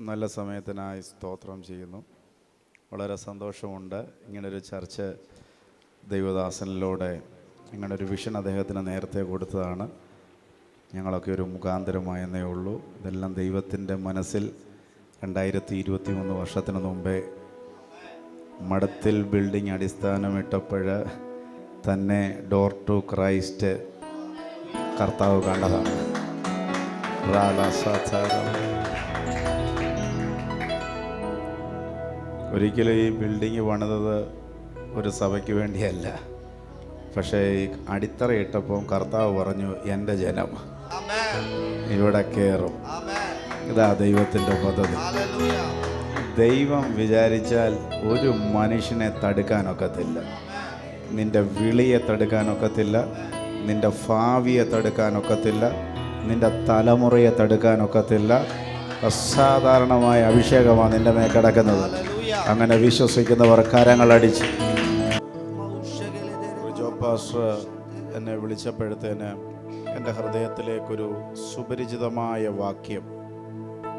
നല്ല സമയത്തിനായി സ്തോത്രം ചെയ്യുന്നു. വളരെ സന്തോഷമുണ്ട്. ഇങ്ങനൊരു ചർച്ച ദൈവദാസനിലൂടെ ഇങ്ങനൊരു വിഷൻ അദ്ദേഹത്തിന് നേരത്തെ കൊടുത്തതാണ്. ഞങ്ങളൊക്കെ ഒരു മുഖാന്തരമായെന്നേ ഉള്ളൂ. ഇതെല്ലാം ദൈവത്തിൻ്റെ മനസ്സിൽ 2023 വർഷത്തിന് മുമ്പേ മഠത്തിൽ ബിൽഡിംഗ് അടിസ്ഥാനമിട്ടപ്പോൾ തന്നെ ഡോർ ടു ക്രൈസ്റ്റ് കർത്താവ് കണ്ടതാണ്. ഒരിക്കലും ഈ ബിൽഡിങ് പണിതത് ഒരു സഭയ്ക്ക് വേണ്ടിയല്ല. പക്ഷേ ഈ അടിത്തറയിട്ടപ്പോൾ കർത്താവ് പറഞ്ഞു, എൻ്റെ ജനം ഇവിടെ കയറും. ഇതാ ദൈവത്തിൻ്റെ പദ്ധതി. ദൈവം വിചാരിച്ചാൽ ഒരു മനുഷ്യനെ തടുക്കാനൊക്കത്തില്ല. നിൻ്റെ വിളിയെ തടുക്കാനൊക്കത്തില്ല, നിൻ്റെ ഭാവിയെ തടുക്കാനൊക്കത്തില്ല, നിൻ്റെ തലമുറയെ തടുക്കാനൊക്കത്തില്ല. അസാധാരണമായ അഭിഷേകമാണ് നിൻ്റെ മേൽ കിടക്കുന്നത്. അങ്ങനെ വിശ്വസിക്കുന്നവർ കരങ്ങളടിച്ച്. ജോബ് പാസ്റ്റർ എന്നെ വിളിച്ചപ്പോഴത്തേന് എൻ്റെ ഹൃദയത്തിലേക്കൊരു സുപരിചിതമായ വാക്യം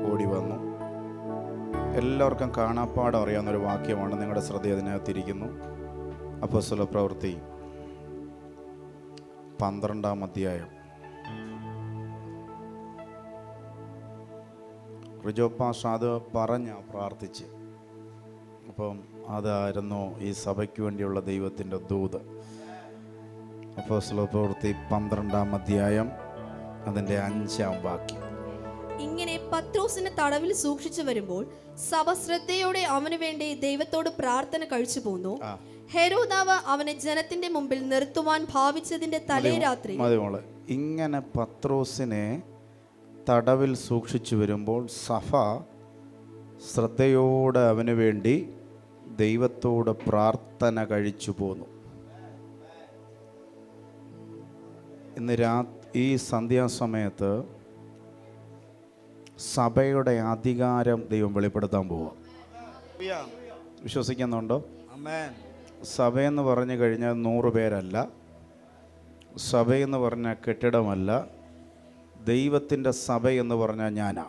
ഓടി വന്നു. എല്ലാവർക്കും കാണാപ്പാടം അറിയാവുന്നൊരു വാക്യമാണ്. നിങ്ങളുടെ ശ്രദ്ധ അതിനകത്തിരിക്കുന്നു. അപ്പോസ്തലപ്രവൃത്തി 12-ാം അധ്യായം. റിജോപ്പാസ് അത് പ്രാർത്ഥിച്ച്. അപ്പം അതായിരുന്നു ഈ സഭയ്ക്ക് വേണ്ടിയുള്ള ദൈവത്തിൻ്റെ ദൂത്. അപ്പോസ്തലപ്രവൃത്തി 12-ാം അധ്യായം അതിൻ്റെ 5-ാം വാക്യം. ഇങ്ങനെ പത്രോസിനെ തടവിൽ സൂക്ഷിച്ചു വരുമ്പോൾ സഭ ശ്രദ്ധയോടെ അവന് വേണ്ടി ദൈവത്തോട് പ്രാർത്ഥന കഴിച്ചു പോന്നു. ഹെരോദാവ് അവനെ ജനത്തിന്റെ മുമ്പിൽ നിർത്തുവാൻ ഭാവിച്ചതിന്റെ തലേ രാത്രി. ഇങ്ങനെ പത്രോസിനെ തടവിൽ സൂക്ഷിച്ചു വരുമ്പോൾ സഭ ശ്രദ്ധയോടെ അവന് വേണ്ടി ദൈവത്തോട് പ്രാർത്ഥന കഴിച്ചു പോന്നു. ഇന്ന് ഈ സന്ധ്യാസമയത്ത് സഭയുടെ അധികാരം ദൈവം വെളിപ്പെടുത്താൻ പോവുക. വിശ്വസിക്കുന്നുണ്ടോ? സഭയെന്ന് പറഞ്ഞു കഴിഞ്ഞാൽ 100 പേരല്ല. സഭയെന്ന് പറഞ്ഞാൽ കെട്ടിടമല്ല. ദൈവത്തിൻ്റെ സഭ എന്ന് പറഞ്ഞാൽ ഞാനാ.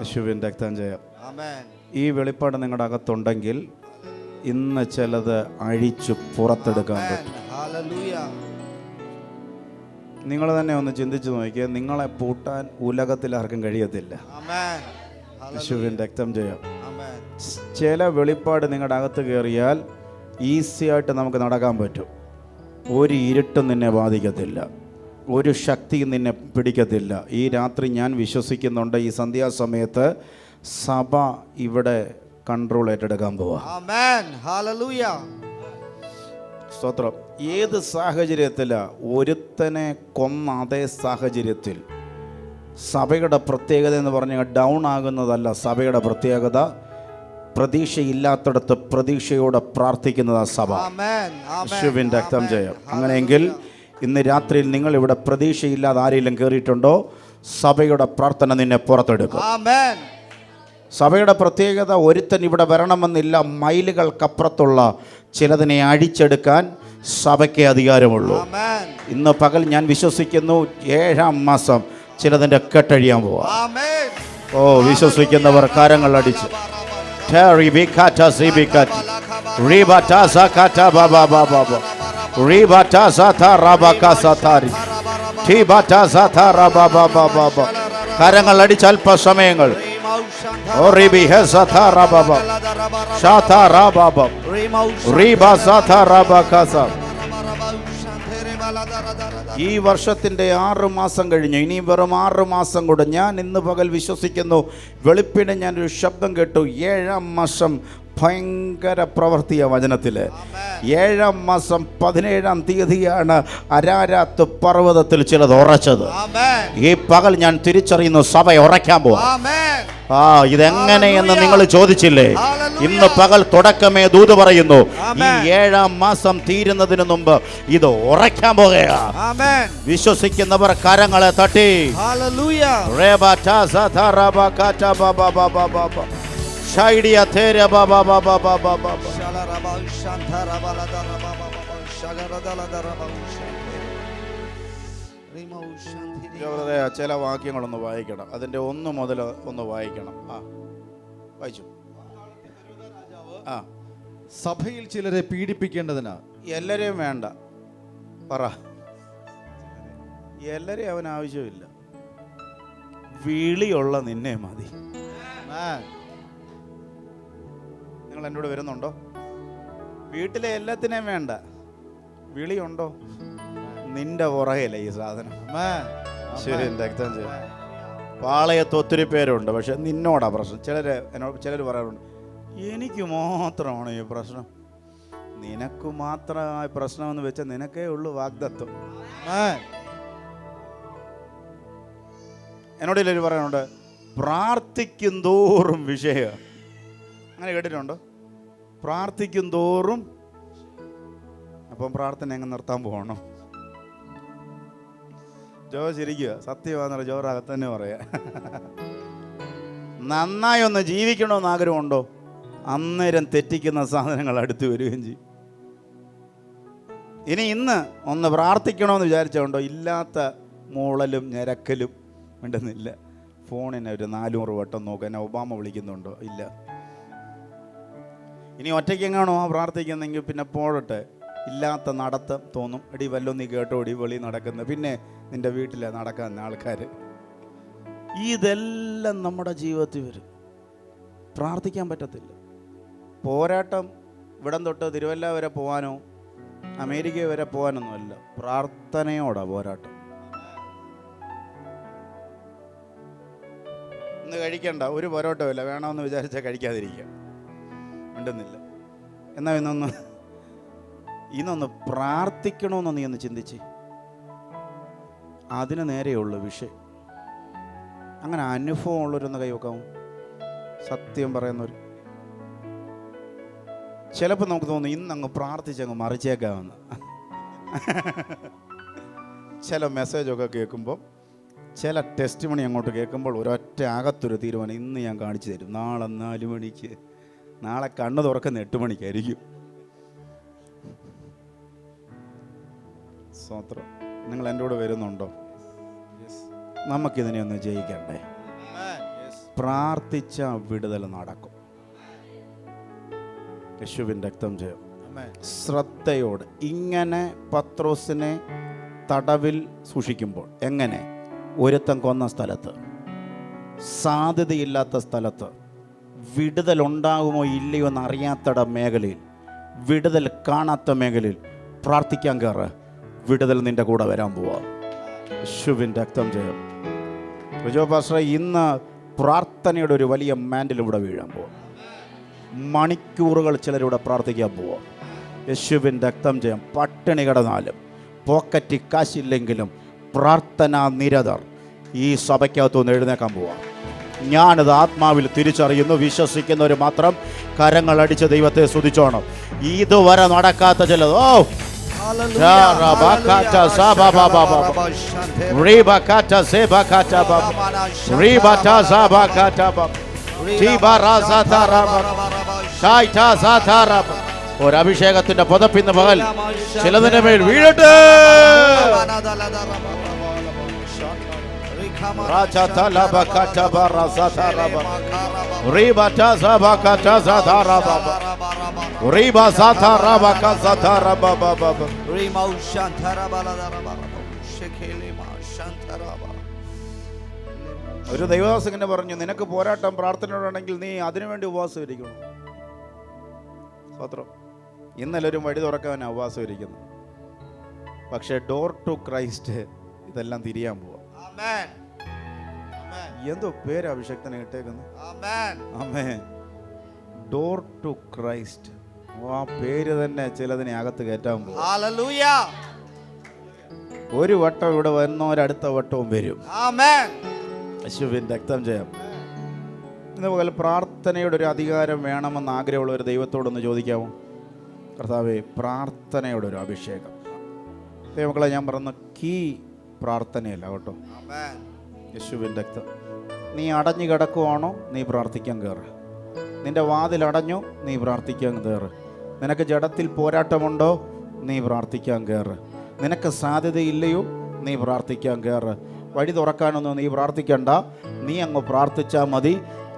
യേശുവിൻ്റെ രക്തം ജയം. ഈ വെളിപ്പാട് നിങ്ങളുടെ അകത്തുണ്ടെങ്കിൽ ഇന്ന് ചിലത് അഴിച്ചു പുറത്തെടുക്കാൻ പറ്റും. നിങ്ങൾ തന്നെ ഒന്ന് ചിന്തിച്ചു നോക്കിയാൽ നിങ്ങളെ പൂട്ടാൻ ഉലകത്തിൽ ആർക്കും കഴിയത്തില്ല. യേശുവിൻ്റെ രക്തം ജയം. ചില വെളിപ്പാട് നിങ്ങളുടെ അകത്ത് കയറിയാൽ ഈസിയായിട്ട് നമുക്ക് നടക്കാൻ പറ്റും. ഒരു ഇരുട്ടും നിന്നെ ബാധിക്കത്തില്ല, ഒരു ശക്തിയും നിന്നെ പിടിക്കത്തില്ല. ഈ രാത്രി ഞാൻ വിശ്വസിക്കുന്നുണ്ട്, ഈ സന്ധ്യാസമയത്ത് സഭ ഇവിടെ കൺട്രോൾ ഏറ്റെടുക്കാൻ പോവാ. സ്തോത്രം. ഏത് സാഹചര്യത്തിലാണ് ഒരുത്തനെ കൊന്ന അതേ സാഹചര്യത്തിൽ സഭയുടെ പ്രത്യേകത എന്ന് പറഞ്ഞാൽ ഡൗൺ ആകുന്നതല്ല. സഭയുടെ പ്രത്യേകത പ്രതീക്ഷയില്ലാത്തടത്ത് പ്രതീക്ഷയോടെ പ്രാർത്ഥിക്കുന്നതാ സഭ. യേശുവിൻ്റെ രക്തം ജയം. അങ്ങനെയെങ്കിൽ ഇന്ന് രാത്രിയിൽ നിങ്ങൾ ഇവിടെ പ്രതീക്ഷയില്ലാതെ ആരെങ്കിലും കയറിയിട്ടുണ്ടോ? സഭയുടെ പ്രാർത്ഥന നിന്നെ പുറത്തെടുക്കും. സഭയുടെ പ്രത്യേകത ഒരുത്തൻ ഇവിടെ വരണമെന്നില്ല. മൈലുകൾക്കപ്പുറത്തുള്ള ചിലതിനെ അഴിച്ചെടുക്കാൻ സഭയ്ക്ക് അധികാരമുള്ളൂ. ഇന്ന് പകൽ ഞാൻ വിശ്വസിക്കുന്നു 7-ാം മാസം ചിലതിൻ്റെ കെട്ടഴിയാൻ പോവാ. ഓ, വിശ്വസിക്കുന്നവർ കരങ്ങൾ അടിച്ച്. കരങ്ങൾ അടിച്ച് അല്പസമയങ്ങൾ. ഈ വർഷത്തിൻ്റെ 6 മാസം കഴിഞ്ഞു. ഇനി വെറും 6 മാസം കൂടെ. ഞാൻ ഇന്ന് പകൽ വിശ്വസിക്കുന്നു, വെളുപ്പിന് ഞാനൊരു ശബ്ദം കേട്ടു. 7-ാം മാസം ഭയങ്കര പ്രവൃത്തിയ വചനത്തിൽ. 7-ാം മാസം 17-ാം തീയതിയാണ് അരാരാത്ത് പർവ്വതത്തിൽ ചിലത് ഉറച്ചത്. ഈ പകൽ ഞാൻ തിരിച്ചറിയുന്നു, സഭ ഉറയ്ക്കാൻ പോവാ. ഇതെങ്ങനെയെന്ന് നിങ്ങൾ ചോദിച്ചില്ലേ? ഇന്ന് പകൽ തുടക്കമേ ദൂത് പറയുന്നു, ഈ 7-ാം മാസം തീരുന്നതിന് മുമ്പ് ഇത് ഉറയ്ക്കാൻ പോകുകയാ. വിശ്വസിക്കുന്നവർ കരങ്ങളെ തട്ടി. Shaidia Tere Baba Baba Baba Baba Shalaraba Shantara Baladara Baba Baba Shagara Daladara Baba Shantara Rima Shanti വെറുതെ ചില വാക്യങ്ങളൊന്ന് വായിക്കണം. അതിൻ്റെ 1 മുതൽ ഒന്ന് വായിക്കണം. വായിച്ചു. സഭയിൽ ചിലരെ പീഡിപ്പിക്കേണ്ടതിന്. എല്ലാരെയും വേണ്ട, പറ. എല്ലാരെയും അവൻ ആവശ്യമില്ല. വിളിയുള്ള നിന്നെ മതി. നിങ്ങൾ എന്നോട് വരുന്നുണ്ടോ? വീട്ടിലെ എല്ലാത്തിനെയും വേണ്ട, വിളിയുണ്ടോ? നിന്റെ പുറകെയല്ല ഈ സാധനം. ശരി, പാളയത്ത് ഒത്തിരി പേരുണ്ട്, പക്ഷെ നിന്നോടാ പ്രശ്നം. ചിലർ പറയാറുണ്ട്, എനിക്ക് മാത്രമാണ് ഈ പ്രശ്നം. നിനക്ക് മാത്രമായ പ്രശ്നമെന്ന് വെച്ചാൽ നിനക്കേ ഉള്ളൂ വാഗ്ദത്വം. എന്നോട് എല്ലാവരും പറയാനുണ്ട്, പ്രാർത്ഥിക്കും തോറും വിഷയം. അങ്ങനെ കേട്ടിട്ടുണ്ടോ? പ്രാർത്ഥിക്കും തോറും. അപ്പം പ്രാർത്ഥന എങ്ങനെ നിർത്താൻ പോകണം? ജോ ശരിക്കുക, സത്യമാണെന്നുള്ള ജോറാകത്ത് തന്നെ പറയാ. നന്നായി ഒന്ന് ജീവിക്കണമെന്ന് ആഗ്രഹമുണ്ടോ? അന്നേരം തെറ്റിക്കുന്ന സാധനങ്ങൾ അടുത്ത് വരികയും ചെയ്യും. ഇന്ന് ഒന്ന് പ്രാർത്ഥിക്കണമെന്ന് വിചാരിച്ചുകൊണ്ടോ? ഇല്ലാത്ത മൂളലും ഞരക്കലും വേണ്ടുന്നില്ല. ഫോണിനെ ഒരു 400 വട്ടം നോക്കുക. എന്നെ ഒബാമ വിളിക്കുന്നുണ്ടോ? ഇല്ല. ഇനി ഒറ്റയ്ക്കെങ്ങാണോ പ്രാർത്ഥിക്കുന്നെങ്കിൽ പിന്നെ പോഴട്ടെ. ഇല്ലാത്ത നടത്തം തോന്നും. എടി വല്ലോ നീ കേട്ടോടി വെളി നടക്കുന്നത്. പിന്നെ നിൻ്റെ വീട്ടിലെ നടക്കാൻ ആൾക്കാർ. ഇതെല്ലാം നമ്മുടെ ജീവിതത്തിൽ വരും. പ്രാർത്ഥിക്കാൻ പറ്റത്തില്ല. പോരാട്ടം ഇവിടം തൊട്ട് തിരുവല്ല വരെ പോകാനോ അമേരിക്ക വരെ പോകാനൊന്നുമല്ല, പ്രാർത്ഥനയോടാ പോരാട്ടം. ഇന്ന് കഴിക്കണ്ട, ഒരു പൊരോട്ടമില്ല, വേണമെന്ന് വിചാരിച്ചാൽ കഴിക്കാതിരിക്കുക. മിണ്ടുന്നില്ല. എന്നാൽ ഇന്നൊന്ന് പ്രാർത്ഥിക്കണമെന്ന് നീ ഒന്ന് ചിന്തിച്ച്. അതിന് നേരെയുള്ള വിഷയം. അങ്ങനെ അനുഭവം ഉള്ളവരൊന്ന് കൈവെക്കാമോ? സത്യം പറയുന്നവർ. ചിലപ്പോൾ നമുക്ക് തോന്നും ഇന്നങ്ങ് പ്രാർത്ഥിച്ചങ്ങ് മറിച്ചേക്കാമെന്ന്. ചില മെസ്സേജൊക്കെ കേൾക്കുമ്പോൾ, ചില ടെസ്റ്റ് മണി അങ്ങോട്ട് കേൾക്കുമ്പോൾ ഒരൊറ്റ അകത്തൊരു തീരുമാനം, ഇന്ന് ഞാൻ കാണിച്ചു തരും. നാളെ 4 മണിക്ക്, നാളെ കണ്ണ് തുറക്കുന്ന 8 മണിക്കായിരിക്കും. സ്വത്രം. നിങ്ങൾ എൻ്റെ കൂടെ വരുന്നുണ്ടോ? നമുക്കിതിനെ ഒന്ന് ജയിക്കണ്ടേ? പ്രാർത്ഥിച്ച വിടുതൽ നടക്കും. യേശുവിൻ്റെ രക്തം ജയം. ശ്രദ്ധയോട് ഇങ്ങനെ പത്രോസിനെ തടവിൽ സൂക്ഷിക്കുമ്പോൾ, എങ്ങനെ ഒരുത്തൻ കൊന്ന സ്ഥലത്ത്, സാധ്യതയില്ലാത്ത സ്ഥലത്ത്, വിടുതൽ ഉണ്ടാകുമോ ഇല്ലയോ എന്നറിയാത്ത മേഖലയിൽ, വിടുതൽ കാണാത്ത മേഖലയിൽ പ്രാർത്ഥിക്കാൻ കയറ്. വിടുതൽ നിൻ്റെ കൂടെ വരാൻ പോവാ. യേശുവിൻ്റെ രക്തം ജയം. റിജോ പാസ്റ്റർ, ഇന്ന് പ്രാർത്ഥനയുടെ ഒരു വലിയ മാൻഡിൽ ഇവിടെ വീഴാൻ പോവാം. മണിക്കൂറുകൾ ചിലരിവിടെ പ്രാർത്ഥിക്കാൻ പോവാം. യേശുവിൻ്റെ രക്തം ജയം. പട്ടിണി കിടന്നാലും പോക്കറ്റ് കാശില്ലെങ്കിലും പ്രാർത്ഥനാ നിരതർ ഈ സഭയ്ക്കകത്തുനിന്ന് എഴുന്നേക്കാൻ പോവാം. ഞാനിത് ആത്മാവിൽ തിരിച്ചറിയുന്നു. വിശ്വസിക്കുന്നവർ മാത്രം കരങ്ങളടിച്ച് ദൈവത്തെ സ്തുതിച്ചോണം. ഇതുവരെ നടക്കാത്ത ചിലത് ഒരഭിഷേകത്തിന്റെ പുതപ്പിന്ന് പകൽ ചിലതിന്റെ മേൽ വീഴട്ടെ. ഒരു ദൈവദാസൻ പറഞ്ഞു, നിനക്ക് പോരാട്ടം പ്രാർത്ഥനയോടാണെങ്കിൽ നീ അതിനുവേണ്ടി ഉപവാസം ഇരിക്കണം. സ്വത്രം. ഇന്നലെ ഒരു വഴി തുറക്കാൻ ഉപവാസം ഇരിക്കുന്നു. പക്ഷേ ഡോർ ടു ക്രൈസ്റ്റ് ഇതെല്ലാം തിരിയാൻ പോവാ. എന്തോ പേര് അഭിഷക്തനെ ഇട്ടേക്കുന്നു. ആമേൻ. Door to Christ. ആ പേര് തന്നെ ചിലതിനെ അകത്ത് കയറ്റാൻ പോകും. ഒരു വട്ടം ഇവിടെ വരുന്നവരടുത്ത വട്ടവും വരും. യേശുവിൻ്റെ രക്തം ജയം. ഇതുപോലെ പ്രാർത്ഥനയുടെ ഒരു അധികാരം വേണമെന്ന് ആഗ്രഹമുള്ള ഒരു ദൈവത്തോടൊന്ന് ചോദിക്കാമോ? കർത്താവേ, പ്രാർത്ഥനയുടെ ഒരു അഭിഷേകം. ദൈവമക്കളെ, ഞാൻ പറഞ്ഞ കീ പ്രാർത്ഥനയല്ല കേട്ടോ. യേശുവിൻ്റെ രക്തം. നീ അടഞ്ഞു കിടക്കുവാണോ? നീ പ്രാർത്ഥിക്കാൻ കയറ്. നിന്റെ വാതിൽ അടഞ്ഞു, നീ പ്രാർത്ഥിക്കാൻ കയറ്. നിനക്ക് ജഡത്തിൽ പോരാട്ടമുണ്ടോ? നീ പ്രാർത്ഥിക്കാൻ കയറ്. നിനക്ക് സാധ്യതയില്ലയോ? നീ പ്രാർത്ഥിക്കാൻ കയറ്. വഴി തുറക്കാനൊന്നും നീ പ്രാർത്ഥിക്കണ്ട, നീ അങ്ങ് പ്രാർത്ഥിച്ചാൽ മതി.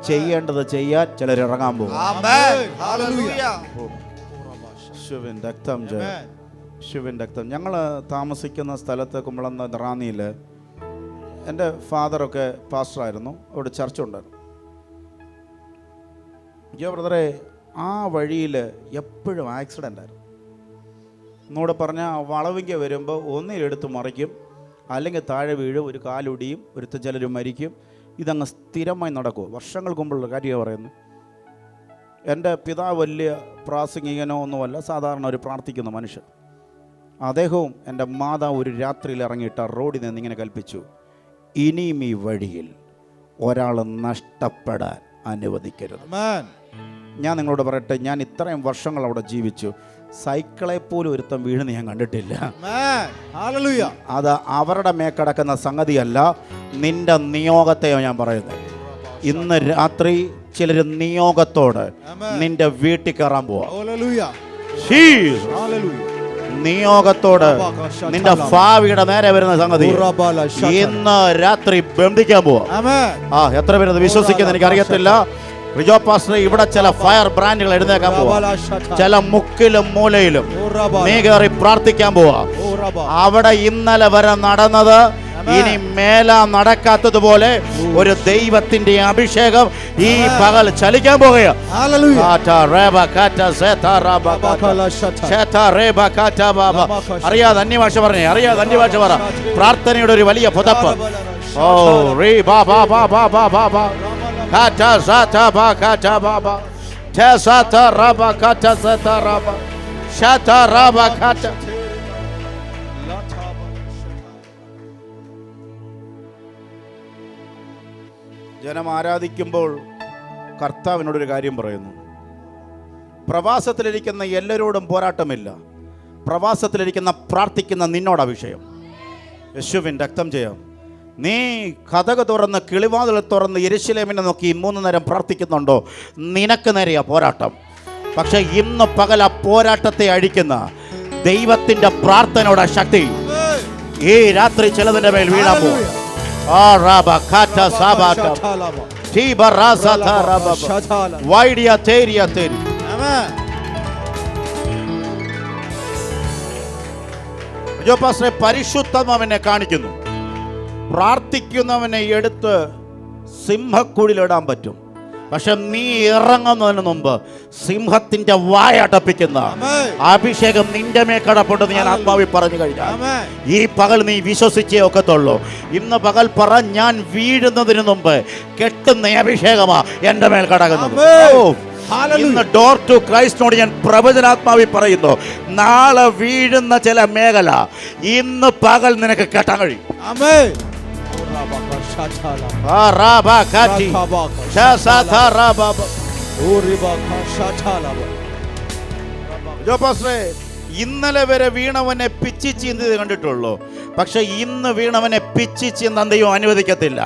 ചെയ്യേണ്ടത് ചെയ്യാൻ ചിലർ ഇറങ്ങാൻ പോകും. ശിവൻ രക്തം ജയ, ശിവൻ രക്തം. ഞങ്ങൾ താമസിക്കുന്ന സ്ഥലത്ത് കുമ്പളന്ന റാന്നിയിൽ എൻ്റെ ഫാദറൊക്കെ പാസ്റ്ററായിരുന്നു. അവിടെ ചർച്ച ഉണ്ടായിരുന്നു. ജോ ബ്രദറെ, ആ വഴിയിൽ എപ്പോഴും ആക്സിഡൻ്റ് ആയിരുന്നു. എന്നോട് പറഞ്ഞാൽ വളവിങ്ക വരുമ്പോൾ ഒന്നിലെടുത്ത് മറിക്കും, അല്ലെങ്കിൽ താഴെ വീഴും, ഒരു കാലൊടിയും, ചിലർ മരിക്കും. ഇതങ്ങ് സ്ഥിരമായി നടക്കുമോ? വർഷങ്ങൾക്ക് മുമ്പുള്ള കാര്യമാണ് പറയുന്നത്. എൻ്റെ പിതാവ് വലിയ പ്രാസംഗികനോ ഒന്നുമല്ല, സാധാരണ ഒരു പ്രാർത്ഥിക്കുന്ന മനുഷ്യൻ. അദ്ദേഹവും എൻ്റെ മാതാവ് ഒരു രാത്രിയിൽ ഇറങ്ങിയിട്ട് റോഡിൽ നിന്ന് ഇങ്ങനെ കൽപ്പിച്ചു, ഇനിയും ഈ വഴിയിൽ ഒരാൾ നഷ്ടപ്പെടാൻ അനുവദിക്കരുത്. ഞാൻ നിങ്ങളോട് പറയട്ടെ, ഞാൻ ഇത്രയും വർഷങ്ങൾ അവിടെ ജീവിച്ചു, സൈക്കിളെ പോലും ഒരുത്തം വീഴുന്ന ഞാൻ കണ്ടിട്ടില്ല. അത് അവരുടെ മേക്കിടക്കുന്ന സംഗതിയല്ല, നിന്റെ നിയോഗത്തെയോ ഞാൻ പറയുന്നത്. ഇന്ന് രാത്രി ചിലർ നിയോഗത്തോട് നിന്റെ വീട്ടിൽ കയറാൻ പോവാ. നിയോഗത്തോട് നിന്റെ ഭാവിയുടെ നേരെ വരുന്ന സംഗതി ഇന്ന് രാത്രി ബന്ധിക്കാൻ പോവാ. എത്ര പേരത് വിശ്വസിക്കുന്ന എനിക്ക് അറിയത്തില്ല. റിജോ പാസ്റ്റർ, ഇവിടെ ചില ഫയർ ബ്രാൻഡുകൾ എഴുന്നേക്കാൻ പോവാ. ചില മുക്കിലും മൂലയിലും നീ കയറി പ്രാർത്ഥിക്കാൻ പോവാ. അവിടെ ഇന്നലെ വരെ നടന്നത് ഇനി മേല നടക്കാത്തതുപോലെ ഒരു ദൈവത്തിന്റെ അഭിഷേകം ഈ പകൽ ചലിക്കാൻ പോകുക. അറിയാതെ അന്യഭാഷ പറഞ്ഞേ, അറിയാതെ അന്യഭാഷ പറ. പ്രാർത്ഥനയുടെ ഒരു വലിയ പുതപ്പ്. ഓ റീ ബാ ബാ ബാ ബാ ബാ ബാ ബാ കാറ്റാ സാറ്റാ ബാ കാറ്റാ ബാ ബാ ഛ സാറ്റാ റാബ കാറ്റാ സാറ്റാ റാബ ഷാറ്റാ റാബ കാറ്റാ. ജനം ആരാധിക്കുമ്പോൾ കർത്താവിനോടൊരു കാര്യം പറയുന്നു. പ്രവാസത്തിലിരിക്കുന്ന എല്ലാവരോടും പോരാട്ടമില്ല, പ്രവാസത്തിലിരിക്കുന്ന പ്രാർത്ഥിക്കുന്ന നിന്നോടാ വിഷയം. യേശുവിൻ രക്തം ചെയ്യാം. നീ കതക് തുറന്ന് കിളിവാതിൽ തുറന്ന് യെരൂശലേമിനെ നോക്കി 3 നേരം പ്രാർത്ഥിക്കുന്നുണ്ടോ? നിനക്ക് നേരെയാ പോരാട്ടം. പക്ഷെ ഇന്ന് പകൽ ആ പോരാട്ടത്തെ അഴിക്കുന്ന ദൈവത്തിന്റെ പ്രാർത്ഥനയുടെ ശക്തി ഈ രാത്രി ചിലതിന്റെ മേൽ വീഴാൻ പോകും. പരിശുദ്ധനെ കാണിക്കുന്നു. പ്രാർത്ഥിക്കുന്നവനെ എടുത്ത് സിംഹക്കുഴിലിടാൻ പറ്റും, പക്ഷെ നീ ഇറങ്ങുന്നതിന് മുമ്പ് സിംഹത്തിന്റെ വായടപ്പിക്കുന്ന അഭിഷേകം നിന്റെ മേൽ കടപ്പെട്ടെന്ന് ഞാൻ ആത്മാവിൽ പറഞ്ഞു കഴിഞ്ഞാൽ ഈ പകൽ നീ വിശ്വസിച്ചേ ഒക്കത്തുള്ളൂ. ഇന്ന് പകൽ പറ, ഞാൻ വീഴുന്നതിന് മുമ്പ് കെട്ടുന്ന അഭിഷേകമാ എന്റെ മേൽ കടകുന്നത്. ഇന്ന് ഡോർ ടു ക്രൈസ്റ്റിനോട് ഞാൻ പ്രവചനാത്മാവിൽ പറയുന്നു, നാളെ വീഴുന്ന ചില മേഖല ഇന്ന് പകൽ നിനക്ക് കെട്ടാൻ കഴിയും. ഇന്നലെ വരെ വീണവനെ പിച്ചി ചീന്തിയത് കണ്ടിട്ടുള്ളൂ, പക്ഷെ ഇന്ന് വീണവനെ പിച്ചി ചീന്താൻ ദൈവം അനുവദിക്കത്തില്ല.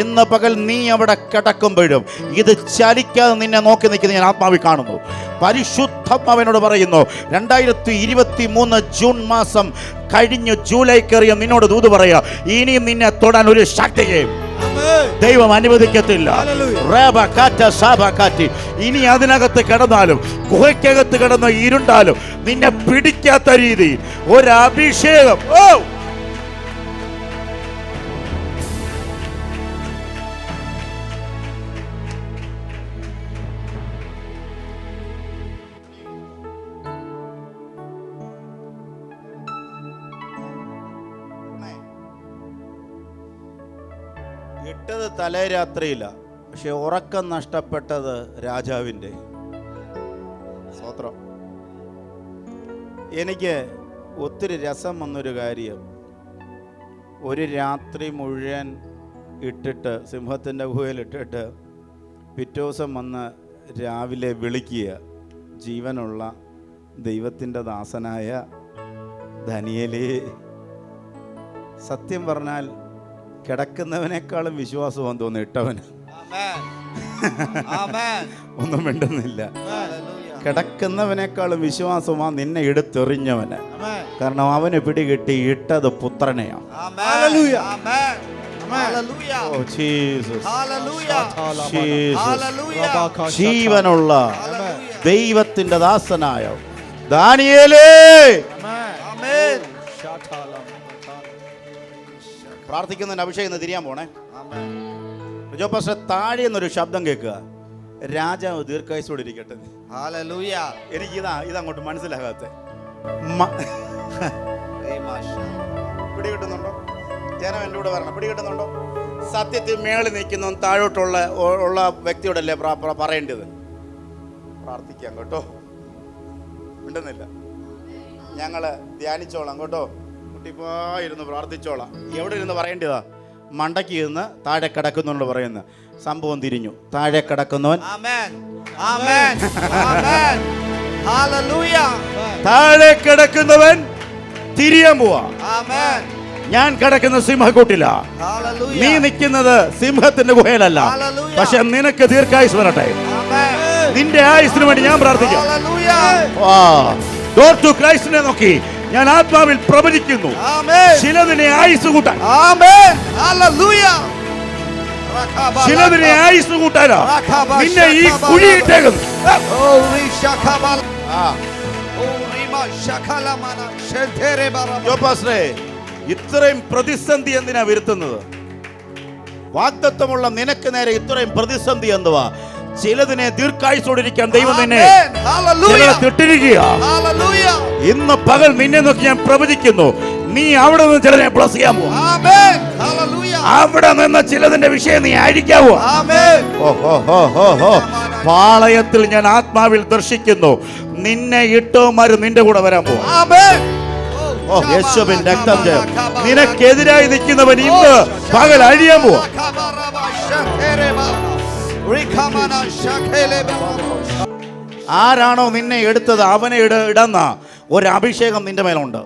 ഇന്ന് പകൽ നീ അവിടെ കിടക്കുമ്പോഴും ഇത് ചലിക്കാതെ നിന്നെ നോക്കി നിൽക്കുന്ന ഞാൻ ആത്മാവിൽ കാണുന്നു. പരിശുദ്ധാത്മാവിനോട് പറയുന്നു, 2023 ജൂൺ മാസം കഴിഞ്ഞ് ജൂലൈ കയറിയ നിന്നോട് ദൂത് പറയാ, ഇനിയും നിന്നെ തൊടാൻ ഒരു ശക്തിയും ദൈവം അനുവദിക്കത്തില്ല. ഇനി അതിനകത്ത് കിടന്നാലും ഗുഹയ്ക്കകത്ത് കിടന്ന് ഇരുണ്ടാലും നിന്നെ പിടിക്കാത്ത രീതിയിൽ ഒരു അഭിഷേകം. ഇട്ടത് തലേ രാത്രിയില്ല, പക്ഷെ ഉറക്കം നഷ്ടപ്പെട്ടത് രാജാവിൻ്റെ. സ്തോത്രം. എനിക്ക് ഒത്തിരി രസം വന്നൊരു കാര്യം, ഒരു രാത്രി മുഴുവൻ ഇട്ടിട്ട് സിംഹത്തിൻ്റെ ഗുഹയിലിട്ടിട്ട് പിറ്റേ ദിവസം വന്ന് രാവിലെ വിളിക്കുക, ജീവനുള്ള ദൈവത്തിൻ്റെ ദാസനായ ദാനിയേലേ. സത്യം പറഞ്ഞാൽ കിടക്കുന്നവനേക്കാളും വിശ്വാസമാണെന്ന് തോന്നുന്നു ഇട്ടവന്. ഒന്നും മിണ്ടുന്നില്ല. കിടക്കുന്നവനേക്കാളും വിശ്വാസമാ നിന്നെ എടുത്തെറിഞ്ഞവന്. കാരണം അവന് പിടികിട്ടി ഇട്ടത് പുത്രനെയാണ്. Hallelujah. Hallelujah. Oh Jesus, Hallelujah. Jesus. Hallelujah. ജീവനുള്ള Hallelujah. ദൈവത്തിന്റെ ദാസനായ ദാനിയേലേ, Amen. പ്രാർത്ഥിക്കുന്നതിന് അഭിഷേകം തിരിയാൻ പോണേ. പക്ഷേ താഴെ നിന്നൊരു ശബ്ദം കേൾക്കുക, രാജാവ് ദീർഘായുസ്സോടെ ഇരിക്കട്ടെ. Hallelujah. എനിക്ക് ഇതങ്ങോട്ട് മനസ്സിലാകാത്ത പിടികിട്ടുന്നുണ്ടോ? ജനം എൻ്റെ കൂടെ വരണം. പിടികിട്ടുന്നുണ്ടോ? സത്യത്തിൽ മേളിൽ നിൽക്കുന്ന താഴോട്ടുള്ള വ്യക്തിയോടല്ലേ പറയേണ്ടത്. പ്രാർത്ഥിക്കാം കേട്ടോ, മിണ്ടുന്നില്ല. ഞങ്ങൾ ധ്യാനിച്ചോളാം കേട്ടോ, കുട്ടിപ്പായിരുന്നു പ്രാർത്ഥിച്ചോളാം. എവിടെ ഇരുന്ന് പറയേണ്ടതാ? മണ്ടയ്ക്ക് ഇരുന്ന് താഴെ കിടക്കുന്നവനോട് പറയുന്നത്. സംഭവം തിരിഞ്ഞു. താഴെ കിടക്കുന്നവൻ Amen. Amen. Amen. Hallelujah. താഴെ കിടക്കുന്നവൻ തിരിയാൻ പോവാ. Amen. ഞാൻ കിടക്കുന്ന സിംഹക്കൂട്ടില, Hallelujah. നീ നിൽക്കുന്നത് സിംഹത്തിന്റെ ഗുഹയിലല്ല. Hallelujah. പക്ഷെ നിനക്ക് ദീർഘായുസ് വരട്ടെ. Amen. നിന്റെ ആയുസിന് വേണ്ടി ഞാൻ പ്രാർത്ഥിക്കാം. Hallelujah. ഡോർ ടു ക്രൈസ്റ്റിനെ നോക്കി ഞാൻ ആത്മാവിൽ പ്രവചിക്കുന്നു. Amen. ചിലതിനെ ആയുസ് കൂട്ടാൻ, Amen. Hallelujah. ചിലതിനെ ആയുസ് കൂട്ടാനാ നിന്നെ ഈ കുഴിയിട്ടേക്കുന്നു. Oh, Rishakabala. Oh, Rima Shakalamana. Shentere Baraba. ജോപാസ്രേ, ഇത്രയും പ്രതിസന്ധി എന്തിനാ വരുത്തുന്നത്? വാഗ്ദത്തമുള്ള നിനക്ക് നേരെ ഇത്രയും പ്രതിസന്ധി എന്തുവാ? ചിലതിനെ ദീർഘായുസോടിരിക്കാൻ ദൈവം നിന്നെ Amen. Hallelujah. തിട്ടിരിക്കുക. Hallelujah. ഇന്ന് പകൽ നിന്നെ നോക്കി ഞാൻ പ്രവചിക്കുന്നു, നീ അവിടെ നിന്ന് ചിലതിനെ പ്ലസ് ചെയ്യാൻ പോവാ. Amen. Hallelujah. അവിടെ നിന്ന് ചിലതിന്റെ വിഷയം നീ അഴിക്കാവോ? Amen. പാളയത്തിൽ ഞാൻ ആത്മാവിൽ ദർശിക്കുന്നു, നിന്നെ ഇട്ടോമാര് നിന്റെ കൂടെ വരാൻ പോവാ. Amen. ഓ യേശുവിൻ രക്തം ജയം. നിനക്കെതിരായി നിൽക്കുന്നവൻ ഇന്ന് പകൽ അഴിയാൻ പോവാ. ആരാണോ നിന്നെ എടുത്തത് അവനെ ഇടന്ന ഒരു അഭിഷേകം നിന്റെ മേലുണ്ട്.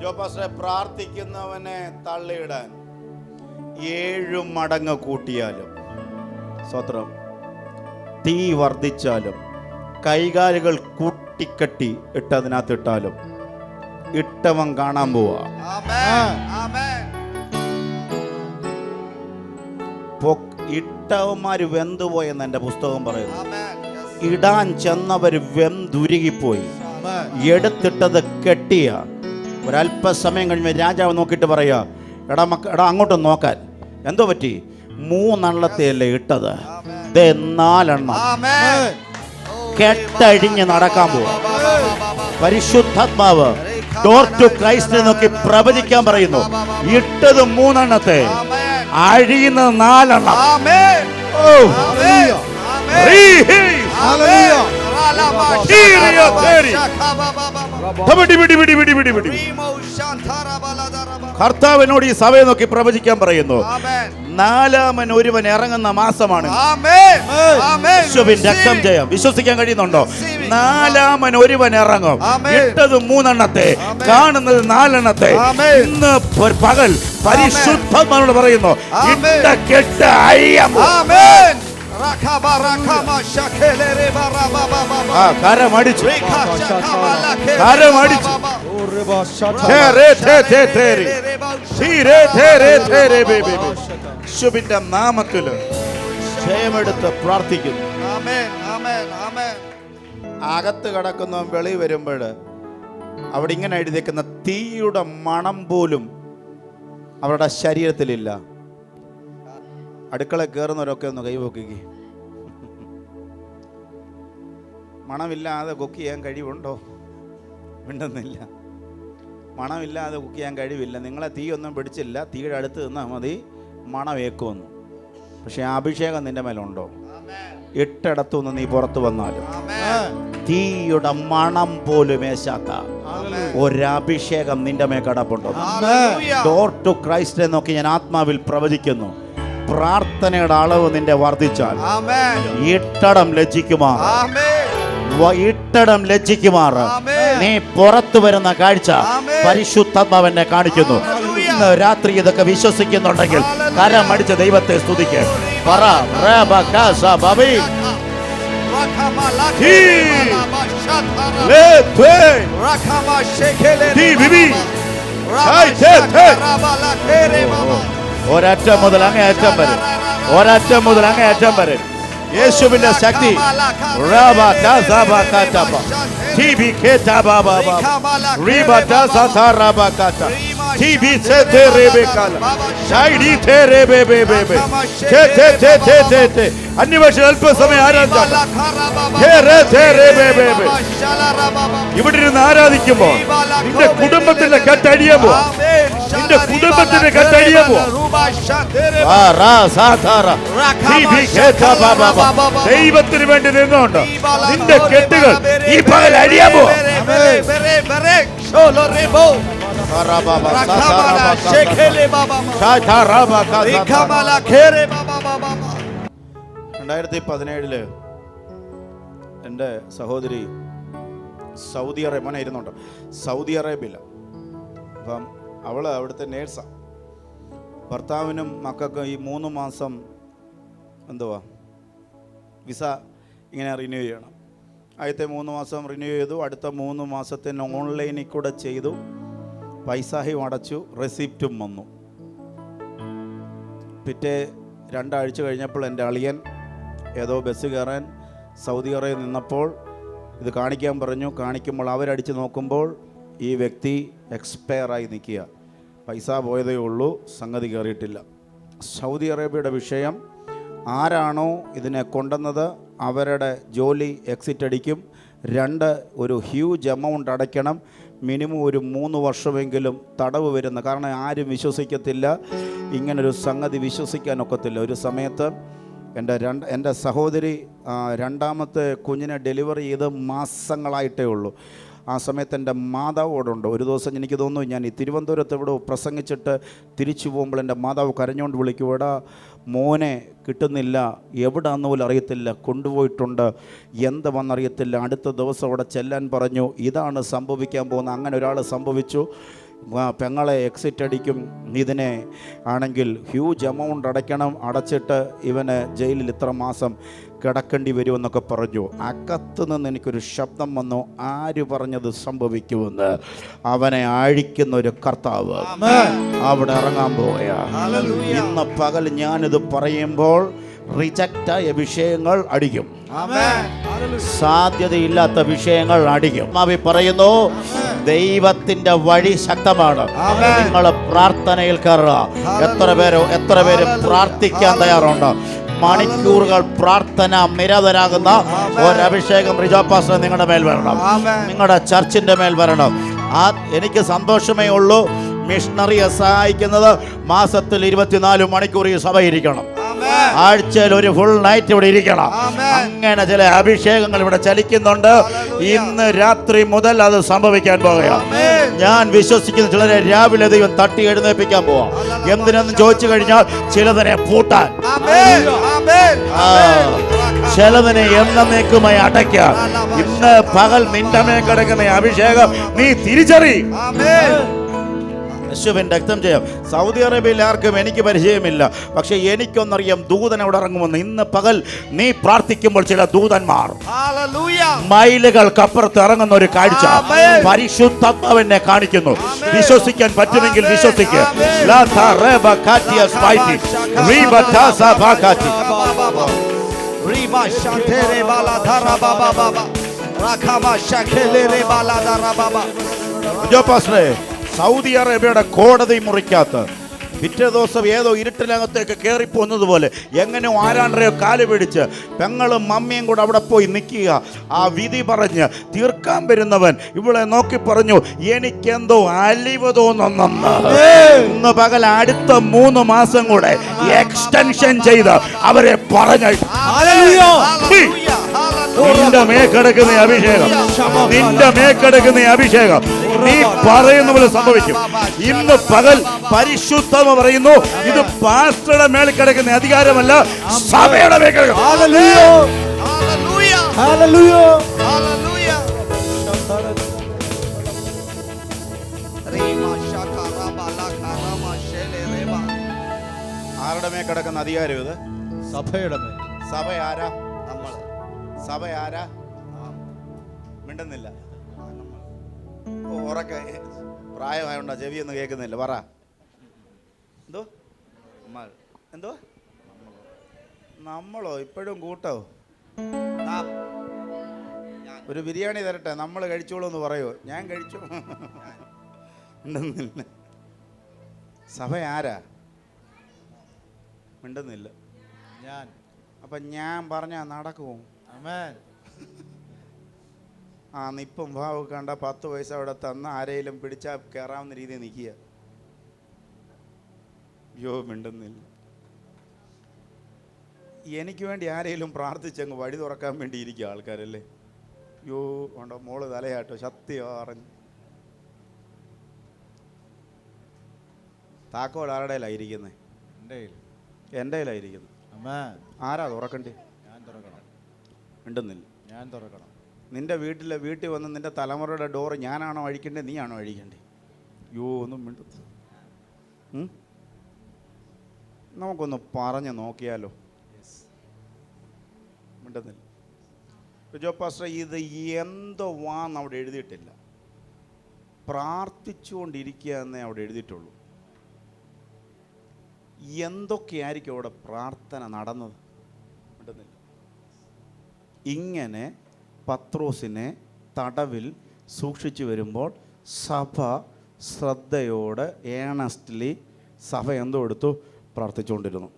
ജോപാസ്റ്ററെ, പ്രാർത്ഥിക്കുന്നവനെ തള്ളിയിടാൻ 7 മടങ്ങ് കൂട്ടിയാലും, സ്വത്രം തീ വർദ്ധിച്ചാലും, കൈകാലുകൾ കൂട്ടിക്കെട്ടി ഇട്ടതിനകത്തിട്ടാലും ഇട്ടവൻ കാണാൻ പോവാ. Amen. Amen. ഇട്ടവന്മാര് വെന്തുപോയെന്ന് എൻ്റെ പുസ്തകം പറയുന്നു. Amen. Yes. ഇടാൻ ചെന്നവർ വെന്തുരുകിപ്പോയി. എടുത്തിട്ടത് കെട്ടിയ ഒരല്പസമയം കഴിഞ്ഞ് രാജാവ് നോക്കിയിട്ട് പറയാ, എടാ അങ്ങോട്ട് നോക്കാൻ. എന്തോ പറ്റി? 3 എണ്ണത്തെയല്ലേ ഇട്ടത്, ദേ 4 എണ്ണം Amen. കെട്ടഴിഞ്ഞ് നടക്കാൻ പോവാ. പരിശുദ്ധാത്മാവ് ഡോർ ടു ക്രൈസ്റ്റിനെ നോക്കി പ്രവചിക്കാൻ പറയുന്നു, ഇട്ടത് 3 എണ്ണത്തെ, അഴിയുന്നത് 4 എണ്ണം. Amen. ഓ Amen. Hallelujah. കർത്താവിനോട് ഈ സഭയെ നോക്കി പ്രവചിക്കാൻ പറയുന്നു, 4-ാമൻ ഒരുവൻ ഇറങ്ങുന്ന മാസമാണ്. യേശുവിൻ രക്തം ജയം. വിശ്വസിക്കാൻ കഴിയുന്നുണ്ടോ? 4-ാമൻ ഒരുവൻ ഇറങ്ങും. ഇട്ടത് 3 എണ്ണത്തെ, കാണുന്നത് 4 എണ്ണത്തെ. ഇന്ന് പകൽ പരിശുദ്ധമാനോട് പറയുന്നു, ഇട്ട കെട്ട് അഴിയാൻ. കരമടിച്ചു, കരമടിച്ചു. യേശുവിന്റെ നാമത്തില് ജയമെടുത്ത് പ്രാർത്ഥിക്കുന്നു. അകത്ത് കിടക്കുന്നവൻ വെളി വരുമ്പോൾ അവിടെ ഇങ്ങനെ എഴുതിയേക്കുന്ന തീയുടെ മണം പോലും അവരുടെ ശരീരത്തിലില്ല. അടുക്കള കയറുന്നവരൊക്കെ ഒന്ന് കൈവക്കുക. മണമില്ലാതെ കുക്ക് ചെയ്യാൻ കഴിവുണ്ടോ? മിണ്ടുന്നില്ല. മണമില്ലാതെ കുക്ക് ചെയ്യാൻ കഴിവില്ല. നിങ്ങളെ തീ ഒന്നും പിടിച്ചില്ല, തീയുടെ അടുത്ത് നിന്നാൽ മതി, മണമേക്കുമെന്ന്. പക്ഷെ അഭിഷേകം നിന്റെ മേലുണ്ടോ? ഇട്ടിടത്തുനിന്ന് നീ പുറത്തു വന്നാലും തീയുടെ മണം പോലും ഏശാത്ത ഒരഭിഷേകം നിന്റെ മേ കിടപ്പുണ്ടോ? ഡോർ ടു ക്രൈസ്റ്റിനെ നോക്കി ഞാൻ ആത്മാവിൽ പ്രവചിക്കുന്നു, പ്രാർത്ഥനയുടെ അളവ് നിന്റെ വർദ്ധിച്ചാൽ ഇട്ടടം ലജ്ജിക്കുമാർ, ഇട്ടടം ലജ്ജിക്കുമാർ നീ പുറത്തു വരുന്ന കാഴ്ച പരിശുദ്ധാത്മാവെന്നെ കാണിക്കുന്നു. ഇന്ന് രാത്രി ഇതൊക്കെ വിശ്വസിക്കുന്നുണ്ടെങ്കിൽ കരമടിച്ച് ദൈവത്തെ സ്തുതിക്ക്. പറ ബബി ഒരറ്റം മുതൽ അങ്ങേയറ്റം വരെ, ഒരറ്റം മുതൽ അങ്ങേയറ്റം വരെ യേശുവിന്റെ ശക്തി. അന്വേഷണം അല്പസമയം ആരാധിക്കാം. ഇവിടെ ഇരുന്ന് ആരാധിക്കുമ്പോൾ നിന്റെ കുടുംബത്തിന്റെ കെട്ടടിയുമ്പോ, നിന്റെ കുടുംബത്തിന്റെ കെട്ടടിയുമ്പോ ദൈവത്തിന് വേണ്ടി നിന്നുകൊണ്ട് നിന്റെ കെട്ടുകൾ ഈ പകൽ അടിയാമോ. രണ്ടായിരത്തി 17 എൻ്റെ സഹോദരി സൗദി അറേബ്യ ഇരുന്നുണ്ട്. സൗദി അറേബ്യയില. അപ്പം അവള് അവിടുത്തെ നേഴ്സാണ്. ഭർത്താവിനും മക്കൾക്കും ഈ 3 മാസം എന്തുവാ വിസ ഇങ്ങനെ റിന്യൂ ചെയ്യണം. ആദ്യത്തെ 3 മാസം റിന്യൂ ചെയ്തു. അടുത്ത 3 മാസത്തിന് ഓൺലൈനിൽ കൂടെ ചെയ്തു. പൈസയും അടച്ചു, റെസിപ്റ്റും വന്നു. പിറ്റേ 2 ആഴ്ച കഴിഞ്ഞപ്പോൾ എൻ്റെ അളിയൻ ഏതോ ബസ് കയറാൻ സൗദി അറേബ്യയിൽ നിന്നപ്പോൾ ഇത് കാണിക്കാൻ പറഞ്ഞു. കാണിക്കുമ്പോൾ അവരടിച്ച് നോക്കുമ്പോൾ ഈ വ്യക്തി എക്സ്പയറായി നിൽക്കുക. പൈസ പോയതേ ഉള്ളൂ, സംഗതി കയറിയിട്ടില്ല. സൗദി അറേബ്യയുടെ വിഷയം, ആരാണോ ഇതിനെ കൊണ്ടുവന്നത് അവരുടെ ജോലി എക്സിറ്റ് അടിക്കും. 2 ഒരു ഹ്യൂജ് എമൗണ്ട് അടയ്ക്കണം. മിനിമം ഒരു 3 വർഷമെങ്കിലും തടവ് വരുന്ന. കാരണം ആരും വിശ്വസിക്കത്തില്ല, ഇങ്ങനൊരു സംഗതി വിശ്വസിക്കാനൊക്കത്തില്ല. ഒരു സമയത്ത് എൻ്റെ സഹോദരി 2ാമത്തെ കുഞ്ഞിനെ ഡെലിവറി ചെയ്ത് മാസങ്ങളായിട്ടേ ഉള്ളൂ. ആ സമയത്ത് എൻ്റെ മാതാവോടുണ്ട്. ഒരു ദിവസം എനിക്ക് തോന്നുന്നു ഞാൻ ഈ തിരുവനന്തപുരത്ത് ഇവിടെ പ്രസംഗിച്ചിട്ട് തിരിച്ചു പോകുമ്പോൾ എൻ്റെ മാതാവ് കരഞ്ഞുകൊണ്ട് വിളിക്കും, എടാ മോനെ കിട്ടുന്നില്ല, എവിടാന്ന് പോലും അറിയത്തില്ല, കൊണ്ടുപോയിട്ടുണ്ട്, എന്ത് വന്നറിയത്തില്ല. അടുത്ത ദിവസം അവിടെ ചെല്ലാൻ പറഞ്ഞു. ഇതാണ് സംഭവിക്കാൻ പോകുന്നത്. അങ്ങനെ ഒരാൾ സംഭവിച്ചു. പെങ്ങളെ എക്സിറ്റ് അടിക്കും. ഇതിനെ ആണെങ്കിൽ ഹ്യൂജ് എമൗണ്ട് അടയ്ക്കണം, അടച്ചിട്ട് ഇവന് ജയിലിൽ ഇത്ര മാസം കിടക്കേണ്ടി വരുമെന്നൊക്കെ പറഞ്ഞു. അകത്ത് നിന്ന് എനിക്കൊരു ശബ്ദം വന്നു, ആര് പറഞ്ഞത് സംഭവിക്കുമെന്ന്? അവനെ അഴിക്കുന്ന ഒരു കർത്താവ് അവിടെ ഇറങ്ങാൻ പോവുകയാ. ഇന്ന് പകൽ ഞാനിത് പറയുമ്പോൾ റിജക്റ്റായ വിഷയങ്ങൾ അടിക്കും, സാധ്യതയില്ലാത്ത വിഷയങ്ങൾ അടിക്കും. മാവി പറയുന്നു, ദൈവത്തിന്റെ വഴി ശക്തമാണ്. നിങ്ങൾ പ്രാർത്ഥനയിൽ കയറുക. എത്ര പേര് പ്രാർത്ഥിക്കാൻ തയ്യാറുണ്ട്? മണിക്കൂറുകൾ പ്രാർത്ഥന നിരതരാകുന്ന ഒരഭിഷേകം റിജോ പാസ്റ്റർ നിങ്ങളുടെ മേൽ വരണം, നിങ്ങളുടെ ചർച്ചിന്റെ മേൽ വരണം. എനിക്ക് സന്തോഷമേ ഉള്ളൂ. മിഷണറിയെ സഹായിക്കുന്നത് മാസത്തിൽ 24 മണിക്കൂർ ഈ സഭ ഇരിക്കണം, ആഴ്ചയിൽ ഒരു ഫുൾ നൈറ്റ് ഇവിടെ ഇരിക്കണം. അങ്ങനെ ചില അഭിഷേകങ്ങൾ ഇവിടെ ചലിക്കുന്നുണ്ട്. ഇന്ന് രാത്രി മുതൽ അത് സംഭവിക്കാൻ പോവുകയാണ്. ഞാൻ വിശ്വസിക്കുന്ന ചിലരെ രാവിലെ ദൈവം തട്ടി എഴുന്നേൽപ്പിക്കാൻ പോവാം. എന്തിനെന്ന് ചോദിച്ചു കഴിഞ്ഞാൽ ചിലതിനെ പൂട്ടാൻ, ചിലതിനെ എന്നേക്കുമായി അടയ്ക്കാൻ. ഇന്ന് പകൽ നിന്റെ മേൽ കിടക്കുന്ന അഭിഷേകം നീ തിരിച്ചറി. യേശുവിൻ്റെ രക്തം ചെയ്യാം. സൗദി അറേബ്യയിൽ ആർക്കും എനിക്ക് പരിചയമില്ല, പക്ഷെ എനിക്കൊന്നറിയാം ദൂതൻ അവിടെ ഇറങ്ങുമെന്ന്. ഇന്ന് പകൽ നീ പ്രാർത്ഥിക്കുമ്പോൾ ചില ദൂതന്മാർ മൈലുകൾക്കപ്പുറത്ത് ഇറങ്ങുന്ന ഒരു കാഴ്ച പരിശുദ്ധാത്മാവിനെ കാണിക്കുന്നു. വിശ്വസിക്കാൻ പറ്റുമെങ്കിൽ വിശ്വസിക്കുക. സൗദി അറേബ്യയുടെ കോടതി മുറിക്കാത്ത പിറ്റേ ദിവസം ഏതോ ഇരുട്ടിനകത്തേക്ക് കയറിപ്പോന്നത് പോലെ എങ്ങനെയോ ആരാണ്ടരെയോ കാല് പിടിച്ച് പെങ്ങളും മമ്മിയും കൂടെ അവിടെ പോയി നിൽക്കുക. ആ വിധി പറഞ്ഞ് തീർക്കാൻ വരുന്നവൻ ഇവളെ നോക്കി പറഞ്ഞു, എനിക്കെന്തോ അലിവ് തോന്നുന്നെന്ന്. ഇന്ന് പകൽ അടുത്ത 3 മാസം കൂടെ എക്സ്റ്റൻഷൻ ചെയ്ത് അവരെ പറഞ്ഞു. നിന്റെ മേക്കിടക്കുന്ന അഭിഷേകം, നിന്റെ മേക്കിടക്കുന്ന അഭിഷേകം നീ പറയുന്ന പോലെ സംഭവിക്കും. ഇന്ന് പകൽ പരിശുദ്ധമ പറയുന്നു, ഇത് പാസ്റ്ററുടെ മേൽ കിടക്കുന്ന അധികാരമല്ല, സഭയുടെ മേൽ കിടക്കുന്നു. കിടക്കുന്ന അധികാരം ഇത് സഭയുടെ മേൽ. സഭ ആരാ? നമ്മൾ. സഭ ആരാ? മിണ്ടുന്നില്ല. ഓ, ഉറക്കെ പ്രായമായോണ്ടാ ചെവിയൊന്നും കേൾക്കുന്നില്ല. പറ. എന്തോ നമ്മൾ. എന്തോ നമ്മളോ? ഇപ്പോഴും കൂട്ടോ? നാം. ഒരു ബിരിയാണി തരട്ടെ, നമ്മൾ കഴിച്ചോളൂ എന്ന് പറയുമോ? ഞാൻ കഴിച്ചു. മിണ്ടുന്നില്ല. സഭ ആരാ? മിണ്ടുന്നില്ല. ഞാൻ. അപ്പം ഞാൻ പറഞ്ഞാൽ നടക്കുമോ? ആമേൻ. ആ നിപ്പം ഭാവ് കണ്ട 10 പൈസ അവിടെ തന്ന ആരെയും പിടിച്ചാൽ കയറാവുന്ന രീതിയിൽ നിൽക്കുക. യോ, മിണ്ടുന്നില്ല. എനിക്ക് വേണ്ടി ആരെങ്കിലും പ്രാർത്ഥിച്ചങ്ങ് വഴി തുറക്കാൻ വേണ്ടി ഇരിക്കുക ആൾക്കാരല്ലേ. യോ, ഉണ്ടോ മോള് തലയാട്ടോ, സത്യം അറിഞ്ഞു. താക്കോൽ ആരുടെയിലായിരിക്കുന്നത്? എൻ്റെ കയ്യിലായിരിക്കുന്നത്. ആമേൻ. ആരാ തുറക്കണ്ടേ? ഞാൻ തുറക്കണം. മിണ്ടുന്നില്ല. ഞാൻ തുറക്കണം. നിന്റെ വീട്ടിൽ വന്ന് നിന്റെ തലമുറയുടെ ഡോറ് ഞാനാണോ അഴിക്കണ്ടേ, നീയാണോ അഴിക്കണ്ടേ? യോ, ഒന്നും മിണ്ടു. നമുക്കൊന്ന് പറഞ്ഞ് നോക്കിയാലോ? മിണ്ടുന്നില്ല. ജോ പാസ്റ്റർ, ഇത് എന്തോ വാന്ന് അവിടെ എഴുതിയിട്ടില്ല. പ്രാർത്ഥിച്ചുകൊണ്ടിരിക്കുക എന്നേ അവിടെ എഴുതിയിട്ടുള്ളൂ. എന്തൊക്കെയായിരിക്കും അവിടെ പ്രാർത്ഥന നടന്നത്? മിണ്ടുന്നില്ല. ഇങ്ങനെ പത്രോസിനെ തടവിൽ സൂക്ഷിച്ചു വരുമ്പോൾ സഭ ശ്രദ്ധയോടെ ഏണസ്റ്റ്ലി സഭ എന്തോ എടുത്തു പ്രാർത്ഥിച്ചുകൊണ്ടിരുന്നു.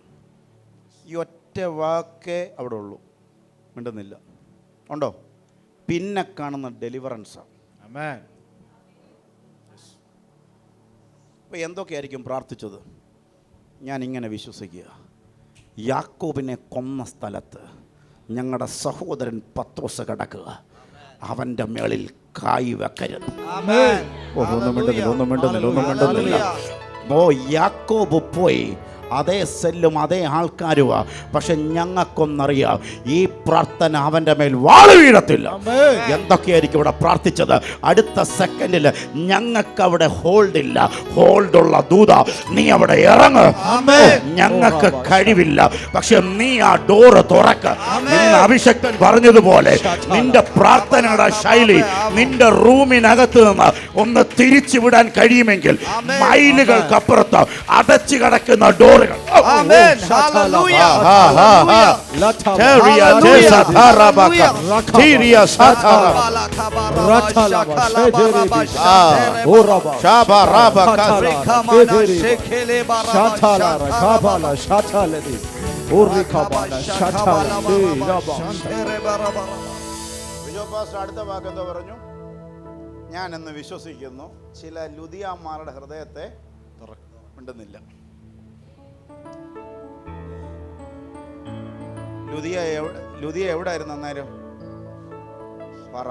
ഈ ഒറ്റ വാക്കേ അവിടെ ഉള്ളൂ. മിണ്ടുന്നില്ല. ഉണ്ടോ? പിന്നെ കാണുന്ന ഡെലിവറൻസാണ്. ആമേൻ. അപ്പോൾ എന്തൊക്കെയായിരിക്കും പ്രാർത്ഥിച്ചത്? ഞാൻ ഇങ്ങനെ വിശ്വസിക്കുക, യാക്കോബിനെ കൊന്ന സ്ഥലത്ത് ഞങ്ങളുടെ സഹോദരൻ പത്രോസ് കിടക്കുക, അവൻ്റെ മേളിൽ കായ് വെക്കരുത്. ആമേൻ. ഒന്നും മിണ്ടുന്നില്ല. ഓ, യാക്കോബ് പോയി, അതേ സെല്ലും അതേ ആൾക്കാരുവാ, പക്ഷെ ഞങ്ങൾക്കൊന്നറിയാം ഈ പ്രാർത്ഥന അവൻ്റെ മേൽ വാള് വീഴത്തില്ല. എന്തൊക്കെയായിരിക്കും ഇവിടെ പ്രാർത്ഥിച്ചത്? അടുത്ത സെക്കൻഡിൽ ഞങ്ങൾക്ക് അവിടെ ഹോൾഡില്ല. ഹോൾഡുള്ള ദൂത നീ അവിടെ ഇറങ്ങ്. ഞങ്ങൾക്ക് കഴിവില്ല, പക്ഷെ നീ ആ ഡോറ് തുറക്ക്. ഇന്ന് അഭിഷക്തൻ പറഞ്ഞതുപോലെ നിന്റെ പ്രാർത്ഥനയുടെ ശൈലി നിന്റെ റൂമിനകത്ത് നിന്ന് ഒന്ന് തിരിച്ചു വിടാൻ കഴിയുമെങ്കിൽ മൈലുകൾക്കപ്പുറത്ത് അടച്ചു കിടക്കുന്ന ഡോറുകൾ ആമേൻ. ഹല്ലേലൂയ. അടുത്ത വാക്ക് എന്തോ പറഞ്ഞു? ഞാൻ എന്ന് വിശ്വസിക്കുന്നു ചില ലുദിയാമാരുടെ ഹൃദയത്തെ മിണ്ടുന്നില്ല. ലുദിയ എവിടെ ആയിരുന്നു അന്നേരം? പറ.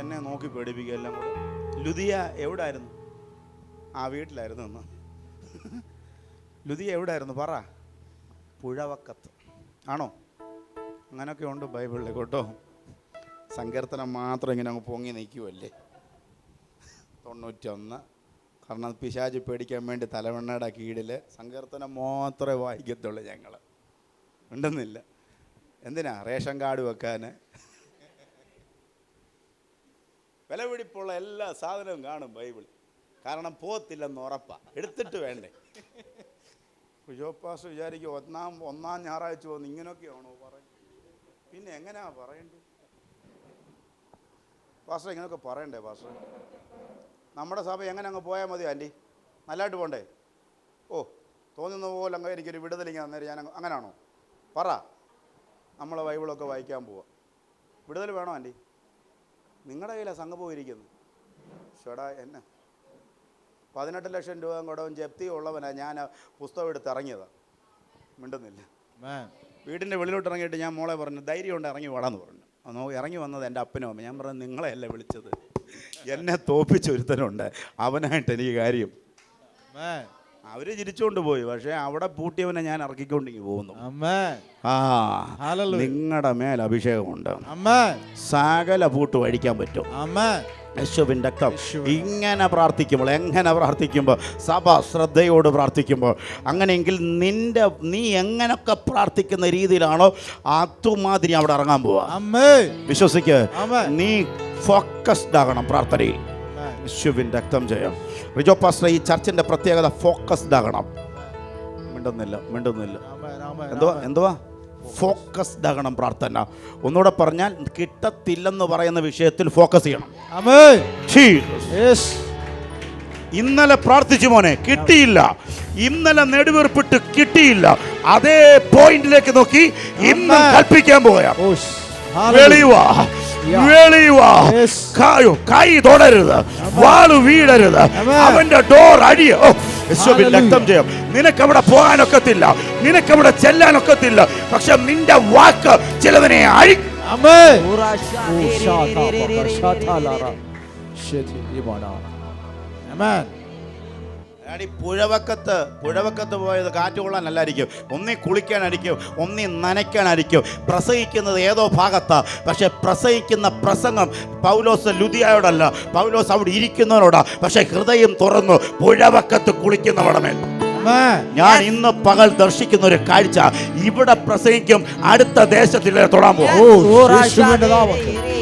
എന്നെ നോക്കി പേടിപ്പിക്കുക എല്ലാം കൂടെ. ലുദിയ എവിടെ ആയിരുന്നു? ആ വീട്ടിലായിരുന്നു എന്ന്. ലുദിയ എവിടെ ആയിരുന്നു? പറ. പുഴവക്കത്ത് ആണോ? അങ്ങനെയൊക്കെ ഉണ്ട് ബൈബിളിൽ കേട്ടോ. സങ്കീർത്തനം മാത്രം ഇങ്ങനെ അങ്ങ് പൊങ്ങി നിൽക്കുമല്ലേ. 91. കാരണം പിശാച് പേടിക്കാൻ വേണ്ടി തലവണ്ണയുടെ കീഴിൽ സങ്കീർത്തനം മാത്രമേ വായിക്കത്തുള്ളൂ ഞങ്ങൾ. ഉണ്ടെന്നില്ല. എന്തിനാ? റേഷൻ കാർഡ് വെക്കാൻ. വിലപിടിപ്പുള്ള എല്ലാ സാധനവും കാണും ബൈബിളിൽ. കാരണം പോകത്തില്ലെന്ന് ഉറപ്പാണ്. എടുത്തിട്ട് വേണ്ടേ? ജോപ്പാസ് വിചാരിക്കും ഒന്നാം ഞായറാഴ്ച വന്ന് ഇങ്ങനെയൊക്കെയാണോ പറയും? പിന്നെ എങ്ങനെയാ പറയണ്ടേ? പാസ്റ്റർ ഇങ്ങനെയൊക്കെ പറയണ്ടേ പാസ്റ്റർ? നമ്മുടെ സഭ എങ്ങനെ അങ്ങ് പോയാൽ മതി ആൻറ്റി? നല്ലതായിട്ട് പോകണ്ടേ? ഓ, തോന്നുന്ന പോലെ അങ്ങ് എനിക്കൊരു വിടുതലിങ്ങനെ അന്നേരം ഞാൻ അങ്ങനെയാണോ? പറ. നമ്മളെ ബൈബിളൊക്കെ വായിക്കാൻ പോവാം. വിടുതൽ വേണോ ആൻറ്റി? നിങ്ങളുടെ കയ്യിലാണ് സംഘം ഇരിക്കുന്നത്. ചേടാ, എന്നെ 18 ലക്ഷം രൂപ കൂടവും ജപ്തിയും ഉള്ളവനാണ് ഞാൻ പുസ്തകം എടുത്ത് ഇറങ്ങിയതാണ്. മിണ്ടുന്നില്ല. വീടിൻ്റെ വെളിയിലോട്ട് ഇറങ്ങിയിട്ട് ഞാൻ മോളെ പറഞ്ഞു, ധൈര്യം കൊണ്ട് ഇറങ്ങി വാടാന്ന് പറഞ്ഞു. ഇറങ്ങി വന്നത് എൻ്റെ അപ്പനും അമ്മ. ഞാൻ പറഞ്ഞു, നിങ്ങളെയല്ല വിളിച്ചത്, എന്നെ തോപ്പിച്ചൊരുത്തനുണ്ട്, അവനായിട്ട് എനിക്ക് കാര്യം. അവർ ചിരിച്ചുകൊണ്ട് പോയി. പക്ഷേ അവിടെ പൂട്ടിയവനെ ഞാൻ ഇറക്കിക്കൊണ്ടിങ്ങി പോകുന്നു. നിങ്ങളുടെ മേൽ അഭിഷേകമുണ്ട്. സകല പൂട്ട് അഴിക്കാൻ പറ്റും. യേശുവിൻ രക്തം. ഇങ്ങനെ പ്രാർത്ഥിക്കുമ്പോൾ, എങ്ങനെ പ്രാർത്ഥിക്കുമ്പോൾ, സഭ ശ്രദ്ധയോട് പ്രാർത്ഥിക്കുമ്പോൾ, അങ്ങനെയെങ്കിൽ നീ എങ്ങനെയൊക്കെ പ്രാർത്ഥിക്കുന്ന രീതിയിലാണോ അതുമാതിരി അവിടെ ഇറങ്ങാൻ പോവാ. വിശ്വസിക്ക്, നീ ഫോക്കസ്ഡ് ആകണം പ്രാർത്ഥനയിൽ. യേശുവിൻ രക്തം ചെയ്യാം. റിജോ പാസ്റ്റർ, ഈ ചർച്ചിന്റെ പ്രത്യേകത ഫോക്കസ്ഡ് ആകണം. മിണ്ടുന്നില്ല. എന്തുവാ ഫോക്കസ്ഡ് ആകണം പ്രാർത്ഥന. ഒന്നുകൂടെ പറഞ്ഞാൽ, കിട്ടത്തില്ലെന്ന് പറയുന്ന വിഷയത്തിൽ ഫോക്കസ് ചെയ്യണം. ഇന്നലെ പ്രാർത്ഥിച്ചു മോനെ, കിട്ടിയില്ല. ഇന്നലെ നെടുവീർപ്പിട്ട് കിട്ടിയില്ല. അതേ പോയിന്റിലേക്ക് നോക്കി ഇന്ന് കൽപ്പിക്കാൻ പോയാ. വെളിവാ, കൈ തൊടരുത്, വാള് വീഴരുത്, അവന്റെ ഡോർ അടിയോ. രക്തം ചെയ്യാം. നിനക്കവിടെ പോകാനൊക്കത്തില്ല, നിനക്കവിടെ ചെല്ലാനൊക്കത്തില്ല, പക്ഷെ നിന്റെ വാക്ക് ചിലതിനെ പുഴവക്കത്ത് പോയത് കാറ്റ് കൊള്ളാനല്ലായിരിക്കും, ഒന്നി കുളിക്കാനായിരിക്കും, ഒന്നി നനയ്ക്കാനായിരിക്കും. പ്രസംഗിക്കുന്നത് ഏതോ ഭാഗത്താ, പക്ഷെ പ്രസംഗിക്കുന്ന പ്രസംഗം പൗലോസ് ലുദിയായോടല്ല, പൗലോസ് അവിടെ ഇരിക്കുന്നവരോടാ. പക്ഷെ ഹൃദയം തുറന്നു പുഴവക്കത്ത് കുളിക്കുന്നവടമേൽ ഞാൻ ഇന്ന് പകൽ ദർശിക്കുന്ന ഒരു കാഴ്ച, ഇവിടെ പ്രസംഗിക്കും, അടുത്ത ദേശത്തിൽ തൊടാൻ പോകും.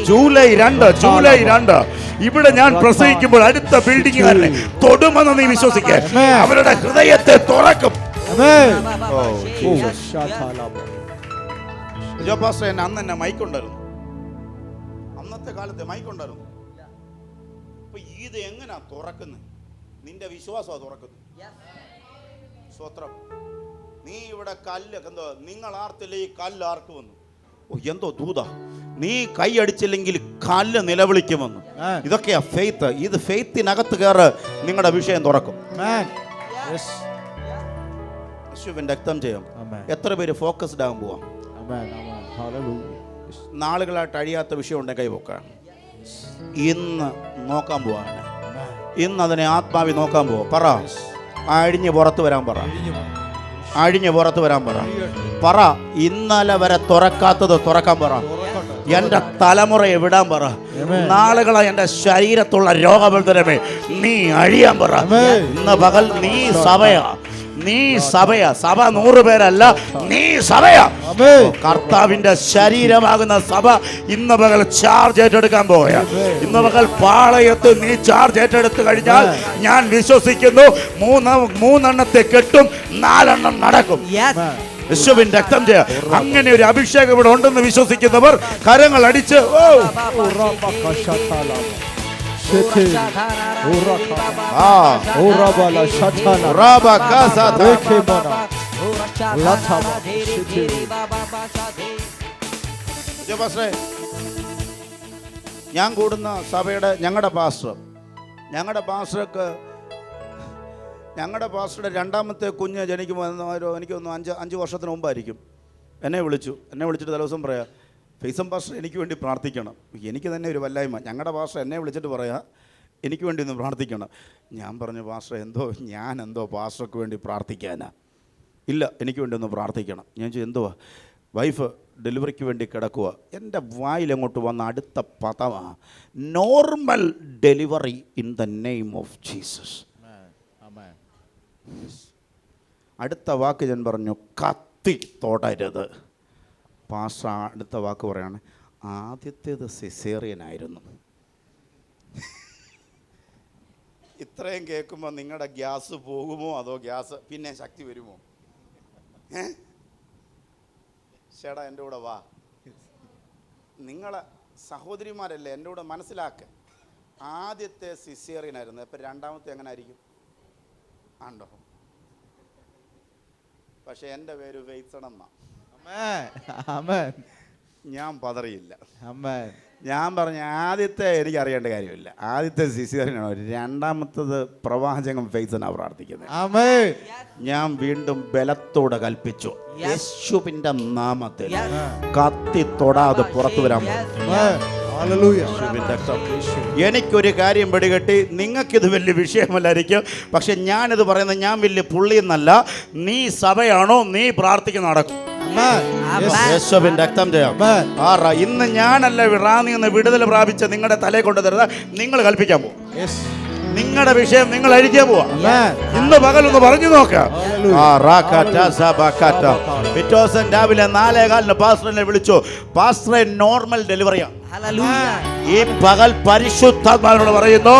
ജൂലൈ 2 ഇവിടെ ഞാൻ പ്രസംഗിക്കുമ്പോൾ അടുത്ത ബിൽഡിംഗുകാരനെ തൊടുമെന്ന് നീ വിശ്വസിക്കുക. അവരുടെ ഹൃദയത്തെ തുറക്കും. അന്ന് തന്നെ മൈക്കുണ്ടായിരുന്നു, അന്നത്തെ കാലത്തെ മൈക്കുണ്ടായിരുന്നു. അപ്പൊ ഇത് എങ്ങനാ തുറക്കുന്നത്? നിന്റെ വിശ്വാസമാണ് തുറക്കുന്നത്. സ്വത്രം. നീ ഇവിടെ കല്ല് എന്തോ, നിങ്ങൾ ആർത്തില്ല, ഈ കല്ല് ആർക്ക് വന്നു? എന്തോ ദൂത, നീ കൈ അടിച്ചില്ലെങ്കിൽ കല്ല് നിലവിളിക്കുമെന്ന്. ഇതൊക്കെയാ ഫെയ്ത്ത്. ഇത് ഫെയ്ത്തിനകത്ത് കയറ്, നിങ്ങളുടെ വിഷയം തുറക്കും. യേശുവിന്റെ രക്തം ചെയ്യാം. എത്ര പേര് ഫോക്കസ്ഡ് ആകാൻ പോവാം? നാളുകളായിട്ട് അഴിയാത്ത വിഷയം ഉണ്ടെങ്കിൽ കൈവക്കാൻ ഇന്ന് നോക്കാൻ പോവാണ്. ഇന്ന് അതിനെ ആത്മാവി നോക്കാൻ പോവാ. പറ, അഴിഞ്ഞ് പുറത്ത് വരാൻ പറ. അഴിഞ്ഞ് പുറത്ത് വരാൻ പറ. ഇന്നലെ വരെ തുറക്കാത്തത് തുറക്കാൻ പറ. എൻ്റെ തലമുറയെ വിടാൻ പറ. നാളുകളെ എൻ്റെ ശരീരത്തുള്ള രോഗബന്ധനമേ നീ അഴിയാൻ പറ. ഇന്ന് പകൽ നീ സഭയാ, നീ സഭയാ. സഭ 100 പേരല്ല, നീ സഭയാ. കർത്താവിന്റെ ശരീരമാകുന്ന സഭ ഇന്ന് പകൽ ചാർജ് ഏറ്റെടുക്കാൻ പോവുക. ഇന്ന് പകൽ പാളയത്ത് നീ ചാർജ് ഏറ്റെടുത്തു കഴിഞ്ഞാൽ ഞാൻ വിശ്വസിക്കുന്നു 3 കെട്ടും, 4 നടക്കും. യേശുവിൻ രക്തം ചെയ്യാം. അങ്ങനെ ഒരു അഭിഷേകം ഇവിടെ ഉണ്ടെന്ന് വിശ്വസിക്കുന്നവർ കരങ്ങൾ അടിച്ച് ഞാൻ കൂടുന്ന സഭയുടെ ഞങ്ങളുടെ പാസ്റ്ററുടെ രണ്ടാമത്തെ കുഞ്ഞ് ജനിക്കുമ്പോൾ എനിക്കൊന്ന് 5 വർഷത്തിന് മുമ്പായിരിക്കും. എന്നെ വിളിച്ചിട്ട് തലേദിവസം പറയാം, ഫൈസം പാസ്റ്റർ എനിക്ക് വേണ്ടി പ്രാർത്ഥിക്കണം. എനിക്ക് തന്നെ ഒരു വല്ലായ്മ. ഞങ്ങളുടെ പാസ്റ്റർ എന്നെ വിളിച്ചിട്ട് പറയാം, എനിക്ക് വേണ്ടി ഒന്ന് പ്രാർത്ഥിക്കണം. ഞാൻ പറഞ്ഞു, പാസ്റ്റർ ഞാൻ എന്തോ പാസ്റ്റർക്ക് വേണ്ടി പ്രാർത്ഥിക്കാനാ? ഇല്ല, എനിക്ക് വേണ്ടി ഒന്ന് പ്രാർത്ഥിക്കണം. ഞാൻ ചോദിച്ചു, എന്തുവാ? വൈഫ് ഡെലിവറിക്ക് വേണ്ടി കിടക്കുക. എൻ്റെ വായിലെങ്ങോട്ട് വന്ന അടുത്ത പദമാണ് normal delivery in the name of Jesus. അടുത്ത വാക്ക് ഞാൻ പറഞ്ഞു, കത്തി തൊടരുത്. പാസ്റ്റർ അടുത്ത വാക്ക് പറയാണ്, ആദ്യത്തേത് സിസേറിയനായിരുന്നു. ഇത്രയും കേൾക്കുമ്പോൾ നിങ്ങളുടെ ഗ്യാസ് പോകുമോ അതോ ഗ്യാസ് പിന്നെ ശക്തി വരുമോ? ചേട്ടാ എൻ്റെ കൂടെ വാ. നിങ്ങളെ സഹോദരിമാരല്ലേ, എൻ്റെ കൂടെ മനസ്സിലാക്ക. ആദ്യത്തെ സിസേറിയനായിരുന്നു. ഇപ്പം രണ്ടാമത്തെ എങ്ങനെ ആയിരിക്കും? ആണ്ടോ? പക്ഷെ എൻ്റെ പേര് വെയ്സണെന്നാ. ഞാൻ പതറിയില്ല. ഞാൻ പറഞ്ഞ ആദ്യത്തെ എനിക്ക് അറിയേണ്ട കാര്യമില്ല. ആദ്യത്തെ സിസേറിയനാണ്. രണ്ടാമത്തത് പ്രവാചകൻ ഫെയ്സനാണ് പ്രാർത്ഥിക്കുന്നത്. ഞാൻ വീണ്ടും ബലത്തോടെ കൽപ്പിച്ചു, യേശുവിന്റെ നാമത്തിൽ കത്തി തൊടാതെ പുറത്തു വരാൻ. എനിക്കൊരു കാര്യം പിടികെട്ടി, നിങ്ങൾക്കിത് വലിയ വിഷയമല്ലായിരിക്കും, പക്ഷെ ഞാനിത് പറയുന്നത് ഞാൻ വലിയ പുള്ളിയെന്നല്ല. നീ സഭയാണോ, നീ പ്രാർത്ഥിക്കുന്ന നടക്കും. യേശുവിൻ രക്തം ജയം. ഇന്ന് ഞാനല്ല റാന്നി എന്ന് വിടുതൽ പ്രാപിച്ച നിങ്ങളുടെ തലയെ കൊണ്ട് തരുന്നത് നിങ്ങൾ കൽപ്പിക്കാൻ പോകും. നിങ്ങളുടെ വിഷയം നിങ്ങൾ അഴിക്കാൻ പോവാ. ഇന്ന് പകലൊന്ന് പറഞ്ഞു നോക്കാം. പിറ്റേ ദിവസം രാവിലെ 4:15 പാസ്റ്ററിനെ വിളിച്ചു. പാസ്റ്ററെ നോർമൽ ഡെലിവറിയാ. ഈ പകൽ പരിശുദ്ധാത്മാവിനോട് പറയുന്നു,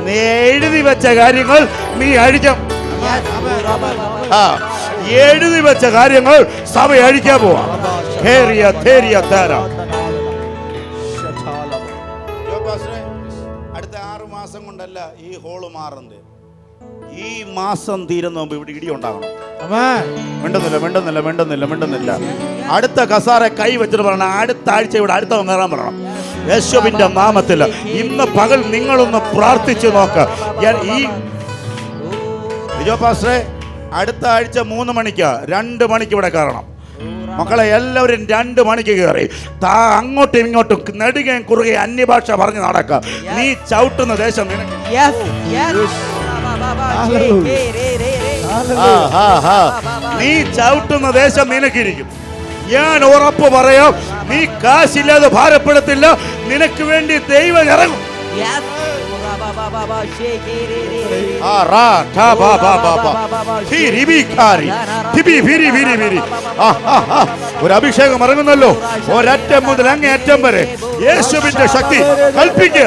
നീ എഴുതി വെച്ച കാര്യങ്ങൾ നീ അഴിക്കാം. എഴുതി വെച്ച കാര്യങ്ങൾ സഭ അഴിക്കാൻ പോവാ. അടുത്ത 6 മാസം കൊണ്ടല്ല ഈ ഹോള് മാറുന്നത്. ഈ മാസം തീരുന്ന മുമ്പ് ഇവിടെ ഇടി ഉണ്ടാകണം. മിണ്ടുന്നില്ല. അടുത്ത കസാര കൈ വെച്ചിട്ട് പറയണം, അടുത്ത ആഴ്ച ഇവിടെ അടുത്ത കയറാൻ പറയണം. യേശുവിന്റെ നാമത്തിൽ ഇന്ന് പകൽ നിങ്ങളൊന്ന് പ്രാർത്ഥിച്ചു നോക്ക്. ഈ പാസ്റ്ററെ അടുത്ത ആഴ്ച 3 മണിക്ക് 2 മണിക്ക് ഇവിടെ കയറണം. മക്കളെ എല്ലാവരും 2 മണിക്ക് കയറി അങ്ങോട്ടും ഇങ്ങോട്ടും നെടുകയും കുറുകയും അന്യഭാഷ പറഞ്ഞ് നടക്കുക. നീ ചവിട്ടുന്ന ദേശം നീ ചവിട്ടുന്ന ദേശം നിനക്കിരിക്കും. ഞാൻ ഉറപ്പ് പറയാം, നീ കാശില്ലാതെ ഭാരപ്പെടത്തില്ല. നിനക്ക് വേണ്ടി ദൈവം ഇറങ്ങും. ഒരു അഭിഷേകം ഇറങ്ങുന്നല്ലോ, ഒരറ്റം മുതൽ അങ്ങേ അറ്റം വരെ. യേശുവിന്റെ ശക്തി കൽപ്പിക്ക്.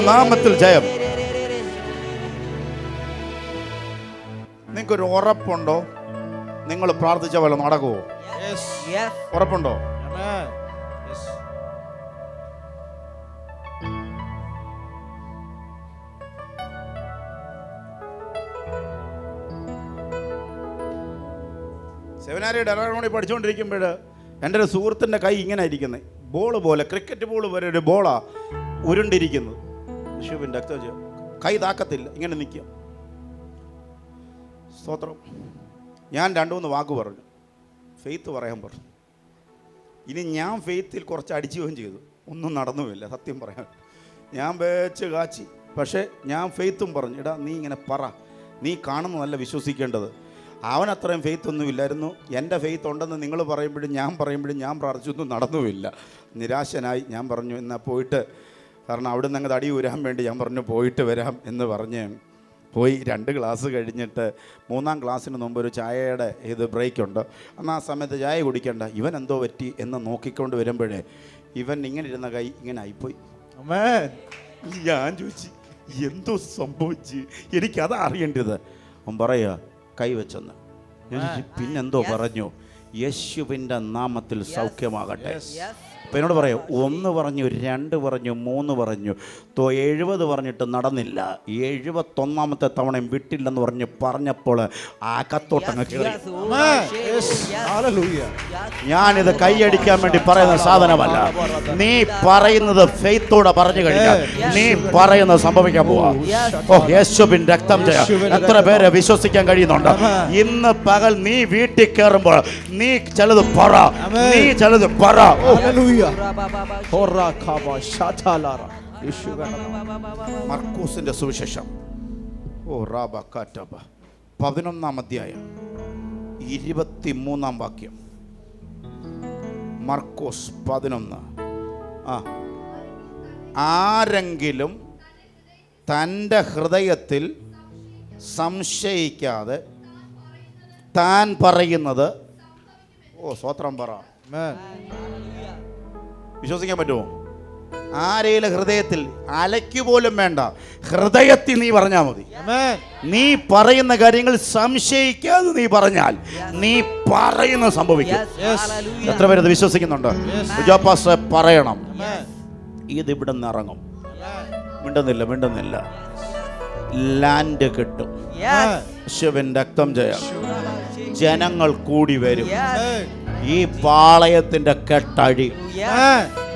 നാമത്തിൽ ജയം. നിങ്ങൾക്കൊരു ഉറപ്പുണ്ടോ നിങ്ങൾ പ്രാർത്ഥിച്ച പോലെ നടക്കുവോ? ഉറപ്പുണ്ടോ? സെമിനാരിയുടെ ഡെറാണോണി പഠിച്ചുകൊണ്ടിരിക്കുമ്പോൾ എൻ്റെ ഒരു സുഹൃത്തിൻ്റെ കൈ ഇങ്ങനെ ഇരിക്കുന്നത്, ബോൾ പോലെ, ക്രിക്കറ്റ് ബോൾ വരെ ഒരു ബോളാ ഉരുണ്ടിരിക്കുന്നത്. യേശുവിൻ്റെ രക്തം ജയം. കൈ താക്കത്തില്ല, ഇങ്ങനെ നിൽക്കുക. സ്തോത്രം. ഞാൻ 2-3 വാക്ക് പറഞ്ഞു, ഫെയ്ത്ത് പറയാൻ പറഞ്ഞു. ഇനി ഞാൻ ഫെയ്ത്തിൽ കുറച്ച് അടിച്ചുകയും ചെയ്തു, ഒന്നും നടന്നുമില്ല. സത്യം പറയാൻ ഞാൻ വെച്ച് കാച്ചി. പക്ഷേ ഞാൻ ഫെയ്ത്തും പറഞ്ഞു, എടാ നീ ഇങ്ങനെ പറ, നീ കാണുന്നതല്ല വിശ്വസിക്കേണ്ടത്. അവനത്രയും ഫെയ്ത്ത് ഒന്നും ഇല്ലായിരുന്നു. എൻ്റെ ഫെയ്ത്ത് ഉണ്ടെന്ന് നിങ്ങൾ പറയുമ്പോഴും ഞാൻ പ്രാർത്ഥിച്ചൊന്നും നടന്നുമില്ല. നിരാശനായി ഞാൻ പറഞ്ഞു, എന്നാൽ പോയിട്ട്, കാരണം അവിടെ നിന്ന് അങ്ങ് തടി ഊരാൻ വേണ്ടി ഞാൻ പറഞ്ഞു പോയിട്ട് വരാം എന്ന് പറഞ്ഞ് പോയി. 2 ക്ലാസ് കഴിഞ്ഞിട്ട് 3-ാം ക്ലാസ്സിന് മുമ്പ് ഒരു ചായയുടെ ബ്രേക്കുണ്ട്. അന്ന് ആ സമയത്ത് ചായ കുടിക്കേണ്ട. ഇവൻ എന്തോ പറ്റി എന്ന് നോക്കിക്കൊണ്ട് വരുമ്പോഴേ ഇവൻ ഇങ്ങനെ ഇരുന്ന കൈ ഇങ്ങനെ ആയിപ്പോയി. ഞാൻ ചോദിച്ചു, എന്തോ സംഭവിച്ച്? എനിക്കതാ അറിയേണ്ടത്. അവൻ പറയുക, കൈവച്ചെന്ന്. പിന്നെന്തോ പറഞ്ഞു, യേശുവിൻ്റെ നാമത്തിൽ സൗഖ്യമാകട്ടെ. അപ്പം എന്നോട് പറയാം, 1 പറഞ്ഞു, 2 പറഞ്ഞു, 3 പറഞ്ഞു, 70 പറഞ്ഞിട്ട് നടന്നില്ല. 71ാമത്തെ തവണയും വിട്ടില്ലെന്ന് പറഞ്ഞപ്പോൾ അകത്തോട്ടങ്ങ് കയറി. ഞാനിത് കൈയടിക്കാൻ വേണ്ടി പറയുന്ന സാധനമല്ല. നീ പറയുന്നത് ഫെയ്ത്തോടെ പറഞ്ഞു കഴിഞ്ഞാൽ നീ പറയുന്നത് സംഭവിക്കാൻ പോവാ. യേശുവിൻ രക്തം ജയം. എത്ര പേരെ വിശ്വസിക്കാൻ കഴിയുന്നുണ്ട്? ഇന്ന് പകൽ നീ വീട്ടിൽ കയറുമ്പോൾ നീ ചിലത് പറ. മർക്കോസിന്റെ സുവിശേഷം 11-ാം അധ്യായം 23-ാം വാക്യം. മർക്കോസ് 11. ആരെങ്കിലും തൻ്റെ ഹൃദയത്തിൽ സംശയിക്കാതെ താൻ പറയുന്നത് സ്വത്രം പറ. വിശ്വസിക്കാൻ പറ്റുമോ? ആരെയും ഹൃദയത്തിൽ അലയ്ക്കുപോലും വേണ്ട, ഹൃദയത്തിൽ നീ പറഞ്ഞാൽ മതി. നീ പറയുന്ന കാര്യങ്ങൾ സംശയിക്കാതെ നീ പറഞ്ഞാൽ നീ പറയുന്ന സംഭവിക്കും. എത്ര പേരത് വിശ്വസിക്കുന്നുണ്ട്? പാസ്റ്റർ പറയണം, ഇതിവിടെ നിന്ന് ഇറങ്ങും. മിണ്ടുന്നില്ല. ലാൻഡ് കിട്ടും. ശിവൻ രക്തം ജയം. ജനങ്ങൾ കൂടി വരും. ഈ പാളയത്തിന്റെ കെട്ടഴി.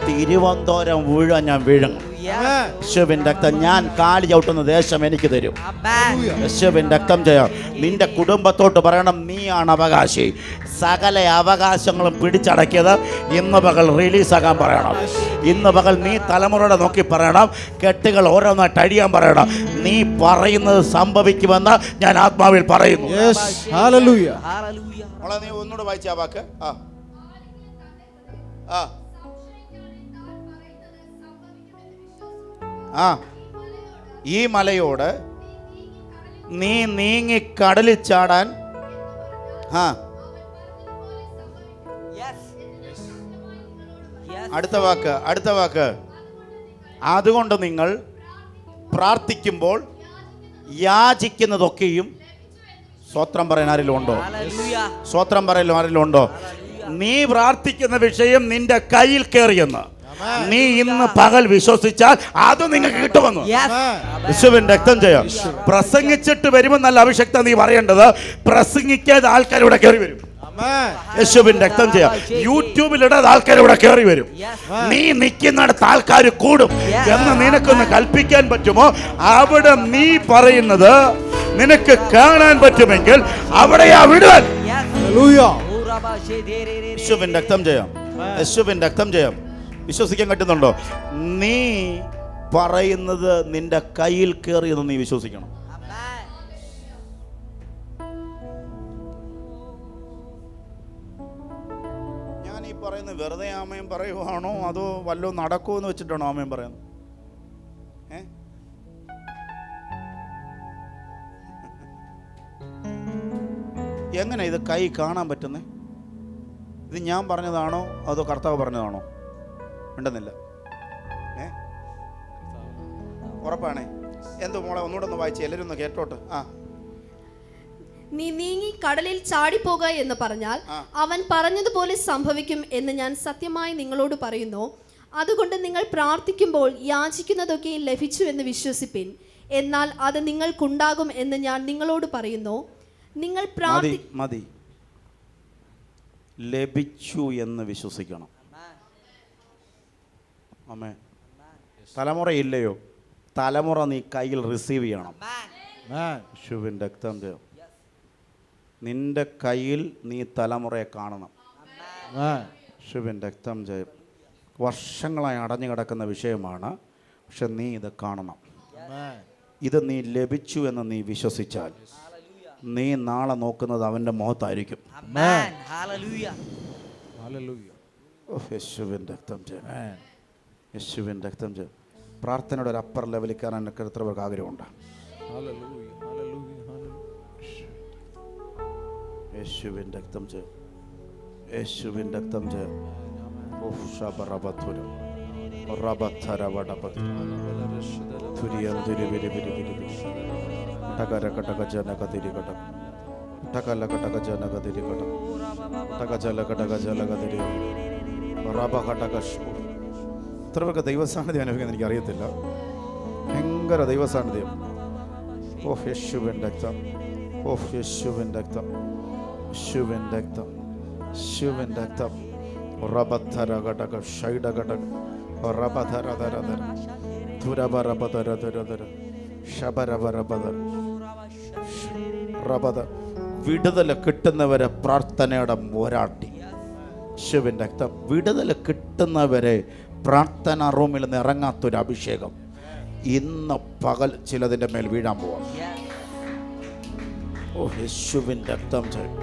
തിരുവനന്തപുരം വീഴാൻ ഞാൻ വീഴണം. യേശുവിൻ രക്തം. ഞാൻ കാലി ചവിട്ടുന്ന ദേശം എനിക്ക് തരും. യേശുവിൻ രക്തം ചെയ്യാം. നിന്റെ കുടുംബത്തോട്ട് പറയണം, നീയാണ് അവകാശി. സകല അവകാശങ്ങളും പിടിച്ചടക്കിയത് ഇന്ന് പകൽ റിലീസാക്കാൻ പറയണം. ഇന്ന് പകൽ നീ തലമുറയുടെ നോക്കി പറയണം, കെട്ടുകൾ ഓരോന്നായിട്ട് അടിയാൻ പറയണം. നീ പറയുന്നത് സംഭവിക്കുമെന്ന് ഞാൻ ആത്മാവിൽ പറയുന്നു. മോളെ, നീ ഒന്നുകൂടെ വായിച്ച ആ വാക്ക്. ഈ മലയോട് നീ നീങ്ങി കടലിൽ ചാടാൻ അടുത്ത വാക്ക്. അതുകൊണ്ട് നിങ്ങൾ പ്രാർത്ഥിക്കുമ്പോൾ യാചിക്കുന്നതൊക്കെയും സ്വത്രം പറയാൻ ആരെങ്കിലും ഉണ്ടോ? സ്വത്രം പറയാൻ ആരെങ്കിലും ഉണ്ടോ? നീ പ്രാർത്ഥിക്കുന്ന വിഷയം നിന്റെ കയ്യിൽ കയറിയെന്ന് നീ ഇന്ന് പകൽ വിശ്വസിച്ചാൽ അത് നിങ്ങൾക്ക് കിട്ടുമെന്ന്. യേശുവിൻ രക്തം ചെയ്യാം. പ്രസംഗിച്ചിട്ട് വരുമെന്നല്ല അഭിഷക്ത നീ പറയേണ്ടത്, പ്രസംഗിക്കാതെ ആൾക്കാരിവിടെ കയറി വരും. യേശുവിൻ രക്തം ചെയ്യാം. യൂട്യൂബിലിടാതെ ആൾക്കാരിവിടെ കയറി വരും. നീ നിൽക്കുന്നിടത്ത് ആൾക്കാർ കൂടും എന്ന് നിനക്കൊന്ന് കൽപ്പിക്കാൻ പറ്റുമോ? അവിടെ നീ പറയുന്നത് നിനക്ക് കാണാൻ പറ്റുമെങ്കിൽ അവിടെയാ വിടുവാൻ. യേശുവിൻ രക്തം ചെയ്യാം. യേശുവിൻ രക്തം ചെയ്യാം. വിശ്വസിക്കാൻ പറ്റുന്നുണ്ടോ? നീ പറയുന്നത് നിന്റെ കയ്യിൽ കയറിയെന്ന് നീ വിശ്വസിക്കണം. ഞാൻ ഈ പറയുന്നത് വെറുതെ ആമയും പറയുവാണോ അതോ വല്ലോ നടക്കുമെന്ന് വെച്ചിട്ടാണോ ആമയും പറയുന്നത്? എങ്ങനെ ഇത് കൈ കാണാൻ പറ്റുന്നേ? ഇത് ഞാൻ പറഞ്ഞതാണോ അതോ കർത്താവ് പറഞ്ഞതാണോ? ഉണ്ടെന്നില്ല. ഉറപ്പാണേ. എന്തോ മോളെ ഒന്നുകൂടെ ഒന്ന് വായിച്ച് എല്ലാവരും ഒന്ന് കേട്ടോട്ട്. നീ നീങ്ങി കടലിൽ ചാടിപ്പോക എന്ന് പറഞ്ഞാൽ അവൻ പറഞ്ഞതുപോലെ സംഭവിക്കും എന്ന് ഞാൻ സത്യമായി നിങ്ങളോട് പറയുന്നു. അതുകൊണ്ട് നിങ്ങൾ പ്രാർത്ഥിക്കുമ്പോൾ യാചിക്കുന്നതൊക്കെ ലഭിച്ചു എന്ന് വിശ്വസിപ്പിൻ, എന്നാൽ അത് നിങ്ങൾക്കുണ്ടാകും എന്ന് ഞാൻ നിങ്ങളോട് പറയുന്നു. നിങ്ങൾ മതി, ലഭിച്ചു എന്ന് വിശ്വസിക്കണം. അമ്മേ, തലമുറയില്ലയോ? തലമുറ നീ കയ്യിൽ റിസീവ് ചെയ്യണം. യേശുവിൻ രക്തം ചെയ്യും. നിന്റെ കയ്യിൽ നീ തലമുറയെ കാണണം. യേശുവിൻ രക്തം ചെയ്യും. വർഷങ്ങളായി അടഞ്ഞു കിടക്കുന്ന വിഷയമാണ്, പക്ഷെ നീ ഇത് കാണണം. ഇത് നീ ലഭിച്ചു എന്ന് നീ വിശ്വസിച്ചാൽ നീ നാളെ നോക്കുന്നത് അവൻ്റെ മുഖത്തായിരിക്കും. യേശുവിൻ രക്തം ചെയ്യും. യേശുവിൻ രക്തം ചെയ്യും. പ്രാർത്ഥനയുടെ ഒരു അപ്പർ ലെവലിൽ കയറാൻ എനിക്ക് എത്ര പേർക്ക് ആഗ്രഹമുണ്ട്? യേശുവിൻ രക്തം ചെയ്യും. യേശുവിൻ രക്തം ചെയ്യും. എത്ര പേർക്ക് ദൈവസാന്നിധ്യം അനുഭവിക്കാൻ എനിക്കറിയത്തില്ല. ഭയങ്കര ദൈവസാന്നിധ്യം. യേശുവിൻ രക്തം. യേശുവിൻ രക്തം. യേശുവിൻ രക്തം. യേശുവിൻ രക്തം. റബധര ഘടക ഷൈഡ ഘടക റബധര ധര ധര ധുരബരബധര ധര ധര ശബരബരബധര റബധ. വിടുതൽ കിട്ടുന്നവരെ പ്രാർത്ഥനയുടെ പോരാട്ടി. യേശുവിൻ രക്തം. വിടുതൽ കിട്ടുന്നവരെ പ്രാർത്ഥന റൂമിൽ നിന്ന് ഇറങ്ങാത്തൊരു അഭിഷേകം ഇന്ന് പകൽ ചിലതിൻ്റെ മേൽ വീഴാൻ പോവാം. യേശുവിൻ രക്തം ചെയ്യും.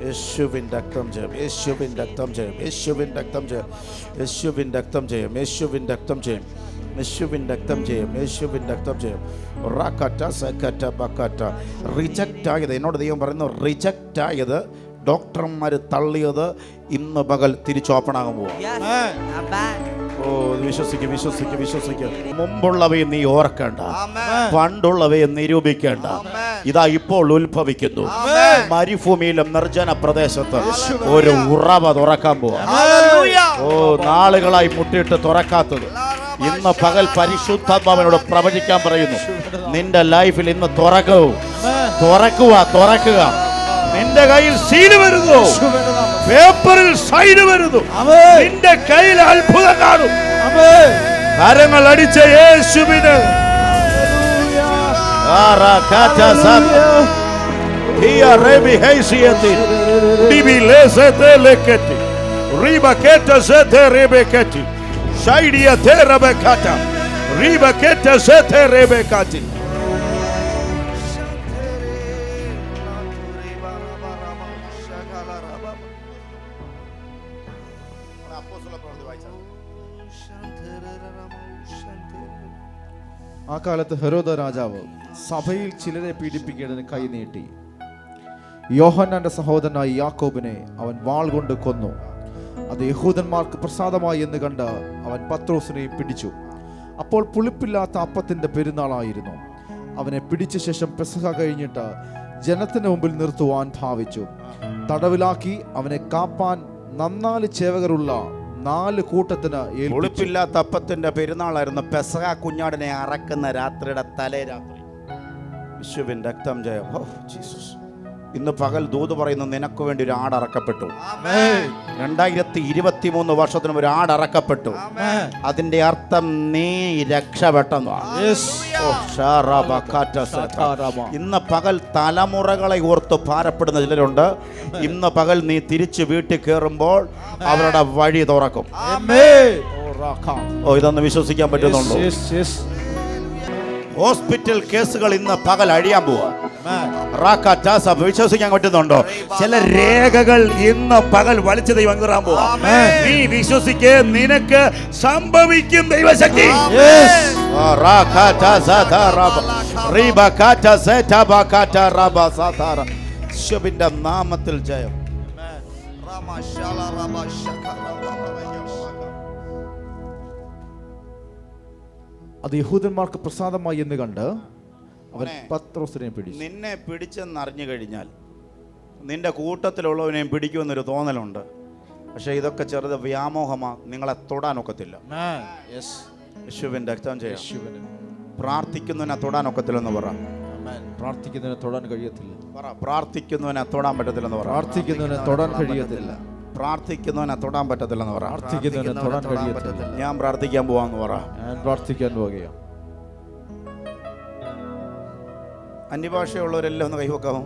യേശുവിൻ രക്തം ചെയ്യും. യേശുവിൻ രക്തം ചെയ്യും. യേശുവിൻ രക്തം ചെയ്യും. യേശുവിൻ രക്തം ചെയ്യും. യേശുവിൻ രക്തം ചെയ്യും. യേശുവിൻ രക്തം ചെയ്യും. യേശുവിൻ രക്തം ചെയ്യും. റിജക്റ്റ് ആയത്, എന്നോട് ദൈവം പറയുന്നു, റിജക്റ്റ് ആയത്, ഡോക്ടർമാർ തള്ളിയത് ഇന്ന് പകൽ തിരിച്ചോപ്പണാകാൻ പോവാം. വിശ്വസിക്കുക. മുമ്പുള്ളവയെ നീ ഓർക്കേണ്ട, പണ്ടുള്ളവയെ നിരൂപിക്കേണ്ട. ഇതാ ഇപ്പോൾ ഉത്ഭവിക്കുന്നു. മരുഭൂമിയിലും നിർജ്ജന പ്രദേശത്ത് ഒരു ഉറവ തുറക്കാൻ പോവാ. നാളുകളായി മുട്ടിയിട്ട് തുറക്കാത്തത് ഇന്ന് പകൽ പരിശുദ്ധാത്മാവിനോട് പ്രവചിക്കാൻ പറയുന്നു. നിന്റെ ലൈഫിൽ ഇന്ന് തുറക്കുക. നിന്റെ കയ്യിൽ സീല് വരുന്നു, പേപ്പറിൽ സൈന് വരുന്നു. നിന്റെ കയ്യിൽ അത്ഭുതം കാണും. കരങ്ങൾ അടിച്ച യേശുവിന് ആ കാലത്ത് ഹെരോദ രാജാവ് സഭയിൽ ചിലരെ പീഡിപ്പിക്കേണ്ടതിന് കൈ നീട്ടി. യോഹന്നാന്റെ സഹോദരനായ യാക്കോബിനെ അവൻ വാൾ കൊണ്ട് കൊന്നു. അത് യഹൂദന്മാർക്ക് പ്രസാദമായി എന്ന് കണ്ട് അവൻ പത്രോസിനെയും പിടിച്ചു. അപ്പോൾ പുളിപ്പില്ലാത്ത അപ്പത്തിന്റെ പെരുന്നാളായിരുന്നു. അവനെ പിടിച്ച ശേഷം പെസഹ കഴിഞ്ഞിട്ട് ജനത്തിന് മുമ്പിൽ നിർത്തുവാൻ ഭാവിച്ചു. തടവിലാക്കി അവനെ കാപ്പാൻ 4 ചേവകരുള്ള 4 കൂട്ടത്തിന് ഏൽപ്പിച്ചു. പുളിപ്പില്ലാത്ത അപ്പത്തിന്റെ പെരുന്നാളായിരുന്നു. പെസഹ കുഞ്ഞാടിനെ അറക്കുന്ന രാത്രിയുടെ തലേ രാത്രി. യേശുവിൻ രക്തം ജയം. Oh Jesus. ഇന്ന് പകൽ ദൂത് പറയുന്നു, നിനക്ക് വേണ്ടി ഒരു ആടറക്കപ്പെട്ടു. 2023 വർഷത്തിന് ഒരു ആടറക്കപ്പെട്ടു. അതിന്റെ അർത്ഥം നീ രക്ഷപ്പെട്ടെന്നാണ്. ഇന്ന് പകൽ തലമുറകളെ ഓർത്ത് ഭാരപ്പെടുന്ന ചിലരുണ്ട്. ഇന്ന് പകൽ നീ തിരിച്ചു വീട്ടിൽ കയറുമ്പോൾ അവരുടെ വഴി തുറക്കും. ഓ, ഇതൊന്ന് വിശ്വസിക്കാൻ പറ്റുന്നുണ്ടോ? ഹോസ്പിറ്റൽ കേസുകൾ ഇന്ന് പകൽ അഴിയാൻ പോവാ. വിശ്വസിക്കാൻ പറ്റുന്നുണ്ടോ? ചില രേഖകൾ ഇന്ന് പകൽ വലിച്ചു ദൈവം കീറാൻ പോവാ. നീ വിശ്വസിക്കേ, നിനക്ക് സംഭവിക്കും ദൈവശക്തി. യേശുവിന്റെ നാമത്തിൽ ജയം. അത് യഹൂദന്മാർക്ക് പ്രസാദമായി എന്ന് കണ്ട് അവൻ പത്രോസിനെ പിടിച്ചു. നിന്നെ പിടിച്ചെന്ന് അറിഞ്ഞു കഴിഞ്ഞാൽ നിന്റെ കൂട്ടത്തിലുള്ളവനെയും പിടിക്കുമെന്നൊരു തോന്നലുണ്ട്. പക്ഷെ ഇതൊക്കെ ചെറുത് വ്യാമോഹമാ, നിങ്ങളെ തൊടാനൊക്കത്തില്ല. യേശുവിന്റെ രക്തം ചെയ്യാം. പ്രാർത്ഥിക്കുന്നവനെ തൊടാനൊക്കത്തില്ലെന്ന് പറ. പ്രാർത്ഥിക്കുന്നതിനെ തൊടാൻ കഴിയത്തില്ല. പ്രാർത്ഥിക്കുന്നവനെ തൊടാൻ പറ്റത്തില്ലെന്ന് പറ. പ്രാർത്ഥിക്കുന്നതിനെ തൊടാൻ കഴിയത്തില്ല. പ്രാർത്ഥിക്കുന്നവനെ തൊടാൻ പറ്റത്തില്ലെന്ന് പറ. പ്രാർത്ഥിക്കുന്നതിനെ തൊടാൻ കഴിയത്തില്ല. ഞാൻ പ്രാർത്ഥിക്കാൻ പോവാന്ന് പറ. ഞാൻ പ്രാർത്ഥിക്കാൻ പോവുകയാണ്. അന്യഭാഷയുള്ളവരെല്ലാം ഒന്ന് കൈവക്കാമോ?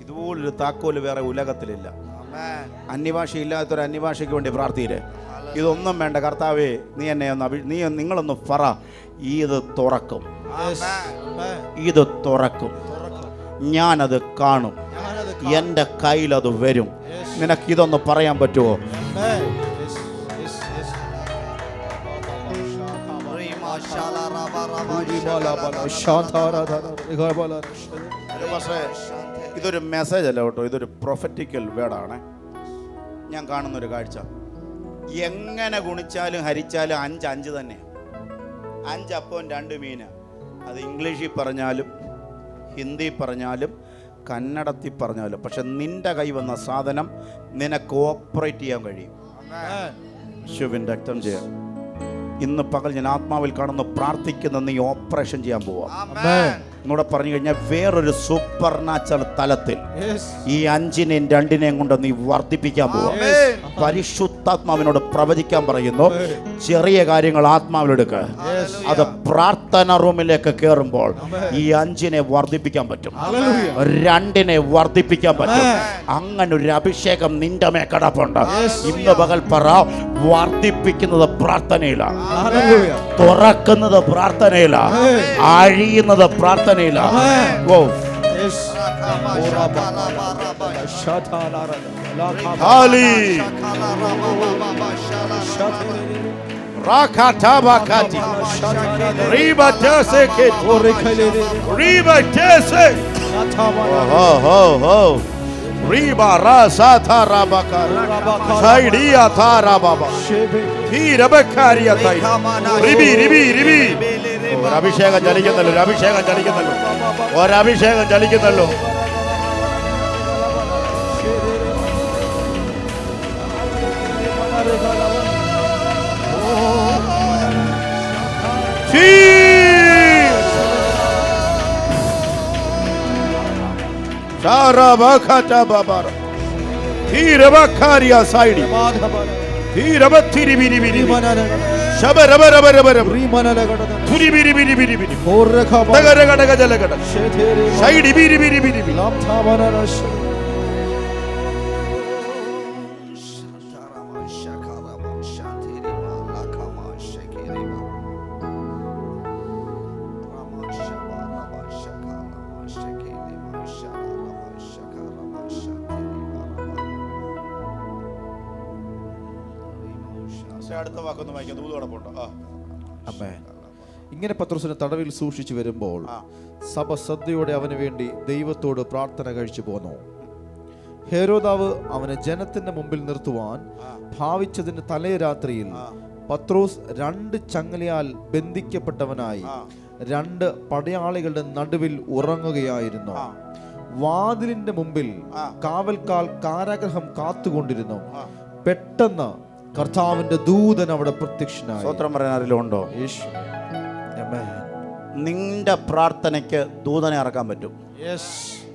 ഇതുപോലൊരു താക്കോല് വേറെ ഉലകത്തിലില്ല. അന്യഭാഷ ഇല്ലാത്തൊരു അന്യഭാഷയ്ക്ക് വേണ്ടി പ്രാർത്ഥിയില്ലേ? ഇതൊന്നും വേണ്ട കർത്താവേ, നീ എന്നെ ഒന്ന് നിങ്ങളൊന്ന് പറ. ഇത് തുറക്കും, ഇത് തുറക്കും, ഞാനത് കാണും, എൻ്റെ കയ്യിലത് വരും. നിനക്കിതൊന്ന് പറയാൻ പറ്റുമോ? പക്ഷേ ഇതൊരു മെസ്സേജ് അല്ല കേട്ടോ, ഇതൊരു പ്രൊഫറ്റിക്കൽ വേർഡാണ്. ഞാൻ കാണുന്നൊരു കാഴ്ച, എങ്ങനെ ഗുണിച്ചാലും ഹരിച്ചാലും 5 തന്നെ. 5 അപ്പവും 2 മീന്. അത് ഇംഗ്ലീഷിൽ പറഞ്ഞാലും ഹിന്ദി പറഞ്ഞാലും കന്നഡത്തിൽ പറഞ്ഞാലും, പക്ഷെ നിന്റെ കൈ വന്ന സാധനം നിനക്ക് ഓപ്പറേറ്റ് ചെയ്യാൻ കഴിയും. യേശുവിൻ രക്തം ചെയ്യാം. ഇന്ന് പകൽ ഞാൻ ആത്മാവിൽ കാണുന്നു, പ്രാർത്ഥിക്കുന്ന നീ ഓപ്പറേഷൻ ചെയ്യാൻ പോവാ. എന്നൂടെ പറഞ്ഞു കഴിഞ്ഞാൽ വേറൊരു സൂപ്പർ നാച്ചുറൽ തലത്തിൽ ഈ 5നെയും 2നെയും കൊണ്ട് നീ വർദ്ധിപ്പിക്കാൻ പോവാ. പരിശുദ്ധാത്മാവിനോട് പ്രവചിക്കാൻ പറയുന്നു, ചെറിയ കാര്യങ്ങൾ ആത്മാവിലെടുക്കുക. അത് പ്രാർത്ഥന റൂമിലേക്ക് കയറുമ്പോൾ ഈ 5നെ വർദ്ധിപ്പിക്കാൻ പറ്റും, 2നെ വർദ്ധിപ്പിക്കാൻ പറ്റും. അങ്ങനെ ഒരു അഭിഷേകം നിന്റെ മേ കിടപ്പുണ്ട്. ഇന്ന് പകൽ പറ, വർദ്ധിപ്പിക്കുന്നത് പ്രാർത്ഥനയിലാണ്, തുറക്കുന്നത് പ്രാർത്ഥനയിലാണ്, അഴിയുന്നത് പ്രാർത്ഥനയിലാണ്. Riba rasa thara bakar, saidiya thara baba, thira bakaria thai, ribi. Or abhishekam jalikkunnallo, or abhishekam jalikkunnallo. Sarabakata babara, thira bakaria saidi. തീരബത്തിരിബിരിബിരി. Rimanalagadada. ശബരബരബരബരബ. Rimanalagadada. തുരിബിരിബിരിബിരിബിരി. Korakaba. തകരകടകജലകട. Shetere. ശൈഡിബിരിബിരിബിരിബി. Lamtabanarash. Shatarama shakarama shatirima lakama shakirima. Rama shabarama shakarama shakirima shakarama shakarama shatirima. അടുത്ത വാക്കൊന്ന് വായിക്കാം. ദൂത് കിടപ്പുണ്ടോ? ആമേൻ. ഇങ്ങനെ പത്രോസിനെ തടവിൽ സൂക്ഷിച്ചു വരുമ്പോൾ ആ. സഭ ശ്രദ്ധയോടെ അവന് വേണ്ടി ദൈവത്തോട് പ്രാർത്ഥന കഴിച്ചു പോന്നു. ഹെരോദാവ് അവനെ ജനത്തിന്റെ മുമ്പിൽ നിർത്തുവാൻ ഭാവിച്ചതിന് തലേ രാത്രിയിൽ പത്രോസ് 2 ചങ്ങലയാൽ ബന്ധിക്കപ്പെട്ടവനായി 2 പടയാളികളുടെ നടുവിൽ ഉറങ്ങുകയായിരുന്നു. വാതിലിന്റെ മുമ്പിൽ കാവൽക്കാൽ കാരാഗ്രഹം കാത്തുകൊണ്ടിരുന്നു. പെട്ടെന്ന് കർത്താവിന്റെ ദൂതൻ അവിടെ പ്രത്യക്ഷനായി. സ്വത്രം പറയാൻ ആരെങ്കിലും ഉണ്ടോ? യേശു. ആമേൻ. നിന്റെ പ്രാർത്ഥനയ്ക്ക് ദൂതനെ ഇറക്കാൻ പറ്റും.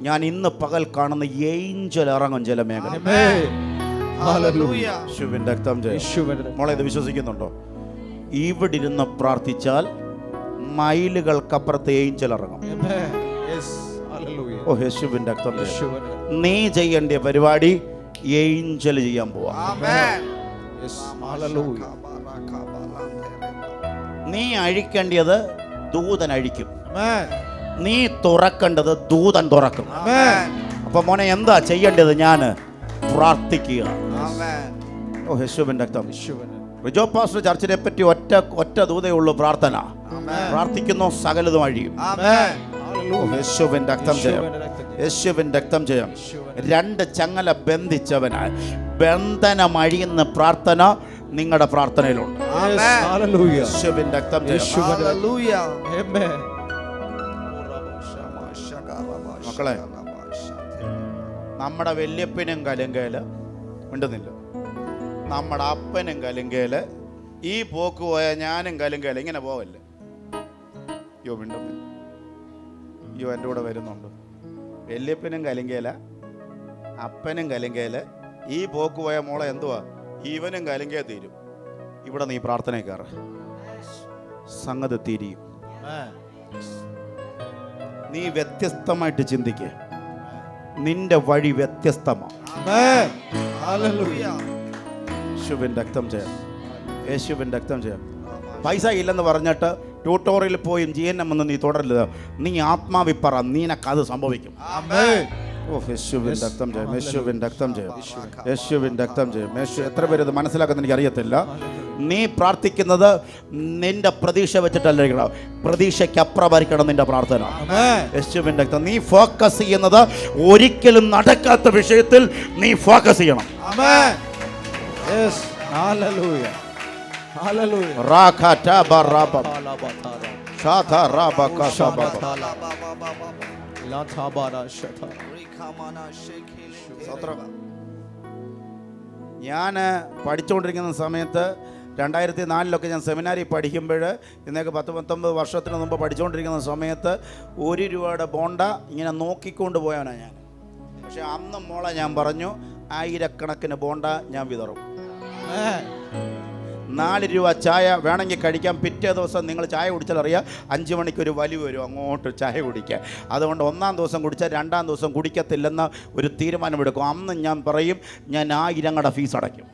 ഞാൻ ഇന്ന് പകൽ കാണുന്ന ഏഞ്ചൽ ഇറങ്ങും ചില മേഖല. ആമേൻ. ഹല്ലേലൂയ. യേശുവിന്റെ രക്തം ജയം. യേശുവിന്റെ മോളെ ഇത് വിശ്വസിക്കുന്നുണ്ടോ? ഇവിടെ ഇരുന്ന് പ്രാർത്ഥിച്ചാൽ മൈലുകൾക്കപ്പുറത്ത് ഏഞ്ചൽ ഇറങ്ങും. ആമേൻ. യെസ്. ഹല്ലേലൂയ. ഓ യേശുവിന്റെ രക്തം ജയം. യേശുവിന്റെ നീ ചെയ്യേണ്ട പരിപാടി ഏഞ്ചൽ ചെയ്യാൻ പോവാ. Amen. യെസ്. ഹല്ലേലൂയ. നീ അഴിക്കേണ്ടത് ദൂതൻ അഴിക്കും. ആമേൻ. നീ തുറക്കേണ്ടത് ദൂതൻ തുറക്കും. ആമേൻ. അപ്പൊ മോനെ എന്താ ചെയ്യേണ്ടത്? ഞാൻ പ്രാർത്ഥിക്കുക. Amen. ഓ യേശുവിന്റെ രക്തം. യേശുവിന്റെ റിജോ പാസ്റ്റർ ചർച്ചിനെ പറ്റി ഒറ്റ ദൂതേ ഉള്ളൂ പ്രാർത്ഥന. പ്രാർത്ഥിക്കുന്നു സകലതും അഴിയും. Amen. ഓ യേശുവിന്റെ രക്തം ജയം. യേശുവിന്റെ രക്തം ജയം. 2 ചങ്ങല ബന്ധിച്ചവനായി ബന്ധനം അഴിയുന്ന പ്രാർത്ഥന നിങ്ങളുടെ പ്രാർത്ഥനയിലുണ്ട്. Amen. ഹല്ലേലൂയ. യേശുവിന്റെ രക്തം ജയം. Hallelujah. ആമേൻ. മക്കളെ, നമ്മുടെ വല്യപ്പനും കലുങ്കേല് മിണ്ടുന്നില്ല, നമ്മുടെ അപ്പനും കലുങ്കേല് ഈ പോക്ക് പോയ ഞാനും കലുങ്കേല ഇങ്ങനെ പോവല്ലേ? യോ മിണ്ടുന്നില്ല. യോ എൻ്റെ കൂടെ വരുന്നുണ്ട്. വല്യപ്പനും കലുങ്കേല, അപ്പനും കലുങ്കേല് ഈ പോക്ക് പോയ മോളെ എന്തുവാ? ഇവനും കലുങ്കേ തീരും. ഇവിടെ നീ പ്രാർത്ഥന കയറ, സംഗതി തിരിയും. നീ വ്യത്യസ്തമായിട്ട് ചിന്തിക്കുക. നിന്റെ വഴി വ്യത്യസ്തമാണ്. ആമേൻ. ഹല്ലേലൂയ. യേശുവിൻ്റെ രക്തം ചെയ്യാം. യേശുവിൻ്റെ രക്തം ചെയ്യാം. പൈസ ഇല്ലെന്ന് പറഞ്ഞിട്ട് ട്യൂട്ടോറിയൽ പോയും GNM എന്ന് നീ തുടരരുത്. നീ ആത്മാവിൽ പറ, നിനക്കത് സംഭവിക്കും. ആമേൻ. ഓ യേശുവിൻ്റെ രക്തം ചെയ്യാം. യേശുവിൻ്റെ രക്തം ചെയ്യാം. യേശുവിൻ്റെ രക്തം ചെയ്യാം. യേശു എത്ര പേര് ഇത് മനസ്സിലാക്കുന്ന എനിക്ക് അറിയത്തില്ല. നീ പ്രാർത്ഥിക്കുന്നത് നിന്റെ പ്രതീക്ഷ വെച്ചിട്ടല്ല, പ്രതീക്ഷയ്ക്ക് അപ്പുറമായിരിക്കണം നിന്റെ പ്രാർത്ഥന. ആമേൻ. യേശുവിൻ്റെ രക്തം. നീ ഫോക്കസ് ചെയ്യുന്നത് ഒരിക്കലും നടക്കാത്ത വിഷയത്തിൽ നീ ഫോക്കസ് ചെയ്യണം. ആമേൻ. യെസ്. ഹല്ലേലൂയ. ഹല്ലേലൂയ. റാഖാറ്റ ബറാബ ലാബാതാര. ഷാഥാ റാബക ശബബ. ലാതാബാര ശത. ഞാൻ പഠിച്ചുകൊണ്ടിരിക്കുന്ന സമയത്ത് 2004 ഞാൻ സെമിനാരിൽ പഠിക്കുമ്പോൾ, ഇന്നേക്ക് 10-19 വർഷത്തിന് മുമ്പ് പഠിച്ചുകൊണ്ടിരിക്കുന്ന സമയത്ത് 1 രൂപയുടെ ബോണ്ട ഇങ്ങനെ നോക്കിക്കൊണ്ട് പോയവനാണ് ഞാൻ. പക്ഷെ അന്ന് മോളെ ഞാൻ പറഞ്ഞു, 1000കണക്കിന് ബോണ്ട ഞാൻ വിതറും. 4 രൂപ ചായ വേണമെങ്കിൽ കഴിക്കാം. പിറ്റേ ദിവസം നിങ്ങൾ ചായ കുടിച്ചാൽ അറിയാം 5 മണിക്കൊരു വലിവ് വരും അങ്ങോട്ട് ചായ കുടിക്കാൻ. അതുകൊണ്ട് 1-ാം ദിവസം കുടിച്ചാൽ 2-ാം ദിവസം കുടിക്കത്തില്ലെന്ന ഒരു തീരുമാനമെടുക്കും. അന്ന് ഞാൻ പറയും, ഞാൻ 1000 ഫീസ് അടയ്ക്കും.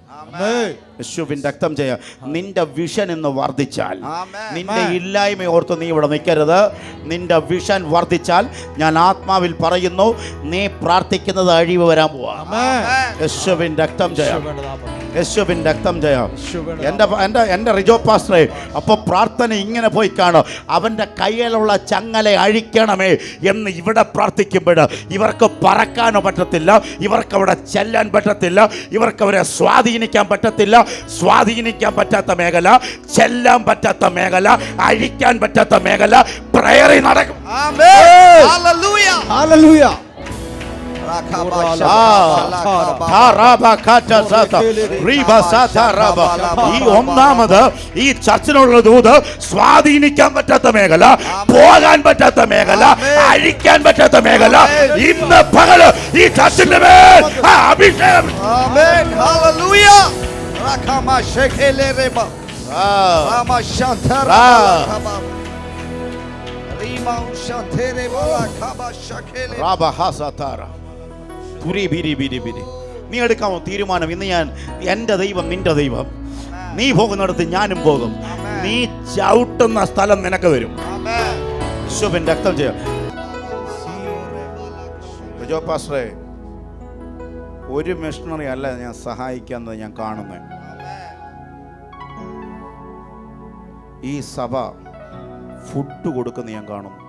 യേശുവിൻ്റെ രക്തം ചെയ്യാം. നിന്റെ വിഷൻ ഇന്ന് വർദ്ധിച്ചാൽ, നിന്റെ ഇല്ലായ്മ ഓർത്ത് നീ ഇവിടെ നിൽക്കരുത്. നിന്റെ വിഷൻ വർദ്ധിച്ചാൽ ഞാൻ ആത്മാവിൽ പറയുന്നു, നീ പ്രാർത്ഥിക്കുന്നത് അഴിവ് വരാൻ പോവാ. യേശുവിൻ്റെ രക്തം ചെയ്യാം. യേശുവിൻ്റെ രക്തം ചെയ്യാം. എൻ്റെ റിജോ പാസ്റ്ററെ, അപ്പോൾ പ്രാർത്ഥന ഇങ്ങനെ പോയി കാണും. അവൻ്റെ കയ്യിലുള്ള ചങ്ങല അഴിക്കണമേ എന്ന് ഇവിടെ പ്രാർത്ഥിക്കുമ്പോൾ ഇവർക്ക് പറക്കാനോ പറ്റത്തില്ല, ഇവർക്ക് അവിടെ ചെല്ലാൻ പറ്റത്തില്ല, ഇവർക്ക് അവരെ സ്വാധീനിക്കാൻ പറ്റത്തില്ല. സ്വാധീനിക്കാൻ പറ്റാത്ത മേഖല, ചെല്ലാൻ പറ്റാത്ത മേഖല, അഴിക്കാൻ പറ്റാത്ത മേഖല പ്രയറിൽ നടക്കും. ഹല്ലേലൂയ. ഈ ഒന്നാമത് ഈ ചർച്ചിനുള്ള ദൂത്, സ്വാധീനിക്കാൻ പറ്റാത്ത മേഖല, പോകാൻ പറ്റാത്ത മേഖല, അഴിക്കാൻ പറ്റാത്ത മേഖല, ഇന്ന് പകല് ഈ ചർച്ചിന്റെ മേൽ അഭിഷേകം. Rakama shekele reba. Rama shantara Ra. kaba. Rima shantere bala kaba shekele. റാബഹാസതാര. തുരി ബിരി ബിരി ബിരി. നീ എടുക്കാമോ തീരുമാനം? ഇന്ന് ഞാൻ എൻ്റെ ദൈവം നിന്റെ ദൈവം, നീ പോകുന്നിടത്ത് ഞാനും പോകും, നീ ചവിട്ടുന്ന സ്ഥലം നിനക്ക് വരും. Amen. യേശുവിൻ രക്തം ചെയ്യാം. ജോ പാസ്റ്ററെ, ഒരു മിഷണറി അല്ല ഞാൻ സഹായിക്കുന്നത് ഞാൻ കാണുന്നത്. ഈ സഭ ഫുഡ് കൊടുക്കുന്ന ഞാൻ കാണുന്നു.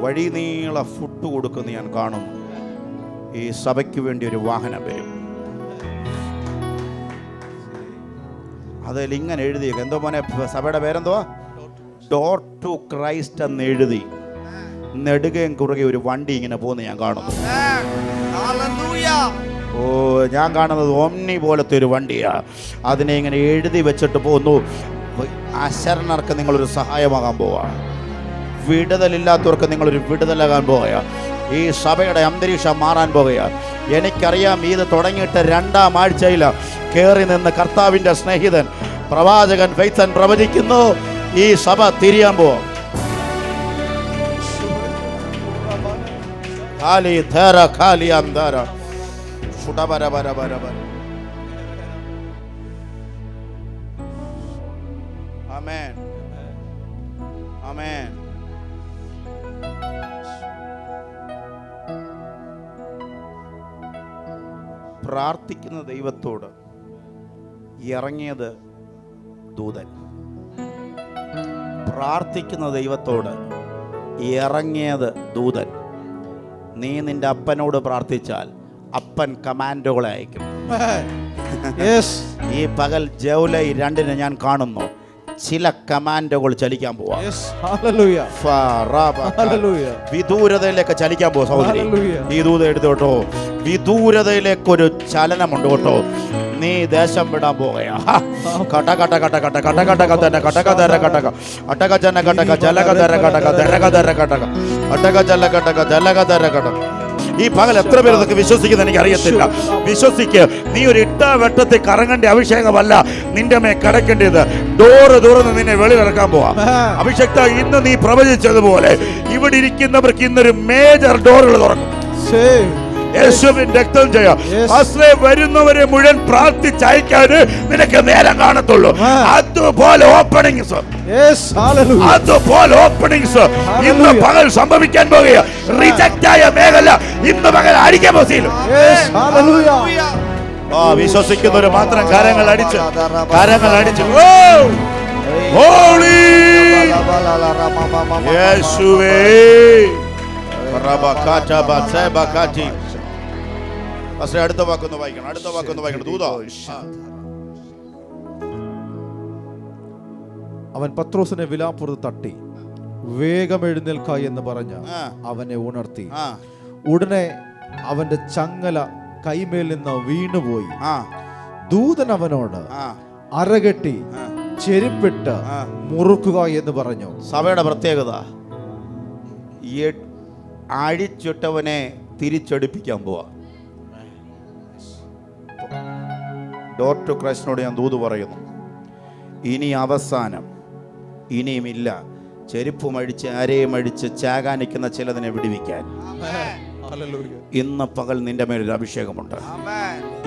വഴി നീള ഫുഡ് കൊടുക്കുന്ന ഞാൻ കാണുന്നു. ഈ സഭയ്ക്ക് വേണ്ടി ഒരു വാഹനം വരും. അതിൽ ഇങ്ങനെ എഴുതി, എന്തോ മോനെ സഭയുടെ പേരെന്തോ, ഡോർ ടു ക്രൈസ്റ്റ് എന്ന് എഴുതി നെടുകയും കുറുകെ ഒരു വണ്ടി ഇങ്ങനെ പോകുന്ന ഞാൻ കാണുന്നു. Hallelujah. ഓ, ഞാൻ കാണുന്നത് ഓമ്നി പോലത്തെ ഒരു വണ്ടിയാ. അതിനെ ഇങ്ങനെ എഴുതി വെച്ചിട്ട് പോകുന്നു. അശരണർക്ക് നിങ്ങളൊരു സഹായമാകാൻ പോവാ. വിടുതലില്ലാത്തവർക്ക് നിങ്ങളൊരു വിടുതലാകാൻ പോവുക. ഈ സഭയുടെ അന്തരീക്ഷം മാറാൻ പോവുക. എനിക്കറിയാം, ഇത് തുടങ്ങിയിട്ട് 2-ാം ആഴ്ചയിൽ കയറി നിന്ന് കർത്താവിൻ്റെ സ്നേഹിതൻ പ്രവാചകൻ ഫെയ്സൻ പ്രവചിക്കുന്നു, ഈ സഭ തിരിയാൻ പോവാ. ഖാലി ധര ഖാലി അന്ധാര ശുടബര ബര ബര ബര. ആമേൻ ആമേൻ. പ്രാർത്ഥിക്കുന്ന ദൈവത്തോട് ഇറങ്ങിയത് ദൂതൻ. പ്രാർത്ഥിക്കുന്ന ദൈവത്തോട് ഇറങ്ങിയത് ദൂതൻ. നീ നിന്റെ അപ്പനോട് പ്രാർത്ഥിച്ചാൽ അപ്പൻ കമാൻഡോകളെ അയക്കും. ഈ പകൽ ജൂലൈ 2 ഞാൻ കാണുന്നു ചില കമാൻഡോകൾ ചലിക്കാൻ പോവാ. വിദൂരതയിലേക്ക് ചലിക്കാൻ പോവാ സഹോദരി. ഈ ദൂത എടുത്തോട്ടോ, വിദൂരതയിലേക്കൊരു ചലനമുണ്ട് കേട്ടോ. നീ ദേശം വിടാൻ പോകയാ. കട കട കട കട കട കട കട കടക ദര കടക അടക ജന കടക ജലക ദര കടക ദരക ദര കടക അടക ജല കടക ജലക ദര കടക. ഈ പകൽ എത്ര പേർ ഇതൊക്കെ വിശ്വസിക്കുന്നത് എനിക്ക് അറിയത്തില്ല. വിശ്വസിക്ക്. നീ ഒരു ഇട്ട വെട്ടത്തിൽ കറങ്ങേണ്ട അഭിഷേകമല്ല നിന്റെ മേ കിടക്കേണ്ടത്. ഡോറ് തുറന്ന് നിന്നെ വെളിയിറക്കാൻ പോവാം. അഭിഷക്ത, ഇന്ന് നീ പ്രവചിച്ചതുപോലെ ഇവിടെ ഇരിക്കുന്നവർക്ക് ഇന്നൊരു മേജർ ഡോറുകൾ തുറക്കും. യേശുവിൻ രക്തം ചെയ്യാം. വരുന്നവരെ മുഴുവൻ പ്രാർത്ഥിച്ചയക്കാൻ നിനക്ക് നേരം കാണത്തുള്ളൂ. അതുപോലെ ഓപ്പണിങ്സ്, അതുപോലെ ഓപ്പണിങ്സ് ഇന്ന് പകൽ സംഭവിക്കാൻ പോകുക. റിജക്റ്റ് ആയ മേഖല ഇന്ന് പകൽ അടിക്കാൻ പോകും. വിശ്വസിക്കുന്നവര് മാത്രം കരങ്ങൾ അടിച്ച് യേശുവേ അടുത്ത വാക്കൊന്ന് വായിക്കണം. ദൂത അവൻ പത്രോസിനെ വിലാപ്പുറത്ത് തട്ടി വേഗം എഴുന്നേൽക്ക എന്ന് പറഞ്ഞ് അവനെ ഉണർത്തി. ഉടനെ അവന്റെ ചങ്ങല കൈമേൽ നിന്ന് വീണുപോയി. ദൂതൻ അവനോട് അരകെട്ടി ചെരുപ്പിട്ട് മുറുക്കുക എന്ന് പറഞ്ഞു. സഭയുടെ പ്രത്യേകത, അഴിച്ചിട്ടവനെ തിരിച്ചടിപ്പിക്കാൻ പോവാ. ഡോർ ടു ക്രൈസ്റ്റിനോട് ഞാൻ ദൂത് പറയുന്നു, ഇനി അവസാനം ഇനിയുമില്ല. ചെരുപ്പും അഴിച്ച് അരയും അഴിച്ച് ചാകാനിക്കുന്ന ചിലതിനെ വിടുവിക്കാൻ ഇന്ന് പകൽ നിന്റെ മേലൊരു അഭിഷേകമുണ്ട്.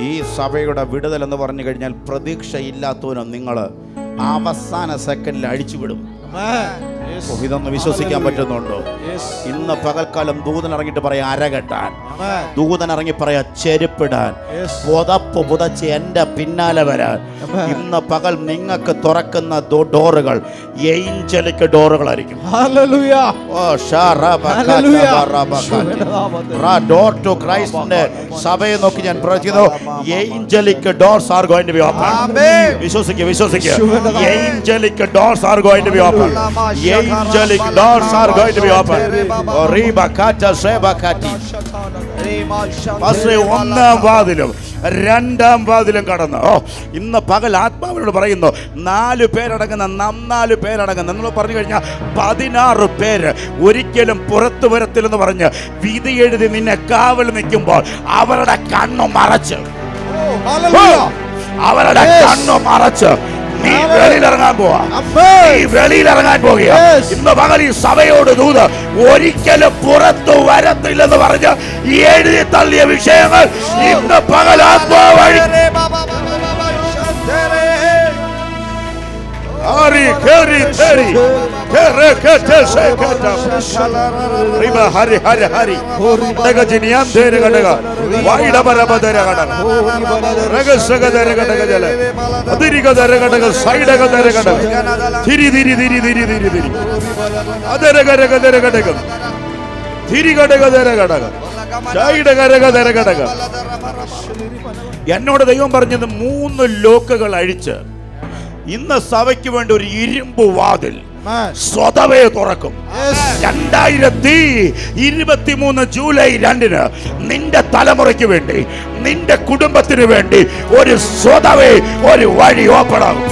ഈ സഭയുടെ വിടുതൽ എന്ന് പറഞ്ഞു കഴിഞ്ഞാൽ പ്രതീക്ഷയില്ലാത്തവനും നിങ്ങൾ അവസാന സെക്കൻഡിൽ അഴിച്ചുവിടും. ഇതൊന്ന് വിശ്വസിക്കാൻ പറ്റുന്നുണ്ടോ? ഇന്ന് പകൽക്കാലം ദൂതൻ ഇറങ്ങിയിട്ട് പറയാ അരകെട്ടാൻ, ദൂതൻ ഇറങ്ങി പറയാ ചെരുപ്പിടാൻ, പുതപ്പ് പുതച്ച് എന്റെ പിന്നാലെ വരാൻ. ഇന്ന് പകൽ നിങ്ങൾക്ക് തുറക്കുന്ന ഡോറുകൾ ഏഞ്ചലിക് ഡോറുകളായിരിക്കും. ഡോർ ടു ക്രൈസ്റ്റിന്റെ സഭയെ നോക്കി ഞാൻ പ്രവചിക്കുന്നു, angelic doors are going to be open. വിശ്വസിക്കുക. Angelic doors are going to be open. Angelic doors are going to be open. Riba kata sheba kati. പാസ്റ്ററെ, ഒന്നാം വാതിലും രണ്ടാം വാതിലും കടന്നു. ഇന്ന് പകൽ ആത്മാവിനോട് പറയുന്നു, 4 പേരടങ്ങുന്ന 4 പേരടങ്ങുന്ന നമ്മൾ പറഞ്ഞു കഴിഞ്ഞാൽ 16 പേര് ഒരിക്കലും പുറത്തു വരത്തില്ലെന്ന് പറഞ്ഞ് വിധി എഴുതി നിന്നെ കാവൽ നിൽക്കുമ്പോൾ അവരുടെ കണ്ണു മറച്ച്, അവരുടെ കണ്ണു മറച്ച് നീ വെളിയിലിറങ്ങാൻ പോവാ. നീ വെളിയിലിറങ്ങാൻ പോകുക. ഇന്ന് പകൽ ഈ സഭയോട് ദൂത്, ഒരിക്കലും പുറത്തു വരത്തില്ലെന്ന് പറഞ്ഞ് എഴുതി തള്ളിയ വിഷയങ്ങൾ ഇന്ന് പകൽ ആത്മാവ് വഴി എന്നോട് ദൈവം പറഞ്ഞത് 3 ലോക്കുകൾ അഴിച്ച് ഇന്ന് സഭയ്ക്ക് വേണ്ടി ഒരു ഇരുമ്പ് വാതിൽ സ്വതവേ തുറക്കും. 2023 ജൂലൈ 2 നിന്റെ തലമുറയ്ക്ക് വേണ്ടി, നിന്റെ കുടുംബത്തിന് വേണ്ടി ഒരു സ്വതവേ ഒരു വഴി ഓപ്പണാകും.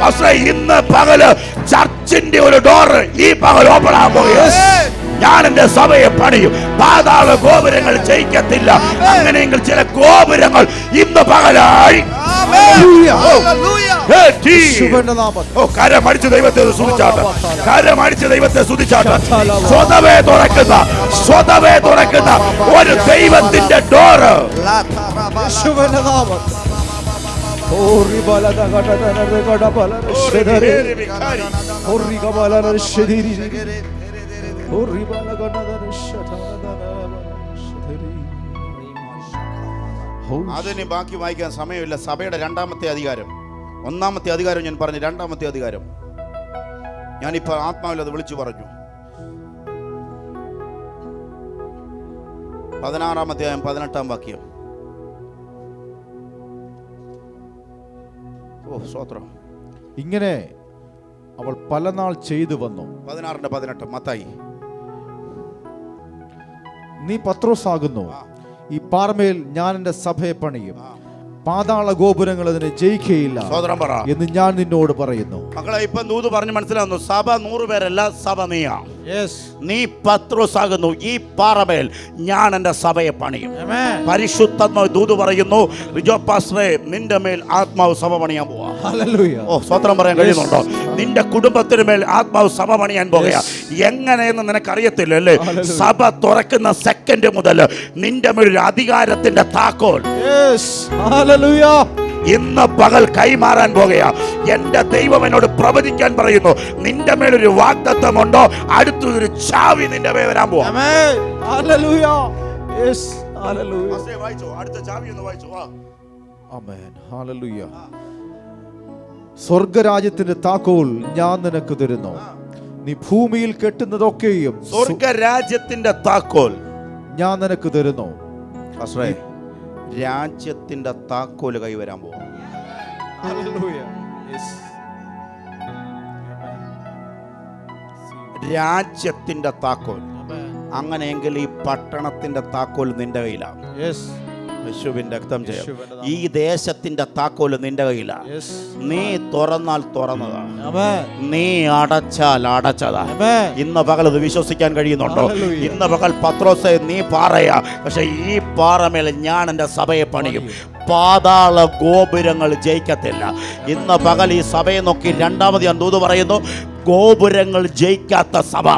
പക്ഷേ ഇന്ന് പകല് ചർച്ചിന്റെ ഒരു ഡോറ് ഈ പകൽ ഓപ്പണാകാൻ പോകുകയാണ്. ഞാൻ എന്റെ സഭയെ പണിയും. പാതാള ഗോപുരങ്ങൾ ജയിക്കത്തില്ല. അങ്ങനെയെങ്കിൽ ചില ഗോപുരങ്ങൾ ഇന്ന് പകലായി കരമടിച്ച് ദൈവത്തെ സ്തുതിച്ചാട്ടെ, കരമടിച്ച് ദൈവത്തെ സ്തുതിച്ചാട്ടെ. സ്വതവേ തുറക്കുന്ന ഒരു ദൈവത്തിന്റെ ഡോറ് അതിന് ബാക്കി വായിക്കാൻ സമയമില്ല. സഭയുടെ 2ാമത്തെ അധികാരം, 1ാമത്തെ അധികാരം ഞാൻ പറഞ്ഞു, 2ാമത്തെ അധികാരം ഞാനിപ്പോ ആത്മാവിൽ അത് വിളിച്ചു പറഞ്ഞു. 16-ാം അധ്യായം 18-ാം വാക്യം. സ്തോത്രം. ഇങ്ങനെ അവൾ പല നാൾ ചെയ്തു വന്നു. 16-18 മത്തായി. നീ പത്രോസാകുന്നു, ഈ പാറമേൽ ഞാൻ എന്റെ സഭയെ പണിയും, പാതാള ഗോപുരങ്ങൾ അതിനെ ജയിക്കുകയില്ല എന്ന് ഞാൻ നിന്നോട് പറയുന്നു. മക്കളെ, ഇപ്പൊ ദൂത് പറഞ്ഞു മനസ്സിലാവുന്നു. സഭ 100 പേരല്ല, സഭ നീയാ. നീ പത്രോസാകുന്നു, ഈ പാറമേൽ ഞാൻ എന്റെ സഭയെ പണിയും. പരിശുദ്ധാത്മാവ് ദൂത് പറയുന്നു, റിജോ പാസ്റ്ററെ, നിന്റെ മേൽ ആത്മാവ് സഭ പണിയാൻ പോവാ. സ്വത്രം പറയാൻ കഴിയുന്നുണ്ടോ? നിന്റെ കുടുംബത്തിന് മേൽ ആത്മാവ് സഭ പണിയാൻ പോകുക. എങ്ങനെയെന്ന് നിനക്കറിയത്തില്ല അല്ലേ? സഭ തുറക്കുന്ന സെക്കൻഡ് മുതൽ നിന്റെ മേൽ ഒരു അധികാരത്തിന്റെ താക്കോൽ ഇന്ന് പകൽ കൈമാറാൻ പോകുക. എന്റെ ദൈവം എന്നോട് പ്രവചിക്കാൻ പറയുന്നു, നിന്റെ മേലൊരു വാഗ്ദത്തമുണ്ടോ? അടുത്തൊരു ചാവി നിന്റെ മേൽ വരാൻ പോവാ. അടുത്ത ചാവി ഒന്ന് വായിച്ചോ. സ്വർഗരാജ്യത്തിന്റെ താക്കോൽ ഞാൻ നിനക്ക് തരുന്നു. നീ ഭൂമിയിൽ കെട്ടുന്നതൊക്കെയും, സ്വർഗരാജ്യത്തിന്റെ താക്കോൽ ഞാൻ നിനക്ക് തരുന്നു. രാജ്യത്തിന്റെ താക്കോല് കൈവരാൻ പോകും. രാജ്യത്തിന്റെ താക്കോൽ. അങ്ങനെയെങ്കിൽ ഈ പട്ടണത്തിന്റെ താക്കോൽ നിന്റെ കയ്യിലാണ്. യേശുവിന്റെ രക്തം ചെയ്യാം. ഈ ദേശത്തിന്റെ താക്കോല് നിന്റെ കയ്യിലാണ്. നീ തുറന്നാൽ തുറന്നതാണ്, നീ അടച്ചാൽ അടച്ചതാ. ഇന്ന് പകൽ അത് വിശ്വസിക്കാൻ കഴിയുന്നുണ്ടോ? ഇന്ന് പകൽ പത്രോസേ, നീ പാറയാ, പക്ഷെ ഈ പാറമേൽ ഞാൻ എൻ്റെ സഭയെ പണിയും. പാതാള ഗോപുരങ്ങൾ ജയിക്കത്തില്ല. ഇന്ന് പകൽ ഈ സഭയെ നോക്കി 2ാമത് ഞാൻ ദൂത് പറയുന്നു, ഗോപുരങ്ങൾ ജയിക്കാത്ത സഭ.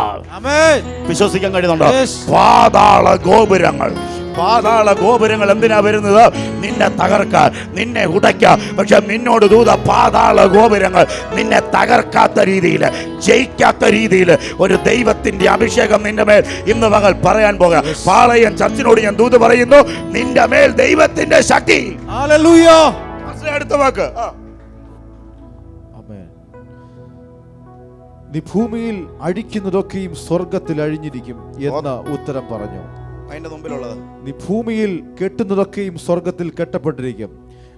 വിശ്വസിക്കാൻ കഴിയുന്നുണ്ടോ? പാതാള ഗോപുരങ്ങൾ. പാതാള ഗോപുരങ്ങൾ എന്തിനാ വരുന്നത്? നിന്നെ തകർക്കാൻ, നിന്നെ ഉടയ്ക്കാൻ. പക്ഷെ നിന്നോട് ദൂത, പാതാള ഗോപുരങ്ങൾ നിന്നെ തകർക്കാത്ത രീതിയിൽ, ജയിക്കാത്ത രീതിയിൽ ഒരു ദൈവത്തിന്റെ അഭിഷേകം നിന്റെ മേൽ ഇന്ന് പകൽ പറയാൻ പോകാം. പാളയം ചർച്ചിനോട് ഞാൻ ദൂത് പറയുന്നു, നിന്റെ മേൽ ദൈവത്തിന്റെ ശക്തി. അടുത്ത വാക്ക്. നീ ഭൂമിയിൽ അഴിക്കുന്നതൊക്കെയും സ്വർഗത്തിൽ അഴിഞ്ഞിരിക്കും എന്ന് ഉത്തരം പറഞ്ഞു. അതിന്റെ മുമ്പിലുള്ളത്, നീ ഭൂമിയിൽ കെട്ടുന്നതൊക്കെയും സ്വർഗത്തിൽ കെട്ടപ്പെട്ടിരിക്കും.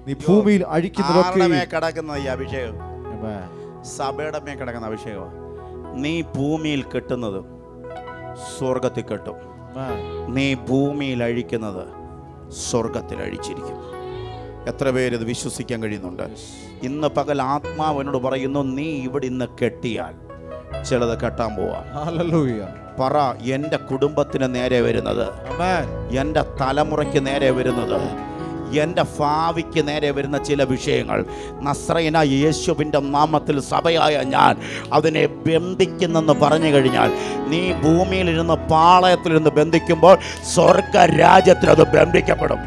നീ ഭൂമിയിൽ അഴിക്കുന്നതൊക്കെയും കിടക്കുന്ന ഈ അഭിഷേകം സഭയുടെ മേ കിടക്കുന്ന അഭിഷേകം. നീ ഭൂമിയിൽ കെട്ടുന്നത് സ്വർഗത്തിൽ കെട്ടും. നീ ഭൂമിയിൽ അഴിക്കുന്നത് സ്വർഗത്തിൽ അഴിച്ചിരിക്കും. എത്ര പേര് ഇത് വിശ്വസിക്കാൻ കഴിയുന്നുണ്ട്? ഇന്ന് പകൽ ആത്മാവിനോട് പറയുന്നു, നീ ഇവിടെ ഇന്ന് കെട്ടിയാൽ ചിലത് കെട്ടാൻ പോവാം. പറ, എൻ്റെ കുടുംബത്തിന് നേരെ വരുന്നത്, എൻ്റെ തലമുറയ്ക്ക് നേരെ വരുന്നത്, എൻ്റെ ഭാവിക്ക് നേരെ വരുന്ന ചില വിഷയങ്ങൾ നസ്രയനായ യേശുവിൻ്റെ നാമത്തിൽ സഭയായ ഞാൻ അതിനെ ബന്ധിക്കുന്നെന്ന് പറഞ്ഞു കഴിഞ്ഞാൽ, നീ ഭൂമിയിലിരുന്ന് പാളയത്തിലിരുന്ന് ബന്ധിക്കുമ്പോൾ സ്വർഗ രാജ്യത്തിൽ അത് ബന്ധിക്കപ്പെടും.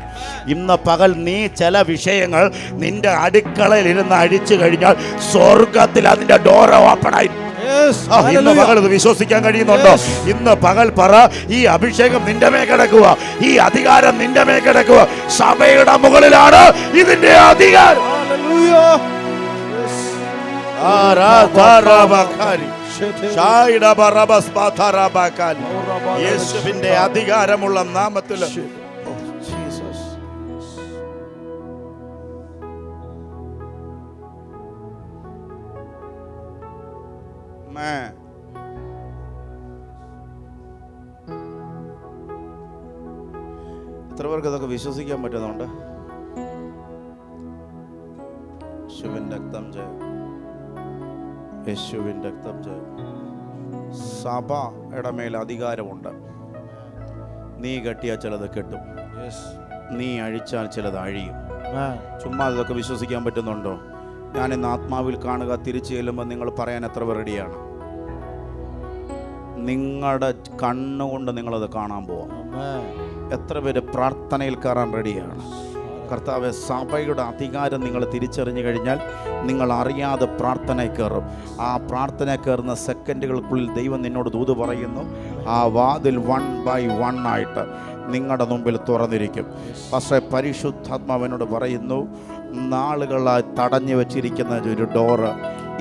ഇന്ന് പകൽ നീ ചില വിഷയങ്ങൾ നിന്റെ അടുക്കളയിൽ ഇരുന്ന് അഴിച്ചു കഴിഞ്ഞാൽ സ്വർഗത്തിൽ അതിൻ്റെ ഡോർ ഓപ്പൺ ആയി. ഇന്ന് പകൽ ഇത് വിശ്വസിക്കാൻ കഴിയുന്നുണ്ടോ? ഇന്ന് പകൽ പറ, ഈ അഭിഷേകം നിന്റെ മേ കിടക്കുക, ഈ അധികാരം നിന്റെ മേ കിടക്കുക. സഭയുടെ മുകളിലാണ് ഇതിന്റെ അധികാരം. യേശുവിന്റെ അധികാരമുള്ള നാമത്തിൽ എത്ര പേർക്ക് ഇതൊക്കെ വിശ്വസിക്കാൻ പറ്റുന്നുണ്ട്? യേശുവിൻ രക്തം ജയം, യേശുവിൻ രക്തം ജയം. സഭയുടെ മേൽ അധികാരമുണ്ട്. നീ കെട്ടിയാൽ ചിലത് കെട്ടും, നീ അഴിച്ചാൽ ചിലത് അഴിയും. ചുമ്മാ ഇതൊക്കെ വിശ്വസിക്കാൻ പറ്റുന്നുണ്ടോ? ഞാൻ ഇന്ന് ആത്മാവിൽ കാണുക, തിരിച്ചു ചെല്ലുമ്പോൾ നിങ്ങൾ പറയാൻ എത്ര പേർ റെഡിയാണ്? നിങ്ങളുടെ കണ്ണുകൊണ്ട് നിങ്ങളത് കാണാൻ പോവാം. എത്ര പേര് പ്രാർത്ഥനയിൽ കയറാൻ റെഡിയാണ്? കർത്താവെ, സഭയുടെ അധികാരം നിങ്ങൾ തിരിച്ചറിഞ്ഞു കഴിഞ്ഞാൽ നിങ്ങൾ അറിയാതെ പ്രാർത്ഥനയിൽ കയറും. ആ പ്രാർത്ഥന കയറുന്ന സെക്കൻഡുകൾക്കുള്ളിൽ ദൈവം നിന്നോട് ദൂത് പറയുന്നു, ആ വാതിൽ 1 by 1 ആയിട്ട് നിങ്ങളുടെ മുമ്പിൽ തുറന്നിരിക്കും. പക്ഷേ പരിശുദ്ധാത്മാവിനോട് പറയുന്നു, നാളുകളായി തടഞ്ഞു വെച്ചിരിക്കുന്ന ഒരു ഡോറ്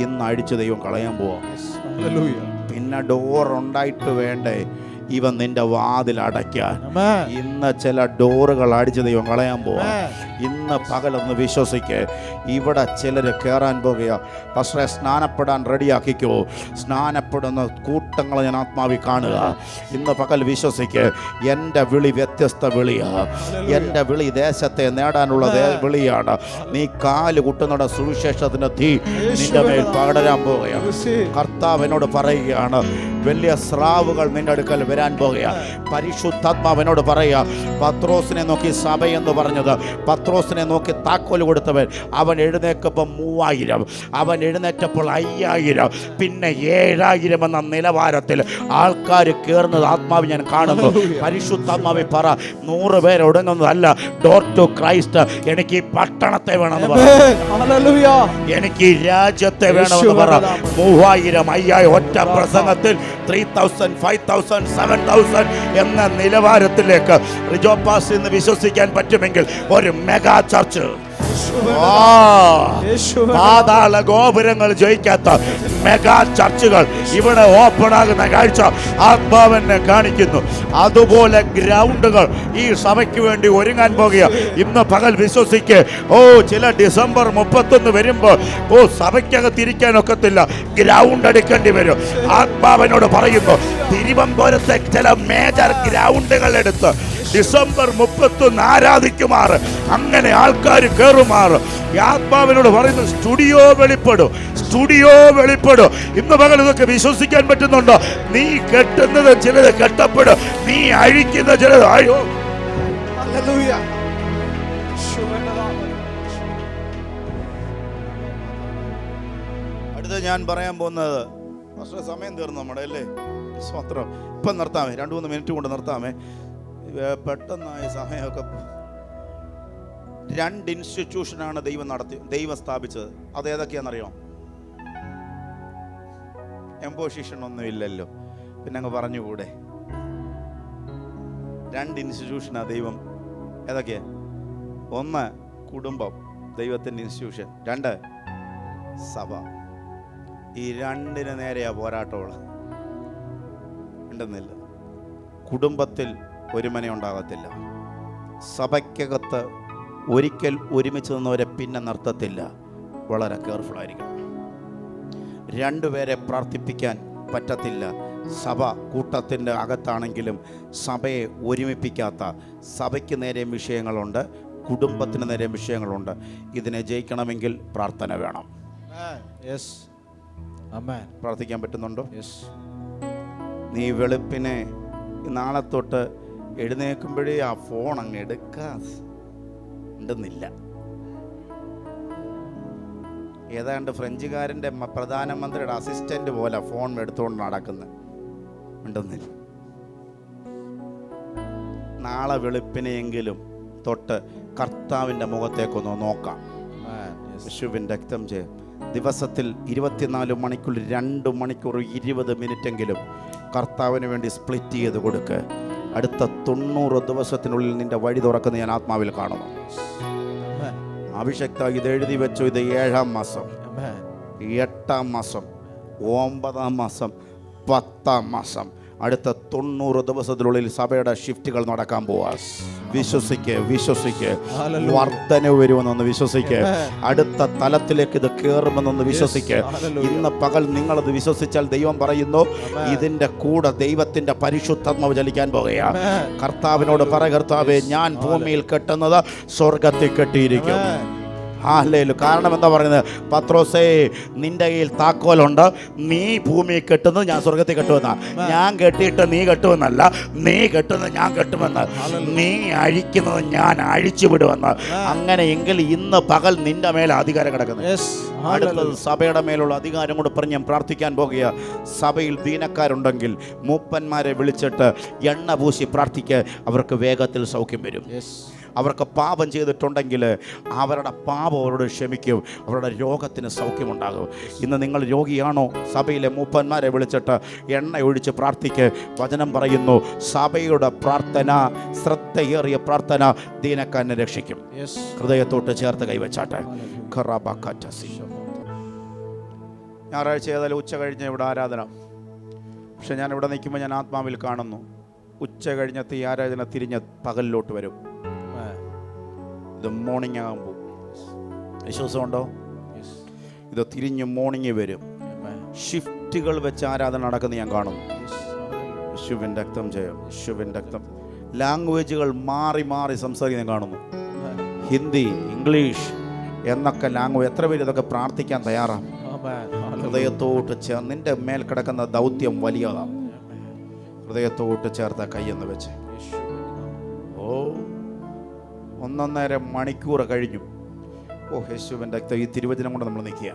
ഇന്ന് അഴിച്ച് ദൈവം കളയാൻ പോവാം. പിന്നെ ഡോർ ഉണ്ടായിട്ട് വേണ്ടേ ഇവൻ നിന്റെ വാതിൽ അടയ്ക്കാൻ? ഇന്ന് ചില ഡോറുകൾ അടിച്ച് ദൈവം കളയാൻ പോവാ. ഇന്ന് പകലൊന്ന് വിശ്വസിക്ക്, ഇവിടെ ചിലർ കയറാൻ പോകുക. പക്ഷേ സ്നാനപ്പെടാൻ റെഡിയാക്കിക്കോ. സ്നാനപ്പെടുന്ന കൂട്ടങ്ങൾ ഞാൻ ആത്മാവിൽ കാണുക. ഇന്ന് പകൽ വിശ്വസിക്ക്, എൻ്റെ വിളി വ്യത്യസ്ത വിളിയാണ്. എൻ്റെ വിളി ദേശത്തെ നേടാനുള്ള വിളിയാണ്. നീ കാല് കുട്ടുന്ന സുവിശേഷത്തിന് തീ നിന്റെ മേൽ പകരാൻ പോവുകയാണ്. കർത്താവ് എന്നോട് പറയുകയാണ്, വലിയ സ്രാവുകൾ നിന്റെ അടുക്കൽ വരാൻ പോകുക. പരിശുദ്ധാത്മാവിനോട് പറയുക, പത്രോസിനെ നോക്കി സഭയെന്ന് പറഞ്ഞത്, പത്രോസിനെ നോക്കി താക്കോൽ കൊടുത്തവൻ, അവൻ എഴുന്നേറ്റപ്പോൾ 3000, അവൻ എഴുന്നേറ്റപ്പോൾ 5000, പിന്നെ 7000 എന്ന നിലവാരത്തിൽ ആൾക്കാർ കയറുന്നത് ആത്മാവ് ഞാൻ കാണുന്നു. പരിശുദ്ധാത്മാവിൽ പറ, 100 പേര് ഒടുങ്ങുന്നതല്ല ഡോർ ടു ക്രൈസ്റ്റ്. എനിക്ക് ഈ പട്ടണത്തെ വേണമെന്ന് പറ, എനിക്ക് ഈ രാജ്യത്തെ വേണമെന്ന് പറ. 3000, 5000 ഒറ്റ പ്രസംഗത്തിൽ 3000, 5000, 7000 എന്ന നിലവാരത്തിലേക്ക് റിജോപാസ് എന്ന് വിശ്വസിക്കാൻ പറ്റുമെങ്കിൽ ഒരു മെഗാ ചർച്ച്, പാതാള ഗോപുരങ്ങൾ ജയിക്കാത്ത മെഗാ ചർച്ചുകൾ ഇവിടെ ഓപ്പൺ ആകുന്ന കാഴ്ച ആത്മാവെന്നെ കാണിക്കുന്നു. അതുപോലെ ഗ്രൗണ്ടുകൾ ഈ സഭയ്ക്ക് വേണ്ടി ഒരുങ്ങാൻ പോകുക. ഇന്ന് പകൽ വിശ്വസിക്ക്. ചില ഡിസംബർ 31 വരുമ്പോൾ സഭയ്ക്കകത്തിരിക്കാൻ ഒക്കത്തില്ല, ഗ്രൗണ്ട് എടുക്കേണ്ടി വരും. ആത്മാവനോട് പറയുന്നു, തിരുവനന്തപുരത്തെ ചില മേജർ ഗ്രൗണ്ടുകൾ എടുത്ത് ഡിസംബർ 31 ആരാധിക്കുമാറ്, അങ്ങനെ ആൾക്കാർ കയറുമാറ് ആത്മാവിനോട് പറയുന്നു. സ്റ്റുഡിയോ വെളിപ്പെടും, സ്റ്റുഡിയോ വെളിപ്പെടും. ഇന്ന് പകൽ ഇതൊക്കെ വിശ്വസിക്കാൻ പറ്റുന്നുണ്ടോ? നീ കെട്ടുന്നത് ചിലത് കെട്ടപ്പെടും, നീ അഴിക്കുന്ന ചിലത് അഴിയോ. അടുത്ത ഞാൻ പറയാൻ പോകുന്നത്, പക്ഷേ സമയം തീർന്നു നമ്മുടെ അല്ലേ? സ്വത്രം ഇപ്പം നിർത്താമേ, 2-3 മിനിറ്റ് കൊണ്ട് നിർത്താമേ. പെട്ടെന്നായി സമയമൊക്കെ. 2 ഇൻസ്റ്റിറ്റ്യൂഷനാണ് ദൈവം സ്ഥാപിച്ചത്. അത് ഏതൊക്കെയാണെന്നറിയോ? എംപോസിഷൻ ഒന്നും ഇല്ലല്ലോ, പിന്നെ അങ്ങ് പറഞ്ഞുകൂടെ? 2 ഇൻസ്റ്റിറ്റ്യൂഷനാണ് ദൈവം. ഏതൊക്കെയാ? 1 കുടുംബം, ദൈവത്തിൻ്റെ ഇൻസ്റ്റിറ്റ്യൂഷൻ. 2 സഭ. ഈ 2ന് നേരെയാ പോരാട്ടമുള്ള ഉണ്ടെന്നില്ല. കുടുംബത്തിൽ ഒരുമന ഉണ്ടാകത്തില്ല. സഭയ്ക്കകത്ത് ഒരിക്കൽ ഒരുമിച്ച് നിന്നവരെ പിന്നെ നിർത്തത്തില്ല. വളരെ കെയർഫുൾ ആയിരിക്കണം. 2 പേരെ പ്രാർത്ഥിപ്പിക്കാൻ പറ്റത്തില്ല. സഭ കൂട്ടത്തിൻ്റെ അകത്താണെങ്കിലും സഭയെ ഒരുമിപ്പിക്കാത്ത, സഭയ്ക്ക് നേരെ വിഷയങ്ങളുണ്ട്, കുടുംബത്തിന് നേരെ വിഷയങ്ങളുണ്ട്. ഇതിനെ ജയിക്കണമെങ്കിൽ പ്രാർത്ഥന വേണം. യെസ്, ആമേൻ. പ്രാർത്ഥിക്കാൻ പറ്റുന്നുണ്ടോ? യെസ്. നീ വെളുപ്പിനെ നാളെ തൊട്ട് എഴുന്നേൽക്കുമ്പോഴേ ആ ഫോൺ അങ്ങ് എടുക്കാണ്ടെന്നില്ല. ഏതാണ്ട് ഫ്രഞ്ചുകാരൻ്റെ പ്രധാനമന്ത്രിയുടെ അസിസ്റ്റന്റ് പോലെ ഫോൺ എടുത്തുകൊണ്ട് നടക്കുന്നത് ഉണ്ടെന്നില്ല. നാളെ വെളുപ്പിനെയെങ്കിലും തൊട്ട് കർത്താവിൻ്റെ മുഖത്തേക്കൊന്ന് നോക്കാം. യേശുവിൻ്റെ രക്തം ചെയ്യും. ദിവസത്തിൽ 24 മണിക്കൂർ 2 മണിക്കൂർ 20 മിനിറ്റെങ്കിലും കർത്താവിന് വേണ്ടി സ്പ്ലിറ്റ് ചെയ്ത് കൊടുക്ക്. അടുത്ത 90 ദിവസത്തിനുള്ളിൽ നിന്റെ വഴി തുറക്കുന്ന ഞാൻ ആത്മാവിൽ കാണുന്നു. അഭിഷക്ത ഇത് എഴുതി വെച്ചു. ഇത് 7-ാം മാസം, 8-ാം മാസം, 9-ാം മാസം, 10-ാം മാസം. അടുത്ത 90 ദിവസത്തിനുള്ളിൽ സഭയുടെ ഷിഫ്റ്റുകൾ നടക്കാൻ പോവാ. വിശ്വസിക്ക്. വർധന വരുമെന്നൊന്ന് വിശ്വസിക്ക്. അടുത്ത തലത്തിലേക്ക് ഇത് കയറുമെന്നൊന്ന് വിശ്വസിക്ക്. ഇന്ന് പകൽ നിങ്ങളത് വിശ്വസിച്ചാൽ ദൈവം പറയുന്നു, ഇതിന്റെ കൂടെ ദൈവത്തിന്റെ പരിശുദ്ധാത്മാവ് ചലിക്കാൻ പോകുകയാണ്. കർത്താവിനോട് പറ, കർത്താവേ, ഞാൻ ഭൂമിയിൽ കെട്ടുന്നത് സ്വർഗത്തിൽ കെട്ടിയിരിക്കും. ഹല്ലേലൂയ. കാരണം എന്താ പറയുന്നത്? പത്രോസേ, നിന്റെ കയ്യിൽ താക്കോലുണ്ട്. നീ ഭൂമിയിൽ കെട്ടുന്നത് ഞാൻ സ്വർഗത്തിൽ കെട്ടുമെന്ന. ഞാൻ കെട്ടിയിട്ട് നീ കെട്ടുമെന്നല്ല, നീ കെട്ടുന്നത് ഞാൻ കെട്ടുമെന്ന്, നീ അഴിക്കുന്നത് ഞാൻ അഴിച്ചു വിടുമെന്ന്. അങ്ങനെയെങ്കിൽ ഇന്ന് പകൽ നിന്റെ മേലെ അധികാരം കിടക്കുന്നു. അടുത്തത് സഭയുടെ മേലുള്ള അധികാരം കൊണ്ട് പറഞ്ഞ് ഞാൻ പ്രാർത്ഥിക്കാൻ പോകുക. സഭയിൽ ദീനക്കാരുണ്ടെങ്കിൽ മൂപ്പന്മാരെ വിളിച്ചിട്ട് എണ്ണ പൂശി പ്രാർത്ഥിക്കുക. അവർക്ക് വേഗത്തിൽ സൗഖ്യം വരും. അവർക്ക് പാപം ചെയ്തിട്ടുണ്ടെങ്കിൽ അവരുടെ പാപം അവരോട് ക്ഷമിക്കും. അവരുടെ രോഗത്തിന് സൗഖ്യമുണ്ടാകും. ഇന്ന് നിങ്ങൾ രോഗിയാണോ? സഭയിലെ മൂപ്പന്മാരെ വിളിച്ചിട്ട് എണ്ണ ഒഴിച്ച് പ്രാർത്ഥിക്ക്. വചനം പറയുന്നു, സഭയുടെ പ്രാർത്ഥന, ശ്രദ്ധയേറിയ പ്രാർത്ഥന ദീനക്കാരനെ രക്ഷിക്കും. ഹൃദയത്തോട്ട് ചേർത്ത് കൈവച്ചാട്ടെ. ഞായറാഴ്ച ഏതായാലും ഉച്ച കഴിഞ്ഞ് ഇവിടെ ആരാധന. പക്ഷെ ഞാൻ ഇവിടെ നിൽക്കുമ്പോൾ ഞാൻ ആത്മാവിൽ കാണുന്നു, ഉച്ച കഴിഞ്ഞത്തെ ഈ ആരാധന തിരിഞ്ഞ് പകലിലോട്ട് വരും. ഇത് മോർണിംഗ് ആകുമ്പോൾ വിശ്വാസമുണ്ടോ? ഇത് തിരിഞ്ഞ് മോർണിംഗ് വരും. ഷിഫ്റ്റുകൾ വെച്ച് ആരാധന നടക്കുന്നത് ഞാൻ കാണുന്നു. യേശുവിൻ രക്തം ജയം. യേശുവിൻ രക്തം. ലാംഗ്വേജുകൾ മാറി മാറി സംസാരിക്കാൻ കാണുന്നു. ഹിന്ദി, ഇംഗ്ലീഷ് എന്നൊക്കെ ലാംഗ്വേജ്. എത്ര പേര് ഇതൊക്കെ പ്രാർത്ഥിക്കാൻ തയ്യാറാണ്? ഹൃദയത്തോട്ട് ചേർന്ന്, നിന്റെ മേൽ കിടക്കുന്ന ദൗത്യം വലിയതാണ്. ഹൃദയത്തോട്ട് ചേർത്ത കൈയെന്ന് വെച്ച്. ഓ, 1.5 മണിക്കൂർ കഴിഞ്ഞു. ഓ, യേശുവിൻ്റെ രക്തം. ഈ തിരുവചനം കൊണ്ട് നമ്മൾ നിൽക്കുക,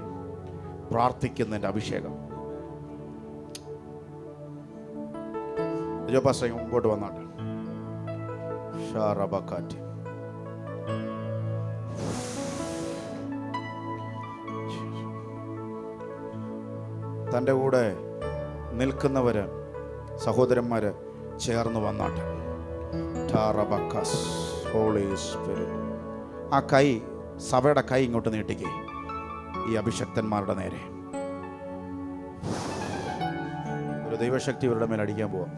പ്രാർത്ഥിക്കുന്നതിൻ്റെ അഭിഷേകം. ജോപാസ്റ്റർ മുമ്പോട്ട് വന്നാട്ടെ. ഷാറബക്കാറ്റ്. തൻ്റെ കൂടെ നിൽക്കുന്നവര്, സഹോദരന്മാര് ചേർന്ന് വന്നാട്ടെ. ടാറബക്കാസ്. Holy spirit. ആ കൈ, സഭയുടെ കൈ ഇങ്ങോട്ട് നീട്ടിക്കേ ഈ അഭിഷക്തന്മാരുടെ നേരെ. ഒരു ദൈവശക്തി ഇവരുടെ മേൽ അടിക്കാൻ പോവാം.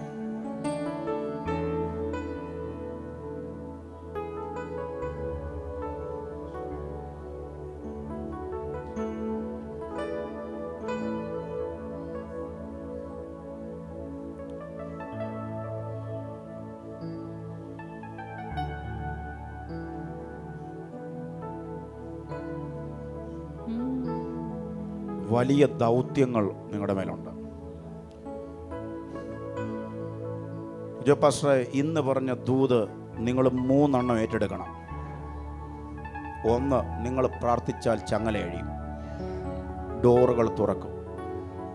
വലിയ ദൗത്യങ്ങൾ നിങ്ങളുടെ മേലുണ്ട്. ജോപാസ്റ്റർ ഇന്ന് പറഞ്ഞ ദൂത് നിങ്ങൾ 3 ഏറ്റെടുക്കണം. 1, നിങ്ങൾ പ്രാർത്ഥിച്ചാൽ ചങ്ങല അഴിയും, ഡോറുകൾ തുറക്കും,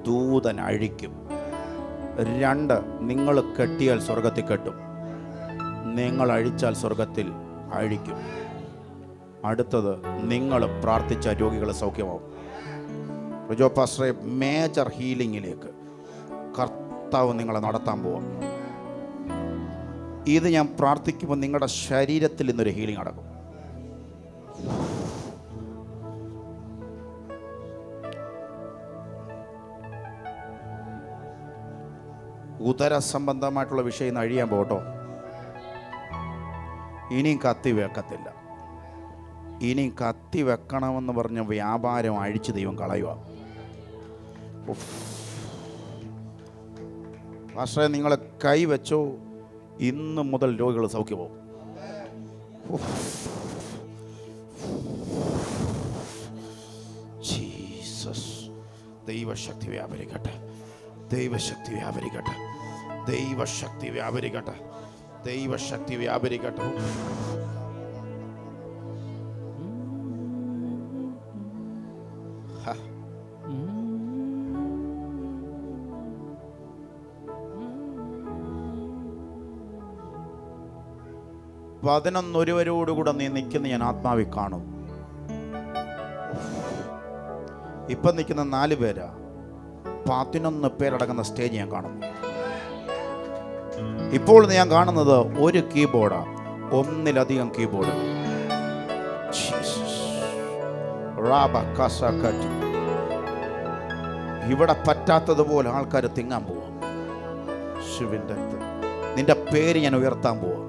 ദൂതൻ അഴിക്കും. 2, നിങ്ങൾ കെട്ടിയാൽ സ്വർഗത്തിൽ കെട്ടും, നിങ്ങൾ അഴിച്ചാൽ സ്വർഗത്തിൽ അഴിക്കും. അടുത്തത്, നിങ്ങൾ പ്രാർത്ഥിച്ച രോഗികൾ സൗഖ്യമാവും. ജോ പാസ്റ്ററെ, മേജർ ഹീലിങ്ങിലേക്ക് കർത്താവ് നിങ്ങളെ നടത്താൻ പോവാം. ഇത് ഞാൻ പ്രാർത്ഥിക്കുമ്പോൾ നിങ്ങളുടെ ശരീരത്തിൽ ഇന്നൊരു ഹീലിംഗ് നടക്കും. ഉദര സംബന്ധമായിട്ടുള്ള വിഷയം ഇന്ന് അഴിയാൻ പോകട്ടോ. ഇനിയും കത്തി വെക്കത്തില്ല. ഇനി കത്തി വെക്കണമെന്ന് പറഞ്ഞ വ്യാപാരം അഴിച്ച് ദൈവം കളയുക. പക്ഷേ നിങ്ങൾ കൈ വെച്ചോ, ഇന്ന് മുതൽ രോഗികൾ സൗഖ്യമാവും. ജീസസ്. ദൈവശക്തി വ്യാപരിക്കട്ടെ, ദൈവശക്തി വ്യാപരിക്കട്ടെ, ദൈവശക്തി വ്യാപരിക്കട്ടെ, ദൈവശക്തി വ്യാപരിക്കട്ടെ. ഹ. പതിനൊന്നൊരുവരോടുകൂടെ നീ നിൽക്കുന്ന ഞാൻ ആത്മാവിൽ കാണും. ഇപ്പം നിൽക്കുന്ന 4 പേരാ, 11 പേരടങ്ങുന്ന സ്റ്റേജ് ഞാൻ കാണുന്നു. ഇപ്പോൾ ഞാൻ കാണുന്നത് ഒരു കീബോർഡാ, 1-ലധികം കീബോർഡ്. ഇവിടെ പറ്റാത്തതുപോലെ ആൾക്കാർ തിങ്ങാൻ പോവാം. ശിവന്റെ നിന്റെ പേര് ഞാൻ ഉയർത്താൻ പോവാം.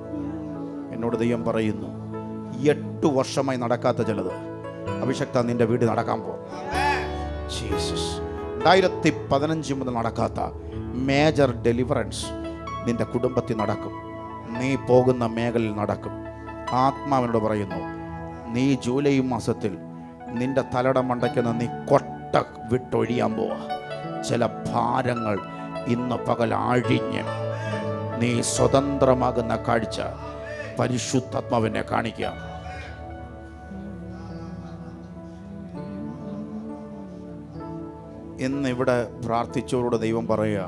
എന്നോട് ദൈവം പറയുന്നു, 8 വർഷമായി നടക്കാത്ത ചിലത് അഭിഷക്ത നിന്റെ വീട് നടക്കാൻ പോകും. ജീസസ്. 2015 മുതൽ നടക്കാത്ത മേജർ ഡെലിവറൻസ് നിന്റെ കുടുംബത്തിൽ നടക്കും. നീ പോകുന്ന മേഖലയിൽ നടക്കും. ആത്മാവിനോട് പറയുന്നു, നീ ജൂലൈ മാസത്തിൽ നിന്റെ തലയുടെ മണ്ടയ്ക്കുന്ന നീ കൊട്ട വിട്ടൊഴിയാൻ പോവാ. ചില ഭാരങ്ങൾ ഇന്ന് പകൽ ആഴിഞ്ഞ് നീ സ്വതന്ത്രമാകുന്ന കാഴ്ച പരിശുദ്ധാത്മാവിനെ കാണിക്കുക. ഇന്ന് ഇവിടെ പ്രാർത്ഥിച്ചവരോട് ദൈവം പറയുക,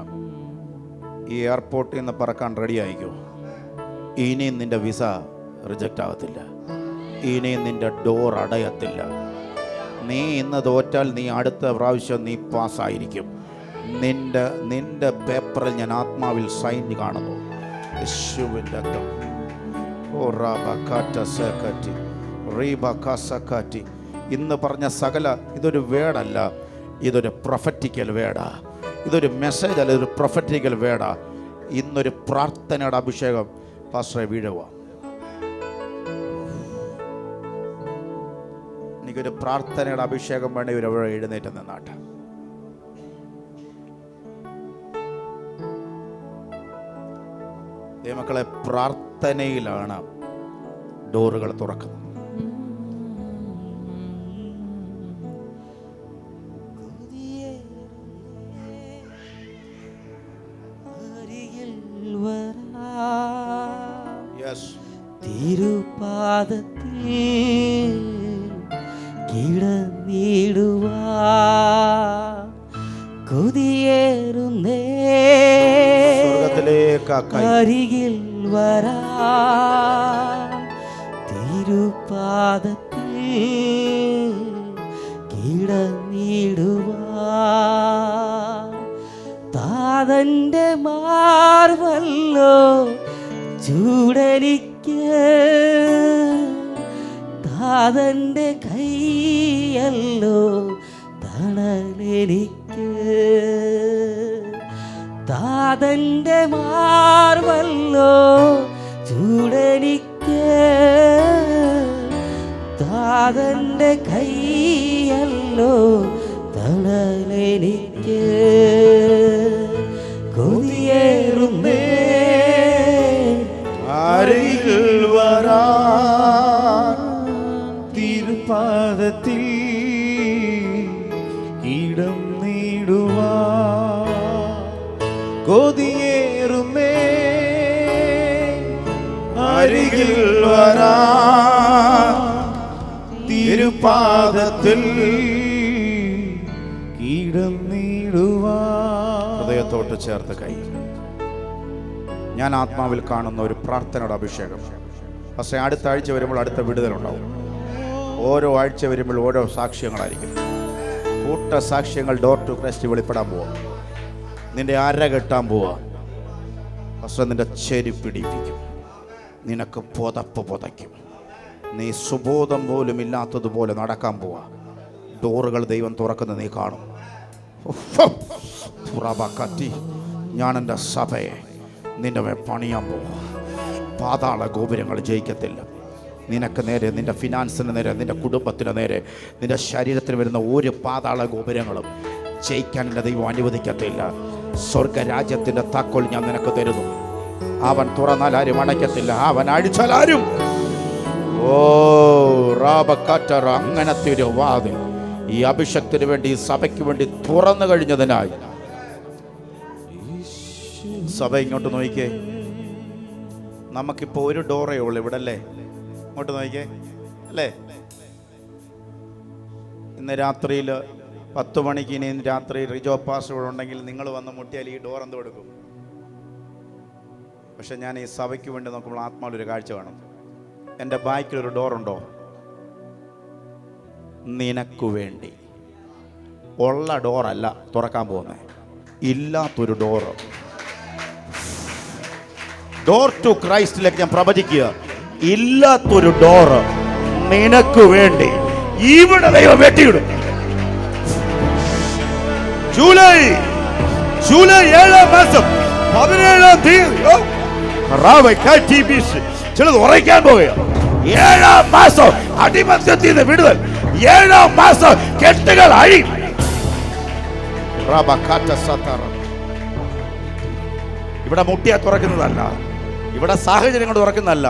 ഈ എയർപോർട്ടിൽ നിന്ന് പറക്കാൻ റെഡി ആയിക്കോ. ഇനിയും നിന്റെ വിസ റിജക്റ്റ് ആകത്തില്ല, ഇനിയും നിന്റെ ഡോർ അടയത്തില്ല. നീ ഇന്ന് തോറ്റാൽ നീ അടുത്ത പ്രാവശ്യം നീ പാസ്സായിരിക്കും. നിന്റെ പേപ്പറിൽ ഞാൻ ആത്മാവിൽ സൈൻ കാണുന്നു. യേശുവിൻ്റെ രക്തം. ഇന്ന് പറഞ്ഞ സകല ഇതൊരു വേടല്ല, ഇതൊരു പ്രൊഫറ്റിക്കൽ വേടാ. ഇതൊരു മെസ്സേജ് അല്ല, ഇതൊരു പ്രൊഫറ്റിക്കൽ വേടാ. ഇന്നൊരു പ്രാർത്ഥനയുടെ അഭിഷേകം പാസ്റ്ററെ വീഴുക. എനിക്കൊരു പ്രാർത്ഥനയുടെ അഭിഷേകം വേണ്ടി ഇവരവിടെ എഴുന്നേറ്റ് നിന്നാട്ടെ. ദൈവമക്കളെ, പ്രാർത്ഥനയിലാണ് ഡോറുകൾ തുറക്കുന്നത്. തിരുപാദത്തിൽ കിടന്നിടുവാ കൊതിയേറുന്നേ, അരികിൽ വരാ. തിരുപാദത്തിൽ കിടന്നിടുവാ, താതന്റെ മാർവല്ലോ ചൂടലിക്ക്, താതന്റെ കൈയല്ലോ തണലെനിക്ക്. താതന്റെ മാർവല്ലോ ചൂടലിക്ക്, താതന്റെ കൈയല്ലോ തണലെനിക്ക്. കൊതിയേറുന്നേ, അരികിൽ വരാ. തിരുപാദത്തിൽ ഇടം നീടുവാ കൊതിയേറുന്നേ, അരികിൽ വരാ. തിരുപാദത്തിൽ ഇടം നീടുവാ. ഹൃദയത്തോട്ട് ചേർത്ത് കൈ. ഞാൻ ആത്മാവിൽ കാണുന്ന ഒരു പ്രാർത്ഥനയുടെ അഭിഷേകം. പക്ഷേ അടുത്ത ആഴ്ച വരുമ്പോൾ അടുത്ത വിടുതലുണ്ടാവും. ഓരോ ആഴ്ച വരുമ്പോൾ ഓരോ സാക്ഷ്യങ്ങളായിരിക്കും. കൂട്ട സാക്ഷ്യങ്ങൾ ഡോർ ടു ക്രൈസ്റ്റ് വെളിപ്പെടാൻ പോവാം. നിന്റെ അര കെട്ടാൻ പോവാം. പക്ഷേ നിന്റെ ചെരുപ്പിടിപ്പിക്കും. നിനക്ക് പുതയ്ക്കും. നീ സുബോധം പോലും ഇല്ലാത്തതുപോലെ നടക്കാൻ പോവാ. ഡോറുകൾ ദൈവം തുറക്കുന്നത് നീ കാണും. ഞാൻ എൻ്റെ സഭയെ നിന്റെ മേൽ പണിയാൻ പോവാ. പാതാള ഗോപുരങ്ങൾ ജയിക്കത്തില്ല. നിനക്ക് നേരെ, നിന്റെ ഫിനാൻസിന് നേരെ, നിന്റെ കുടുംബത്തിന് നേരെ, നിന്റെ ശരീരത്തിന് വരുന്ന ഒരു പാതാള ഗോപുരങ്ങളും ജയിക്കാൻ എൻ്റെ ദൈവം അനുവദിക്കത്തില്ല. സ്വർഗരാജ്യത്തിന്റെ താക്കോൽ ഞാൻ നിനക്ക് തരുന്നു. അവൻ തുറന്നാൽ ആരും അടയ്ക്കത്തില്ല, അവൻ അഴിച്ചാൽ ആരും. ഓ റാബക്കാറ്റർ, അങ്ങനത്തെ ഒരു വാതിൽ ഈ അഭിഷേകത്തിന് വേണ്ടി, ഈ സഭയ്ക്ക് വേണ്ടി തുറന്നു കഴിഞ്ഞതിനായി. സഭ ഇങ്ങോട്ട് നോക്കിക്കേ. നമുക്കിപ്പോൾ ഒരു ഡോറേ ഉള്ളൂ ഇവിടെ അല്ലേ? ഇങ്ങോട്ട് നോക്കിക്കേ അല്ലേ? ഇന്ന് രാത്രിയിൽ 10 മണിക്ക് ഇനി രാത്രി റിജോ പാസ് ഇവിടെ ഉണ്ടെങ്കിൽ നിങ്ങൾ വന്ന് മുട്ടിയാൽ ഈ ഡോർ എന്ത് കൊടുക്കും? പക്ഷെ ഞാൻ ഈ സഭയ്ക്ക് വേണ്ടി നോക്കുമ്പോൾ ആത്മാവിലൊരു കാഴ്ച കാണും. എൻ്റെ ബാക്കിലൊരു ഡോറുണ്ടോ? നിനക്കു വേണ്ടി ഉള്ള ഡോറല്ല തുറക്കാൻ പോകുന്നത്, ഇല്ലാത്തൊരു ഡോറ്. ഡോർ ടു ക്രൈസ്റ്റിലേക്ക് ഞാൻ പ്രവചിക്കുക. ഇല്ലാത്തൊരു ഡോറ് നിനക്ക് വേണ്ടി ഇവിടെ ദൈവം വെട്ടിയിടും. ജൂലൈ 7 മാസം 17 തീയതി ചിലത് ഉറയ്ക്കാൻ പോവുക. 7 മാസം അടിമത്യത്തിൽ നിന്ന് വിടുതൽ, 7 മാസം കെട്ടുകൾ അഴി. ഇവിടെ മുട്ടിയാ തുറക്കുന്നതല്ല, ഇവിടെ സാഹചര്യം കൊണ്ട് തുറക്കുന്നതല്ല,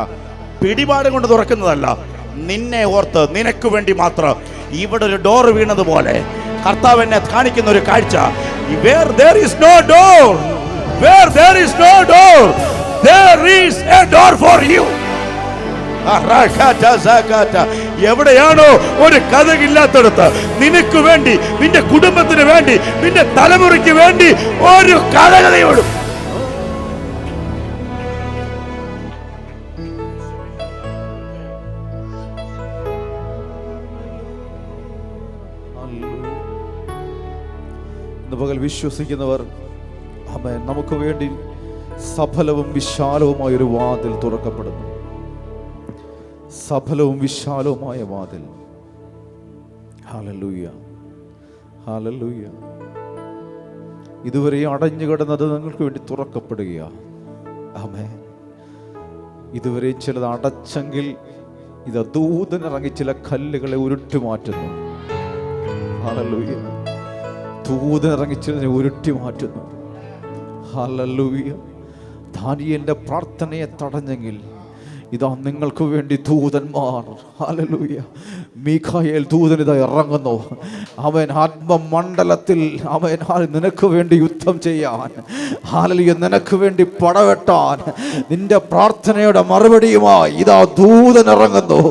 പിടിപാട് കൊണ്ട് തുറക്കുന്നതല്ല. നിന്നെ ഓർത്ത് നിനക്ക് വേണ്ടി മാത്രം ഇവിടെ ഒരു ഡോർ വീണതുപോലെ കർത്താവ് എന്നെ കാണിക്കുന്ന ഒരു കാഴ്ച. Where there is no door, where there is no door, there is a door for you. എവിടെയാണോ ഒരു കഥകില്ലാത്തടത്ത് നിനക്ക് വേണ്ടി, നിന്റെ കുടുംബത്തിന് വേണ്ടി, നിന്റെ തലമുറയ്ക്ക് വേണ്ടി ഒരു കഥകഥയോടും. ഇന്ന് പകൽ വിശ്വസിക്കുന്നവർ, ആമേൻ, നമുക്ക് വേണ്ടി സഫലവും വിശാലവുമായ ഒരു വാതിൽ തുറക്കപ്പെടുന്നു. സഫലവും വിശാലവുമായ വാതിൽ. Hallelujah, hallelujah. ഇതുവരെ അടഞ്ഞു കിടന്നത് നിങ്ങൾക്ക് വേണ്ടി തുറക്കപ്പെടുകയാണ്. ആമേൻ. ഇതുവരെ ചിലത് അടച്ചെങ്കിൽ ഇത് ദൂതനിറങ്ങി ചില കല്ലുകളെ ഉരുട്ടി മാറ്റുന്നു. ഹല്ലേലൂയ. ദൂതനിറങ്ങി ചിലതിനെ ഉരുട്ടി മാറ്റുന്നു. ഹല്ലേലൂയ. ദാനിയേലിന്റെ പ്രാർത്ഥനയെ തടഞ്ഞെങ്കിൽ ഇതാ നിങ്ങൾക്ക് വേണ്ടി ദൂതന്മാർ, ഹല്ലേലൂയ, മീഖായേൽ ദൂതൻ ഇതാ ഇറങ്ങുന്നു. അവൻ ആത്മമണ്ഡലത്തിൽ അവൻ നിനക്ക് വേണ്ടി യുദ്ധം ചെയ്യാൻ, ഹല്ലേലൂയ, നിനക്ക് വേണ്ടി പടവെട്ടാൻ, നിന്റെ പ്രാർത്ഥനയുടെ മറുപടിയുമായി ഇതാ ദൂതൻ ഇറങ്ങുന്നു.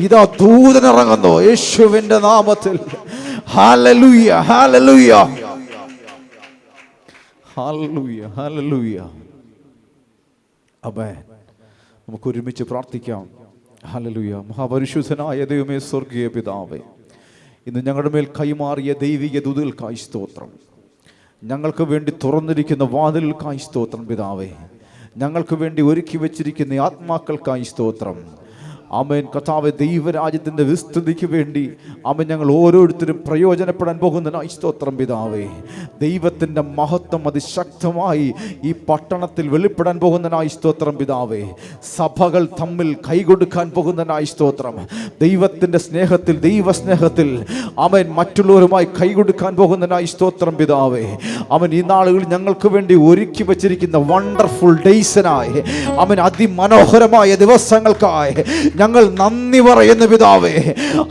ഇതാ ദൂതൻ ഇറങ്ങുന്നു യേശുവിന്റെ നാമത്തിൽ. ഹല്ലേലൂയ, ഹല്ലേലൂയ, ഹല്ലേലൂയ, ഹല്ലേലൂയ. ആമേൻ. നമുക്ക് ഒരുമിച്ച് പ്രാർത്ഥിക്കാം. ഹല്ലേലൂയ. മഹാപരിശുദ്ധനായ ദൈവമേ, സ്വർഗീയ പിതാവേ, ഇന്ന് ഞങ്ങളുടെ മേൽ കൈമാറിയ ദൈവിക ദൂതൽക്കായി സ്തോത്രം. ഞങ്ങൾക്ക് വേണ്ടി തുറന്നിരിക്കുന്ന വാതിലുകൾക്കായി സ്തോത്രം പിതാവേ. ഞങ്ങൾക്ക് വേണ്ടി ഒരുക്കി വെച്ചിരിക്കുന്ന ആത്മാക്കൾക്കായി സ്തോത്രം. ആമേൻ. കർത്താവേ, ദൈവരാജ്യത്തിൻ്റെ വിസ്തൃതിക്ക് വേണ്ടി ആമേൻ ഞങ്ങൾ ഓരോരുത്തരും പ്രയോജനപ്പെടാൻ പോകുന്നതിനായി സ്തോത്രം പിതാവേ. ദൈവത്തിൻ്റെ മഹത്വം അതിശക്തമായി ഈ പട്ടണത്തിൽ വെളിപ്പെടാൻ പോകുന്നതിനായി സ്തോത്രം പിതാവേ. സഭകൾ തമ്മിൽ കൈകൊടുക്കാൻ പോകുന്നതിനായി സ്തോത്രം. ദൈവത്തിൻ്റെ സ്നേഹത്തിൽ, ദൈവസ്നേഹത്തിൽ ആമേൻ മറ്റുള്ളവരുമായി കൈകൊടുക്കാൻ പോകുന്നതിനായി സ്തോത്രം പിതാവേ. അവൻ ഈ നാളുകളിൽ ഞങ്ങൾക്ക് വേണ്ടി ഒരുക്കി വച്ചിരിക്കുന്ന വണ്ടർഫുൾ ഡേയ്സിനായി, അവൻ അതിമനോഹരമായ ദിവസങ്ങൾക്കായി ഞങ്ങൾ നന്ദി പറയുന്നു പിതാവേ.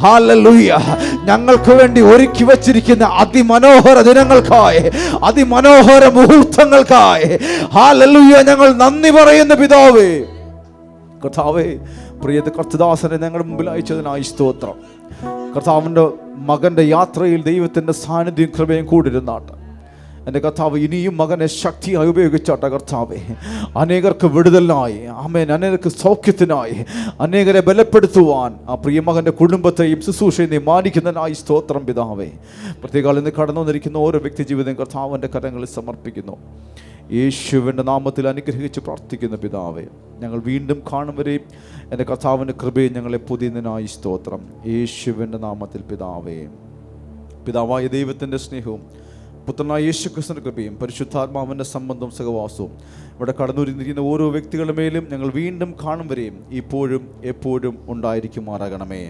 ഹല്ലേലൂയ. ഞങ്ങൾക്ക് വേണ്ടി ഒരുക്കി വച്ചിരിക്കുന്ന അതിമനോഹര ദിനങ്ങൾക്കായി, അതിമനോഹര മുഹൂർത്തങ്ങൾക്കായി ഹല്ലേലൂയ ഞങ്ങൾ നന്ദി പറയുന്നു പിതാവേ. കർത്താവേ, പ്രിയ കർത്തദാസനെ ഞങ്ങളുടെ മുമ്പിൽ അയച്ചതിനായി സ്തോത്രം. കർത്താവിൻ്റെ മകൻ്റെ യാത്രയിൽ ദൈവത്തിൻ്റെ സാന്നിധ്യം കൃപയും കൂടിരുന്നാട്ട്. എൻ്റെ കർത്താവ്, ഇനിയും മകനെ ശക്തിയായി ഉപയോഗിച്ചാട്ടെ കർത്താവേ. അനേകർക്ക് വിടുതലിനായി, ആമേൻ, അനേകർക്ക് സൗഖ്യത്തിനായി, അനേകരെ ബലപ്പെടുത്തുവാൻ ആ പ്രിയമകൻ്റെ കുടുംബത്തെയും ശുശ്രൂഷയെയും മാനിക്കുന്നതിനായി സ്തോത്രം പിതാവേ. പ്രത്യേകം ഇന്ന് കടന്നു വന്നിരിക്കുന്ന ഓരോ വ്യക്തി ജീവിതം കർത്താവിൻ്റെ കരങ്ങളിൽ സമർപ്പിക്കുന്നു. യേശുവിൻ്റെ നാമത്തിൽ അനുഗ്രഹിച്ച് പ്രാർത്ഥിക്കുന്ന പിതാവേ. ഞങ്ങൾ വീണ്ടും കാണും വരെയും എൻ്റെ കർത്താവിൻ്റെ കൃപയും ഞങ്ങളെ പുതിയതിനായി സ്തോത്രം. യേശുവിൻ്റെ നാമത്തിൽ പിതാവേ. പിതാവായ ദൈവത്തിൻ്റെ സ്നേഹവും പുത്രനായ യേശു ക്രിസ്തുവിന്റെ കൃപയും പരിശുദ്ധാത്മാവിൻ്റെ സംബന്ധവും സഹവാസവും ഇവിടെ കടന്നുവരുന്നിരിക്കുന്ന ഓരോ വ്യക്തികളുടെ മേലും ഞങ്ങൾ വീണ്ടും കാണും വരെയും ഇപ്പോഴും എപ്പോഴും ഉണ്ടായിരിക്കുമാറാകണമേ.